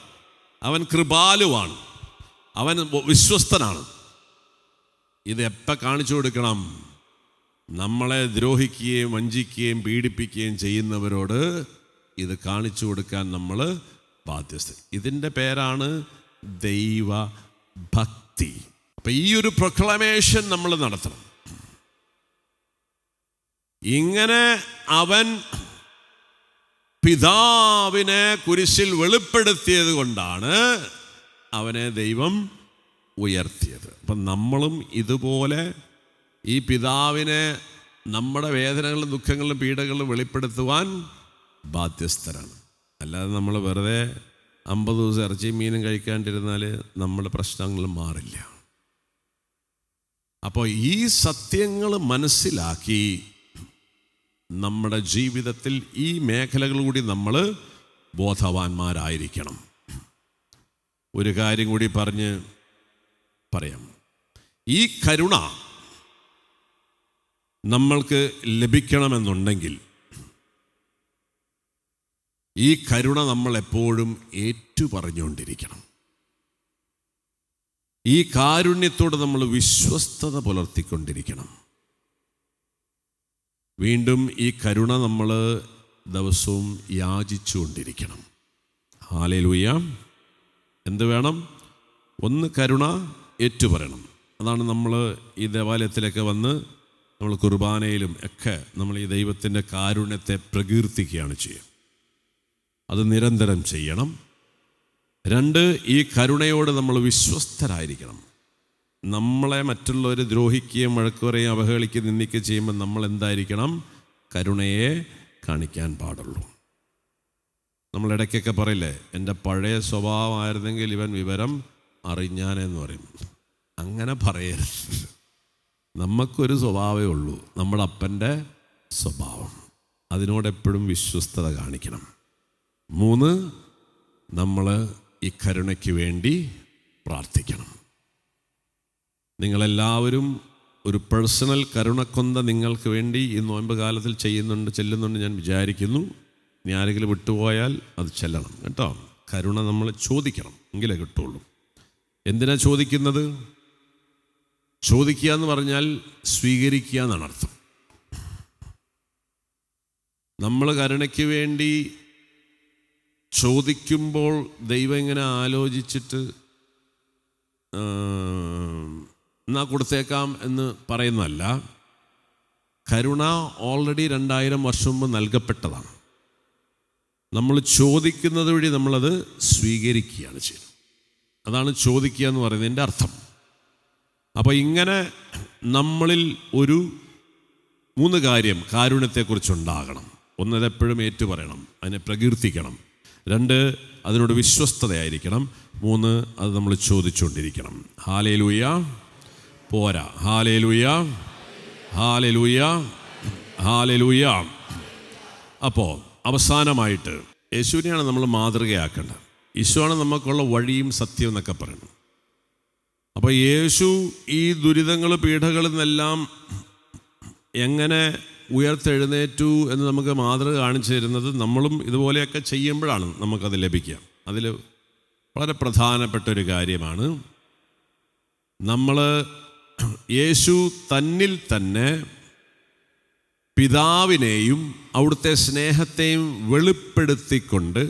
അവൻ കൃപാലുവാണ്, അവൻ വിശ്വസ്തനാണ്. ഇത് എപ്പോൾ കാണിച്ചു കൊടുക്കണം? നമ്മളെ ദ്രോഹിക്കുകയും വഞ്ചിക്കുകയും പീഡിപ്പിക്കുകയും ചെയ്യുന്നവരോട് ഇത് കാണിച്ചു കൊടുക്കാൻ നമ്മൾ ബാധ്യസ്ഥ. ഇതിൻ്റെ പേരാണ് ദൈവഭക്തി. അപ്പം ഈ ഒരു പ്രൊക്ലമേഷൻ നമ്മൾ നടത്തണം. ഇങ്ങനെ അവൻ പിതാവിനെ കുരിശിൽ വെളിപ്പെടുത്തിയത് കൊണ്ടാണ് അവനെ ദൈവം ഉയർത്തിയത്. അപ്പം നമ്മളും ഇതുപോലെ ഈ പിതാവിനെ നമ്മുടെ വേദനകളും ദുഃഖങ്ങളും പീഡകളും വെളിപ്പെടുത്തുവാൻ ബാധ്യസ്ഥരാണ്. അല്ലാതെ നമ്മൾ വെറുതെ 50 ദിവസം ഇറച്ചിയും മീനും കഴിക്കാണ്ടിരുന്നാൽ നമ്മുടെ പ്രശ്നങ്ങൾ മാറില്ല. അപ്പോൾ ഈ സത്യങ്ങൾ മനസ്സിലാക്കി നമ്മുടെ ജീവിതത്തിൽ ഈ മേഖലകൾ കൂടി നമ്മൾ ബോധവാന്മാരായിരിക്കണം. ഒരു കാര്യം കൂടി പറയാം. ഈ കരുണ നമ്മൾക്ക് ലഭിക്കണമെന്നുണ്ടെങ്കിൽ ഈ കരുണ നമ്മൾ എപ്പോഴും ഏറ്റുപറഞ്ഞുകൊണ്ടിരിക്കണം. ഈ കാരുണ്യത്തോട് നമ്മൾ വിശ്വസ്തത പുലർത്തിക്കൊണ്ടിരിക്കണം. വീണ്ടും ഈ കരുണ നമ്മൾ ദിവസവും യാചിച്ചുകൊണ്ടിരിക്കണം. ഹല്ലേലൂയ. എന്ത് വേണം? ഒന്ന് കരുണ ഏറ്റുപറയണം. അതാണ് നമ്മൾ ഈ ദേവാലയത്തിലൊക്കെ വന്ന് നമ്മൾ കുർബാനയിലും ഒക്കെ നമ്മൾ ഈ ദൈവത്തിൻ്റെ കാരുണ്യത്തെ പ്രകീർത്തിക്കുകയാണ് ചെയ്യുക. അത് നിരന്തരം ചെയ്യണം. 2, ഈ കരുണയോട് നമ്മൾ വിശ്വസ്തരായിരിക്കണം. നമ്മളെ മറ്റുള്ളവർ ദ്രോഹിക്കുകയും വഴക്കുറയും അവഹേളിക്കുകയും നിന്ദിക്കുകയും ചെയ്യുമ്പോൾ നമ്മൾ എന്തായിരിക്കണം? കരുണയെ കാണിക്കാൻ പാടുള്ളൂ. നമ്മൾ ഇടയ്ക്കൊക്കെ പറയില്ലേ, എൻ്റെ പഴയ സ്വഭാവമായിരുന്നെങ്കിൽ ഇവൻ വിവരം അറിഞ്ഞാനെന്ന് പറയും. അങ്ങനെ പറയരുത്. നമുക്കൊരു സ്വഭാവമേ ഉള്ളൂ, നമ്മുടെ അപ്പൻ്റെ സ്വഭാവം. അതിനോടെപ്പോഴും വിശ്വസ്തത കാണിക്കണം. 3, നമ്മൾ ഈ കരുണയ്ക്ക് വേണ്ടി പ്രാർത്ഥിക്കണം. നിങ്ങളെല്ലാവരും ഒരു പേഴ്സണൽ കരുണക്കൊന്ത നിങ്ങൾക്ക് വേണ്ടി ഈ നോയമ്പ് കാലത്തിൽ ചെല്ലുന്നുണ്ട് ഞാൻ വിചാരിക്കുന്നു. ഇനി ആരെങ്കിലും വിട്ടുപോയാൽ അത് ചെല്ലണം കേട്ടോ. കരുണ നമ്മൾ ചോദിക്കണം, എങ്കിലേ കിട്ടുള്ളൂ. എന്തിനാ ചോദിക്കുന്നത്? ചോദിക്കുക എന്ന് പറഞ്ഞാൽ സ്വീകരിക്കുക എന്നാണ് അർത്ഥം. നമ്മൾ കരുണയ്ക്ക് വേണ്ടി ചോദിക്കുമ്പോൾ ദൈവം ഇങ്ങനെ ആലോചിച്ചിട്ട് എന്നാ കൊടുത്തേക്കാം എന്ന് പറയുന്നതല്ല. കരുണ ഓൾറെഡി 2000 വർഷം മുമ്പ് നൽകപ്പെട്ടതാണ്. നമ്മൾ ചോദിക്കുന്നത് വഴി നമ്മളത് സ്വീകരിക്കുകയാണ് ചെയ്യുന്നത്. അതാണ് ചോദിക്കുക എന്ന് പറയുന്നതിൻ്റെ അർത്ഥം. അപ്പോൾ ഇങ്ങനെ നമ്മളിൽ ഒരു 3 കാര്യം കാരുണ്യത്തെക്കുറിച്ചുണ്ടാകണം. 1, അതെപ്പോഴും ഏറ്റുപറയണം, അതിനെ പ്രകീർത്തിക്കണം. 2, അതിനോട് വിശ്വസ്തതയായിരിക്കണം. 3, അത് നമ്മൾ ചോദിച്ചുകൊണ്ടിരിക്കണം. ഹല്ലേലൂയ. പോരാ. Hallelujah, hallelujah, hallelujah. അപ്പോൾ അവസാനമായിട്ട് യേശുവിനെയാണ് നമ്മൾ മാതൃകയാക്കേണ്ടത്. ഈശോയാണ് നമുക്കുള്ള വഴിയും സത്യവും എന്നൊക്കെ പറയണം. അപ്പോൾ യേശു ഈ ദുരിതങ്ങൾ പീഡകളിൽ നിന്നെല്ലാം എങ്ങനെ ഉയർത്തെഴുന്നേറ്റു എന്ന് നമുക്ക് മാതൃക കാണിച്ചു തരുന്നത് നമ്മളും ഇതുപോലെയൊക്കെ ചെയ്യുമ്പോഴാണ് നമുക്കത് ലഭിക്കുക. അതിൽ വളരെ പ്രധാനപ്പെട്ട ഒരു കാര്യമാണ്, നമ്മൾ യേശു തന്നിൽ തന്നെ പിതാവിനെയും അവിടുത്തെ സ്നേഹത്തെയും വെളിപ്പെടുത്തിക്കൊണ്ട്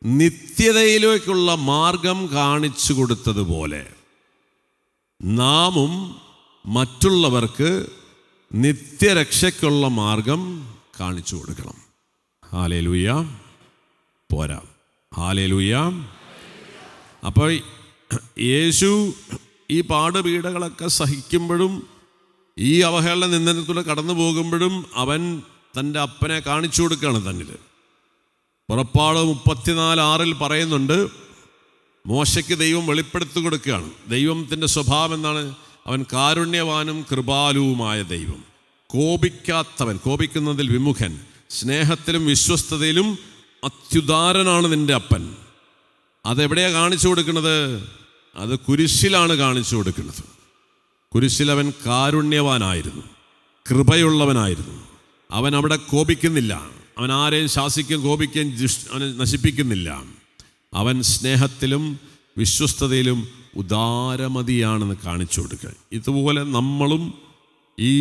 നിത്യതയിലേക്കുള്ള മാർഗം കാണിച്ചു കൊടുത്തതുപോലെ നാമും മറ്റുള്ളവർക്ക് നിത്യരക്ഷയ്ക്കുള്ള മാർഗം കാണിച്ചു കൊടുക്കണം. ഹല്ലേലൂയ. പോരാ, ഹല്ലേലൂയ. അപ്പോൾ യേശു ഈ പാടുപീഡകളൊക്കെ സഹിക്കുമ്പോഴും ഈ അവഹേളന നിന്ദനത്തിലൂടെ കടന്നു പോകുമ്പോഴും അവൻ തൻ്റെ അപ്പനെ കാണിച്ചു കൊടുക്കുകയാണ് തന്നിൽ. പുറപ്പാട് 34:6 പറയുന്നുണ്ട്, മോശയ്ക്ക് ദൈവം വെളിപ്പെടുത്തി കൊടുക്കുകയാണ്. ദൈവത്തിൻ്റെ സ്വഭാവം എന്താണ്? അവൻ കാരുണ്യവാനും കൃപാലുവുമായ ദൈവം, കോപിക്കാത്തവൻ, കോപിക്കുന്നതിൽ വിമുഖൻ, സ്നേഹത്തിലും വിശ്വസ്തതയിലും അത്യുദാരനാണ് നിൻ്റെ അപ്പൻ. അതെവിടെയാണ് കാണിച്ചു കൊടുക്കുന്നത്? അത് കുരിശിലാണ് കാണിച്ചു കൊടുക്കുന്നത്. കുരിശിൽ അവൻ കാരുണ്യവാനായിരുന്നു, കൃപയുള്ളവനായിരുന്നു. അവൻ അവിടെ കോപിക്കുന്നില്ല, അവൻ ആരെയും ശാസിക്കുകയും കോപിക്കുകയും അവനെ നശിപ്പിക്കുന്നില്ല. അവൻ സ്നേഹത്തിലും വിശ്വസ്തതയിലും ഉദാരമതിയാണെന്ന് കാണിച്ചു കൊടുക്കുക. ഇതുപോലെ നമ്മളും ഈ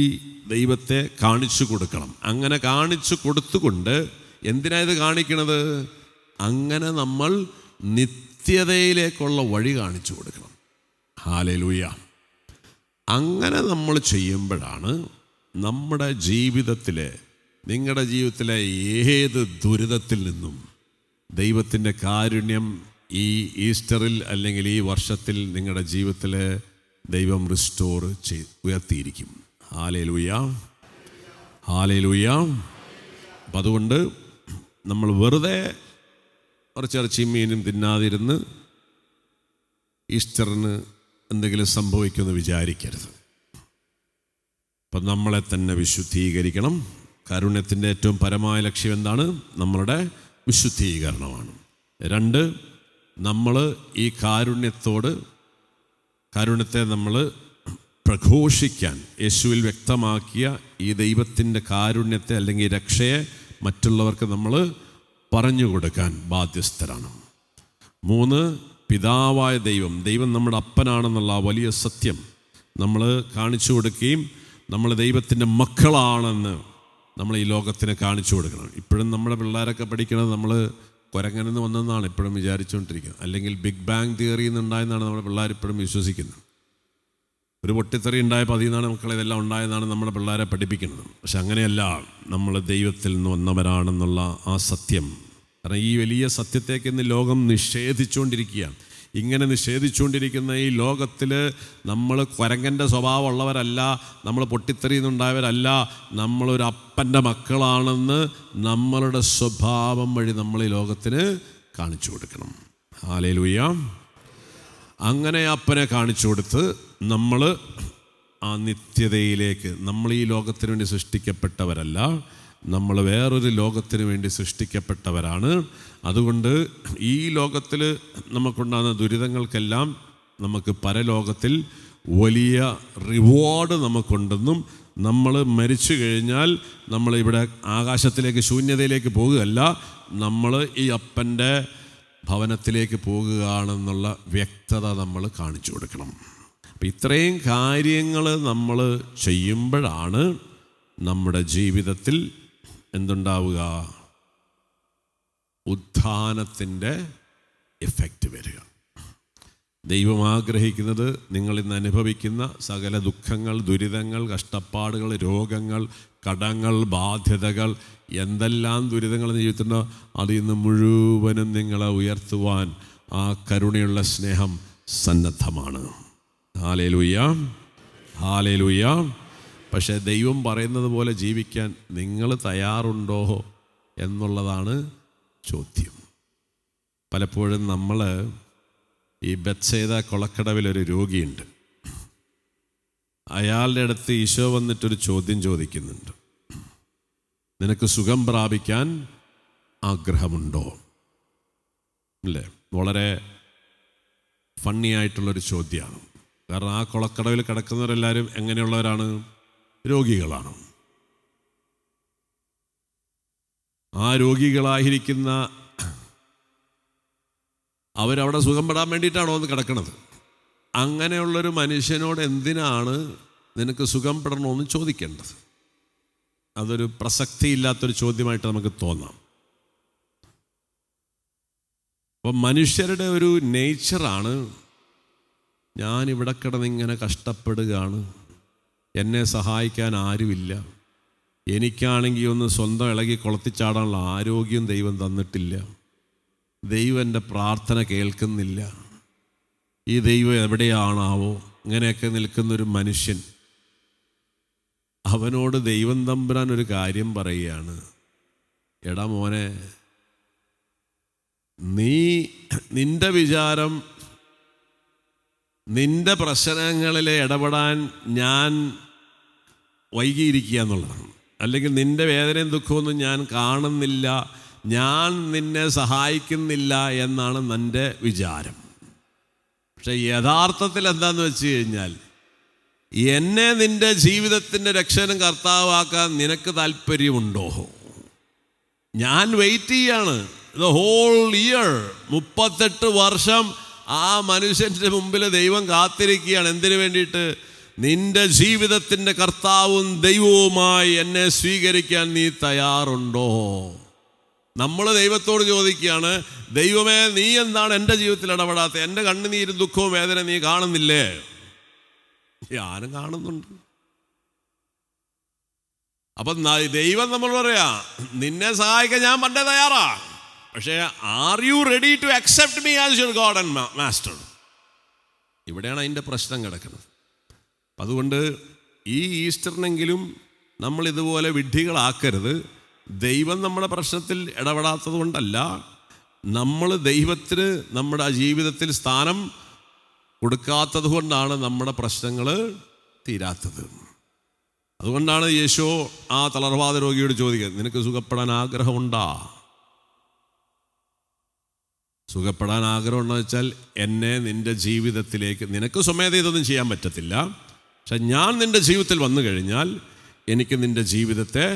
ദൈവത്തെ കാണിച്ചു കൊടുക്കണം. അങ്ങനെ കാണിച്ചു കൊടുത്തുകൊണ്ട് എന്തിനാ ഇത് കാണിക്കണത്? അങ്ങനെ നമ്മൾ നിത്യതയിലേക്കുള്ള വഴി കാണിച്ചു കൊടുക്കണം. ഹല്ലേലൂയ. അങ്ങനെ നമ്മൾ ചെയ്യുമ്പോഴാണ് നമ്മുടെ ജീവിതത്തിലെ, നിങ്ങളുടെ ജീവിതത്തിലെ ഏത് ദുരിതത്തിൽ നിന്നും ദൈവത്തിൻ്റെ കാരുണ്യം ഈ ഈസ്റ്ററിൽ അല്ലെങ്കിൽ ഈ വർഷത്തിൽ നിങ്ങളുടെ ജീവിതത്തിൽ ദൈവം റിസ്റ്റോർ ഉയർത്തിയിരിക്കും. Hallelujah, hallelujah. അപ്പം അതുകൊണ്ട് നമ്മൾ വെറുതെ കുറച്ചിറച്ചിയും മീനും തിന്നാതിരുന്ന് ഈസ്റ്ററിന് എന്തെങ്കിലും സംഭവിക്കുമെന്ന് വിചാരിക്കരുത്. അപ്പം നമ്മളെ തന്നെ വിശുദ്ധീകരിക്കണം. കാരുണ്യത്തിൻ്റെ ഏറ്റവും പരമായ ലക്ഷ്യം എന്താണ്? നമ്മളുടെ വിശുദ്ധീകരണമാണ്. 2, നമ്മൾ ഈ കാരുണ്യത്തെ നമ്മൾ പ്രഘോഷിക്കാൻ, യേശുവിൽ വ്യക്തമാക്കിയ ഈ ദൈവത്തിൻ്റെ കാരുണ്യത്തെ അല്ലെങ്കിൽ രക്ഷയെ മറ്റുള്ളവർക്ക് നമ്മൾ പറഞ്ഞു കൊടുക്കാൻ ബാധ്യസ്ഥരാണ്. 3, പിതാവായ ദൈവം നമ്മുടെ അപ്പനാണെന്നുള്ള വലിയ സത്യം നമ്മൾ കാണിച്ചു കൊടുക്കുകയും നമ്മൾ ദൈവത്തിൻ്റെ മക്കളാണെന്ന് നമ്മൾ ഈ ലോകത്തിന് കാണിച്ചു കൊടുക്കണം. ഇപ്പോഴും നമ്മുടെ പിള്ളേരൊക്കെ പഠിക്കുന്നത് നമ്മൾ കുരങ്ങനിൽ നിന്ന് വന്നെന്നാണ് ഇപ്പോഴും വിചാരിച്ചുകൊണ്ടിരിക്കുന്നത്. അല്ലെങ്കിൽ ബിഗ് ബാങ് തിയറിയിൽ നിന്നുണ്ടായെന്നാണ് നമ്മുടെ പിള്ളേർ ഇപ്പോഴും വിശ്വസിക്കുന്നത്. ഒരു പൊട്ടിത്തെറി ഉണ്ടായപ്പോൾ അതിൽ നിന്നാണ് മക്കളെ ഇതെല്ലാം ഉണ്ടായെന്നാണ് നമ്മുടെ പിള്ളേരെ പഠിപ്പിക്കുന്നത്. പക്ഷെ അങ്ങനെയല്ല, നമ്മൾ ദൈവത്തിൽ നിന്ന് വന്നവരാണെന്നുള്ള ആ സത്യം. കാരണം ഈ വലിയ സത്യത്തേക്ക് ഇന്ന് ലോകം നിഷേധിച്ചുകൊണ്ടിരിക്കുകയാണ്. ഇങ്ങനെ നിഷേധിച്ചുകൊണ്ടിരിക്കുന്ന ഈ ലോകത്തിൽ നമ്മൾ കുരങ്ങൻ്റെ സ്വഭാവമുള്ളവരല്ല, നമ്മൾ പൊട്ടിത്തെറിയുന്നുണ്ടായവരല്ല, നമ്മളൊരു അപ്പൻ്റെ മക്കളാണെന്ന് നമ്മളുടെ സ്വഭാവം വഴി നമ്മൾ ഈ ലോകത്തിന് കാണിച്ചു കൊടുക്കണം. ഹല്ലേലൂയ. അങ്ങനെ അപ്പനെ കാണിച്ചു കൊടുത്ത് നമ്മൾ ആ നിത്യതയിലേക്ക്, നമ്മൾ ഈ ലോകത്തിന് വേണ്ടി സൃഷ്ടിക്കപ്പെട്ടവരല്ല, നമ്മൾ വേറൊരു ലോകത്തിന് വേണ്ടി സൃഷ്ടിക്കപ്പെട്ടവരാണ്. അതുകൊണ്ട് ഈ ലോകത്തിൽ നമുക്കുണ്ടാകുന്ന ദുരിതങ്ങൾക്കെല്ലാം നമുക്ക് പരലോകത്തിൽ വലിയ റിവാർഡ് നമുക്കുണ്ടെന്നും നമ്മൾ മരിച്ചു കഴിഞ്ഞാൽ നമ്മളിവിടെ ആകാശത്തിലേക്ക് ശൂന്യതയിലേക്ക് പോകുകയല്ല, നമ്മൾ ഈ അപ്പൻ്റെ ഭവനത്തിലേക്ക് പോകുകയാണെന്നുള്ള വ്യക്തത നമ്മൾ കാണിച്ചു കൊടുക്കണം. അപ്പം ഇത്രയും കാര്യങ്ങൾ നമ്മൾ ചെയ്യുമ്പോഴാണ് നമ്മുടെ ജീവിതത്തിൽ എന്തുണ്ടാവുക? ഉത്ഥാനത്തിൻ്റെ എഫക്റ്റ് വരിക. ദൈവം ആഗ്രഹിക്കുന്നത് നിങ്ങൾ ഇന്ന് അനുഭവിക്കുന്ന സകല ദുഃഖങ്ങൾ, ദുരിതങ്ങൾ, കഷ്ടപ്പാടുകൾ, രോഗങ്ങൾ, കടങ്ങൾ, ബാധ്യതകൾ, എന്തെല്ലാം ദുരിതങ്ങൾ ജീവിതത്തിൻ്റെ അതിൽ നിന്ന് മുഴുവനും നിങ്ങളെ ഉയർത്തുവാൻ ആ കരുണയുള്ള സ്നേഹം സന്നദ്ധമാണ്. Hallelujah, hallelujah. പക്ഷേ ദൈവം പറയുന്നത് പോലെ ജീവിക്കാൻ നിങ്ങൾ തയ്യാറുണ്ടോ എന്നുള്ളതാണ് ചോദ്യം. പലപ്പോഴും നമ്മൾ ഈ ബെത്സേദ കൊളക്കടവിലൊരു രോഗിയുണ്ട്. അയാളുടെ അടുത്ത് ഈശോ വന്നിട്ടൊരു ചോദ്യം ചോദിക്കുന്നുണ്ട്, നിനക്ക് സുഖം പ്രാപിക്കാൻ ആഗ്രഹമുണ്ടോ? അല്ലേ? വളരെ ഫണ്ണി ആയിട്ടുള്ളൊരു ചോദ്യമാണ്. കാരണം ആ കൊളക്കടവിൽ കിടക്കുന്നവരെല്ലാവരും എങ്ങനെയുള്ളവരാണ്? രോഗികളാണ്. ആ രോഗികളായിരിക്കുന്ന അവരവിടെ സുഖം പെടാൻ വേണ്ടിയിട്ടാണോ ഒന്ന് കിടക്കണത്? അങ്ങനെയുള്ളൊരു മനുഷ്യനോട് എന്തിനാണ് നിനക്ക് സുഖം പെടണമെന്ന് ചോദിക്കേണ്ടത്? അതൊരു പ്രസക്തിയില്ലാത്തൊരു ചോദ്യമായിട്ട് നമുക്ക് തോന്നാം. അപ്പം മനുഷ്യരുടെ ഒരു നേച്ചറാണ്, ഞാനിവിടെ കിടന്നിങ്ങനെ കഷ്ടപ്പെടുകയാണ്, എന്നെ സഹായിക്കാൻ ആരുമില്ല, എനിക്കാണെങ്കിൽ ഒന്ന് സ്വന്തം ഇളകി കൊളത്തിച്ചാടാനുള്ള ആരോഗ്യം ദൈവം തന്നിട്ടില്ല, ദൈവം എൻ്റെ പ്രാർത്ഥന കേൾക്കുന്നില്ല, ഈ ദൈവം എവിടെയാണാവോ, ഇങ്ങനെയൊക്കെ നിൽക്കുന്നൊരു മനുഷ്യൻ, അവനോട് ദൈവം തമ്പുരാൻ ഒരു കാര്യം പറയുകയാണ്, എടാ മോനെ, നിന്റെ വിചാരം നിന്റെ പ്രശ്നങ്ങളിൽ ഇടപെടാൻ ഞാൻ വൈകിയിരിക്കുക എന്നുള്ളതാണ്, അല്ലെങ്കിൽ നിന്റെ വേദനയും ദുഃഖമൊന്നും ഞാൻ കാണുന്നില്ല, ഞാൻ നിന്നെ സഹായിക്കുന്നില്ല എന്നാണ് നിൻ്റെ വിചാരം. പക്ഷെ യഥാർത്ഥത്തിൽ എന്താന്ന് വെച്ച് കഴിഞ്ഞാൽ, എന്നെ നിന്റെ ജീവിതത്തിൻ്റെ രക്ഷകനും കർത്താവാക്കാൻ നിനക്ക് താല്പര്യമുണ്ടോ? ഞാൻ വെയിറ്റ് ചെയ്യാണ് ദ ഹോൾ ഇയർ. 38 വർഷം ആ മനുഷ്യൻ്റെ മുമ്പിൽ ദൈവം കാത്തിരിക്കുകയാണ്. എന്തിനു വേണ്ടിയിട്ട്? നിന്റെ ജീവിതത്തിൻ്റെ കർത്താവും ദൈവവുമായി എന്നെ സ്വീകരിക്കാൻ നീ തയ്യാറുണ്ടോ? നമ്മൾ ദൈവത്തോട് ചോദിക്കുകയാണ്, ദൈവമേ, നീ എന്താണ് എൻ്റെ ജീവിതത്തിൽ ഇടപെടാത്ത? എൻ്റെ കണ്ണുനീരും ദുഃഖവും വേദന നീ കാണുന്നില്ലേ? ഞാനും കാണുന്നുണ്ട്. അപ്പം ദൈവം നമ്മൾ പറയാ, നിന്നെ സഹായിക്കാൻ ഞാൻ പണ്ടേ തയ്യാറാ, പക്ഷേ are you ready to accept me as your God and master? ഇവിടെയാണ് അതിൻ്റെ പ്രശ്നം കിടക്കുന്നത്. അതുകൊണ്ട് ഈ ഈസ്റ്ററിനെങ്കിലും നമ്മൾ ഇതുപോലെ വിഡ്ഢികളാക്കരുത്. ദൈവം നമ്മുടെ പ്രശ്നത്തിൽ ഇടപെടാത്തത് കൊണ്ടല്ല, നമ്മൾ ദൈവത്തിന് നമ്മുടെ ജീവിതത്തിൽ സ്ഥാനം കൊടുക്കാത്തത് കൊണ്ടാണ് നമ്മുടെ പ്രശ്നങ്ങൾ തീരാത്തത്. അതുകൊണ്ടാണ് യേശു ആ തളർവാദ രോഗിയോട് ചോദിക്കുന്നത്, നിനക്ക് സുഖപ്പെടാൻ ആഗ്രഹമുണ്ടാ? സുഖപ്പെടാൻ ആഗ്രഹമുണ്ടോ വെച്ചാൽ, എന്നെ നിൻ്റെ ജീവിതത്തിലേക്ക്, നിനക്ക് സ്വമേധ ഇതൊന്നും ചെയ്യാൻ പറ്റത്തില്ല, പക്ഷെ ഞാൻ നിൻ്റെ ജീവിതത്തിൽ വന്നു കഴിഞ്ഞാൽ എനിക്ക് നിൻ്റെ ജീവിതത്തെ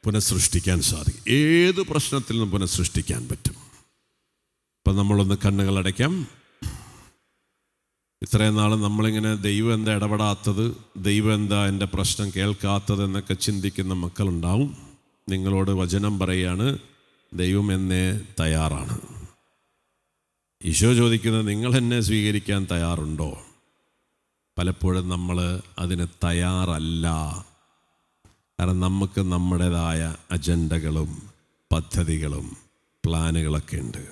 പുനഃസൃഷ്ടിക്കാൻ സാധിക്കും. ഏത് പ്രശ്നത്തിൽ നിന്നും പുനഃസൃഷ്ടിക്കാൻ പറ്റും. അപ്പം നമ്മളൊന്ന് കണ്ണുകളടയ്ക്കാം. ഇത്രയും നാൾ നമ്മളിങ്ങനെ ദൈവം എന്താ ഇടപെടാത്തത്, ദൈവം എന്താ എൻ്റെ പ്രശ്നം കേൾക്കാത്തത് എന്നൊക്കെ ചിന്തിക്കുന്ന മക്കളുണ്ടാവും. നിങ്ങളോട് വചനം പറയാണ്, ദൈവം എന്നെ തയ്യാറാണ്. ഈശോ ചോദിക്കുന്നത്, നിങ്ങൾ എന്നെ സ്വീകരിക്കാൻ തയ്യാറുണ്ടോ? പലപ്പോഴും നമ്മൾ അതിന് തയ്യാറല്ല. കാരണം നമുക്ക് നമ്മുടേതായ അജണ്ടകളും പദ്ധതികളും പ്ലാനുകളൊക്കെ ഉണ്ട്.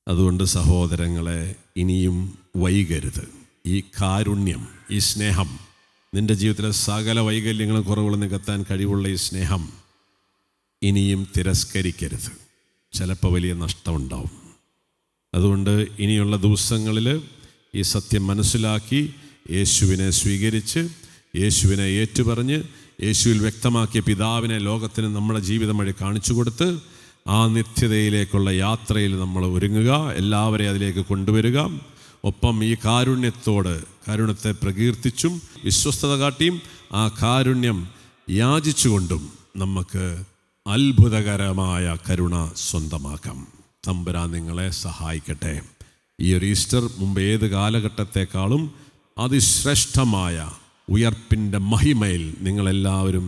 അതുകൊണ്ട് സഹോദരങ്ങളെ, ഇനിയും വൈകരുത്. ഈ കാരുണ്യം, ഈ സ്നേഹം, നിൻ്റെ ജീവിതത്തിലെ സകല വൈകല്യങ്ങളും കുറവുകൾ നികത്താൻ കഴിവുള്ള ഈ സ്നേഹം ഇനിയും തിരസ്കരിക്കരുത്. ചിലപ്പോൾ വലിയ നഷ്ടമുണ്ടാവും. അതുകൊണ്ട് ഇനിയുള്ള ദിവസങ്ങളിൽ ഈ സത്യം മനസ്സിലാക്കി യേശുവിനെ സ്വീകരിച്ച്, യേശുവിനെ ഏറ്റുപറഞ്ഞ്, യേശുവിൽ വ്യക്തമാക്കിയ പിതാവിനെ ലോകത്തിന് നമ്മുടെ ജീവിതം വഴി കാണിച്ചു കൊടുത്ത് ആ നിത്യതയിലേക്കുള്ള യാത്രയിൽ നമ്മൾ ഒരുങ്ങുക, എല്ലാവരെയും അതിലേക്ക് കൊണ്ടുവരിക. ഒപ്പം ഈ കാരുണ്യത്തെ പ്രകീർത്തിച്ചും വിശ്വസ്തത കാട്ടിയും ആ കാരുണ്യം യാചിച്ചുകൊണ്ടും നമുക്ക് അത്ഭുതകരമായ കരുണ സ്വന്തമാക്കാം. തമ്പുരാൻ നിങ്ങളെ സഹായിക്കട്ടെ. ഈ ഒരു ഈസ്റ്റർ മുമ്പ് ഏത് കാലഘട്ടത്തെക്കാളും അതിശ്രേഷ്ഠമായ ഉയർപ്പിൻ്റെ മഹിമയിൽ നിങ്ങളെല്ലാവരും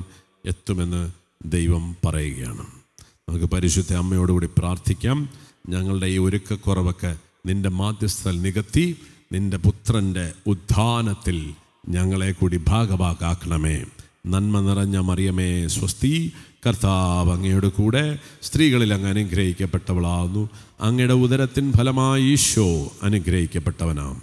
എത്തുമെന്ന് ദൈവം പറയുകയാണ്. നമുക്ക് പരിശുദ്ധ അമ്മയോടുകൂടി പ്രാർത്ഥിക്കാം. ഞങ്ങളുടെ ഈ ഒരുക്കക്കുറവൊക്കെ നിൻ്റെ മാധ്യസ്ഥൽ നികത്തി നിൻ്റെ പുത്രൻ്റെ ഉത്ഥാനത്തിൽ ഞങ്ങളെ കൂടി ഭാഗഭാക്കാക്കണമേ. നന്മ നിറഞ്ഞ മറിയമേ സ്വസ്തി, കർത്താവ് അങ്ങയുടെ കൂടെ സ്ത്രീകളിൽ അങ്ങ് അനുഗ്രഹിക്കപ്പെട്ടവളാകുന്നു. അങ്ങയുടെ ഉദരത്തിൻ ഫലമായി ഈശോ അനുഗ്രഹിക്കപ്പെട്ടവനാം.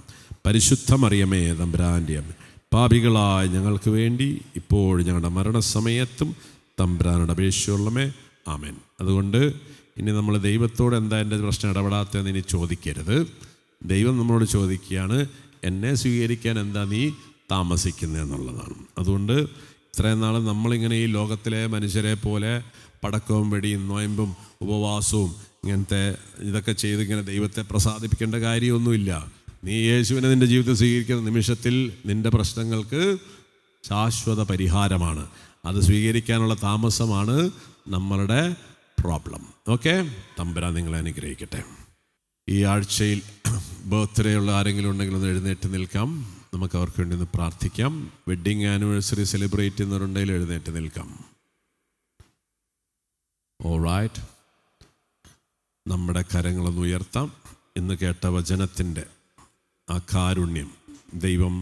പരിശുദ്ധ മറിയമേ തമ്പുരാൻ്റെ അമ്മ, പാപികളായ ഞങ്ങൾക്ക് വേണ്ടി ഇപ്പോഴും ഞങ്ങളുടെ മരണസമയത്തും തമ്പുരാനോട് അപേക്ഷിച്ചുള്ളമേ. ആമേൻ. അതുകൊണ്ട് ഇനി നമ്മൾ ദൈവത്തോട് എന്താ എൻ്റെ പ്രശ്നം ഇടപെടാത്തതെന്ന് ഇനി ചോദിക്കരുത്. ദൈവം നമ്മളോട് ചോദിക്കുകയാണ്, എന്നെ സ്വീകരിക്കാൻ എന്താ നീ താമസിക്കുന്നതെന്നുള്ളതാണ്. അതുകൊണ്ട് ഇത്രയും നാൾ നമ്മളിങ്ങനെ ഈ ലോകത്തിലെ മനുഷ്യരെ പോലെ പടക്കവും വെടിയും നോയമ്പും ഉപവാസവും ഇങ്ങനത്തെ ഇതൊക്കെ ചെയ്ത് ഇങ്ങനെ ദൈവത്തെ പ്രസാദിപ്പിക്കേണ്ട കാര്യമൊന്നുമില്ല. നീ യേശുവിനെ നിൻ്റെ ജീവിതത്തിൽ സ്വീകരിക്കുന്ന നിമിഷത്തിൽ നിൻ്റെ പ്രശ്നങ്ങൾക്ക് ശാശ്വത പരിഹാരമാണ്. അത് സ്വീകരിക്കാനുള്ള താമസമാണ് നമ്മളുടെ പ്രോബ്ലം. ഓക്കെ, തമ്പുരാൻ നിങ്ങളെ അനുഗ്രഹിക്കട്ടെ. ഈ ആഴ്ചയിൽ ബർത്ത്ഡേ ഉള്ള ആരെങ്കിലും ഉണ്ടെങ്കിൽ ഒന്ന് എഴുന്നേറ്റ് നിൽക്കാം. നമുക്ക് അവർക്ക് വേണ്ടി ഒന്ന് പ്രാർത്ഥിക്കാം. വെഡ്ഡിങ് ആനിവേഴ്സറി സെലിബ്രേറ്റ് ചെയ്യുന്നവരുണ്ടെങ്കിൽ എഴുന്നേറ്റ് നിൽക്കാം. ഓൾറൈറ്റ്, നമ്മുടെ കരങ്ങളൊന്ന് ഉയർത്താം. ഇന്ന് കേട്ട വചനത്തിൻ്റെ ആ കാരുണ്യം ദൈവം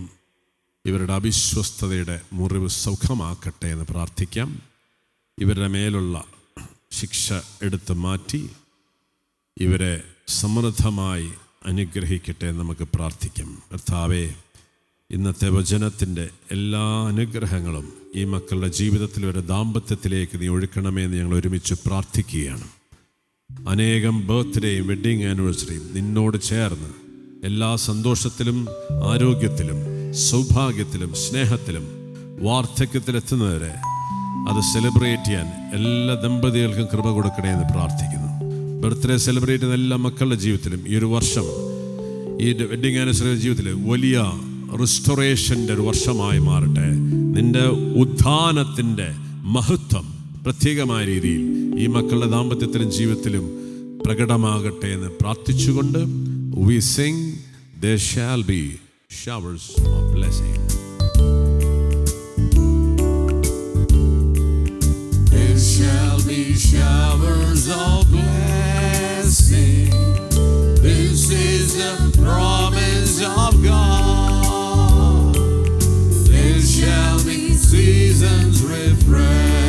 ഇവരുടെ അവിശ്വസ്തതയുടെ മുറിവ് സൗഖ്യമാക്കട്ടെ എന്ന് പ്രാർത്ഥിക്കാം. ഇവരുടെ മേലുള്ള ശിക്ഷ എടുത്ത് മാറ്റി ഇവരെ സമൃദ്ധമായി അനുഗ്രഹിക്കട്ടെ എന്ന് നമുക്ക് പ്രാർത്ഥിക്കാം. കർത്താവേ, ഇന്നത്തെ വചനത്തിൻ്റെ എല്ലാ അനുഗ്രഹങ്ങളും ഈ മക്കളുടെ ജീവിതത്തിൽ ഒരു ദാമ്പത്യത്തിലേക്ക് നീ ഒഴുക്കണമേ എന്ന് ഞങ്ങൾ ഒരുമിച്ച് പ്രാർത്ഥിക്കുകയാണ്. അനേകം ബർത്ത്ഡേയും വെഡ്ഡിങ് ആനിവേഴ്സറിയും നിന്നോട് ചേർന്ന് എല്ലാ സന്തോഷത്തിലും ആരോഗ്യത്തിലും സൗഭാഗ്യത്തിലും സ്നേഹത്തിലും വാർദ്ധക്യത്തിലെത്തുന്നവരെ അത് സെലിബ്രേറ്റ് ചെയ്യാൻ എല്ലാ ദമ്പതികൾക്കും കൃപ കൊടുക്കണേ എന്ന് പ്രാർത്ഥിക്കുന്നു. ബർത്ത്ഡേ സെലിബ്രേറ്റ് ചെയ്യുന്ന എല്ലാ മക്കളുടെ ജീവിതത്തിലും ഈ ഒരു വർഷം, ഈ വെഡ്ഡിങ് ആനിവേഴ്സറി ജീവിതത്തിൽ വലിയ റിസ്റ്റോറേഷൻ്റെ ഒരു വർഷമായി മാറട്ടെ. നിന്റെ ഉത്ഥാനത്തിൻ്റെ മഹത്വം പ്രത്യേകമായ രീതിയിൽ ഈ മക്കളുടെ ദാമ്പത്യത്തിലും ജീവിതത്തിലും പ്രകടമാകട്ടെ എന്ന് പ്രാർത്ഥിച്ചുകൊണ്ട് we sing, there shall be showers of blessing. There shall be showers of blessing. This is the promise of God. There shall be seasons refreshing,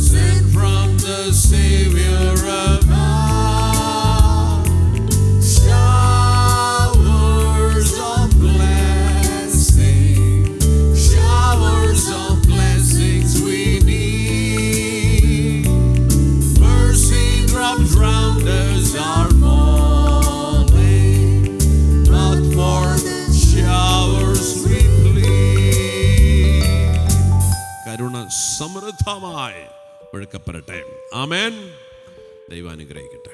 sent from the Savior above. Showers of blessing, showers of blessings we need. Mercy drops round us are falling, not for the showers we plead. കരുണ സമൃദ്ധമായി ഒഴുക്കപ്പെടട്ടെ. ആമേൻ. ദൈവം അനുഗ്രഹിക്കട്ടെ.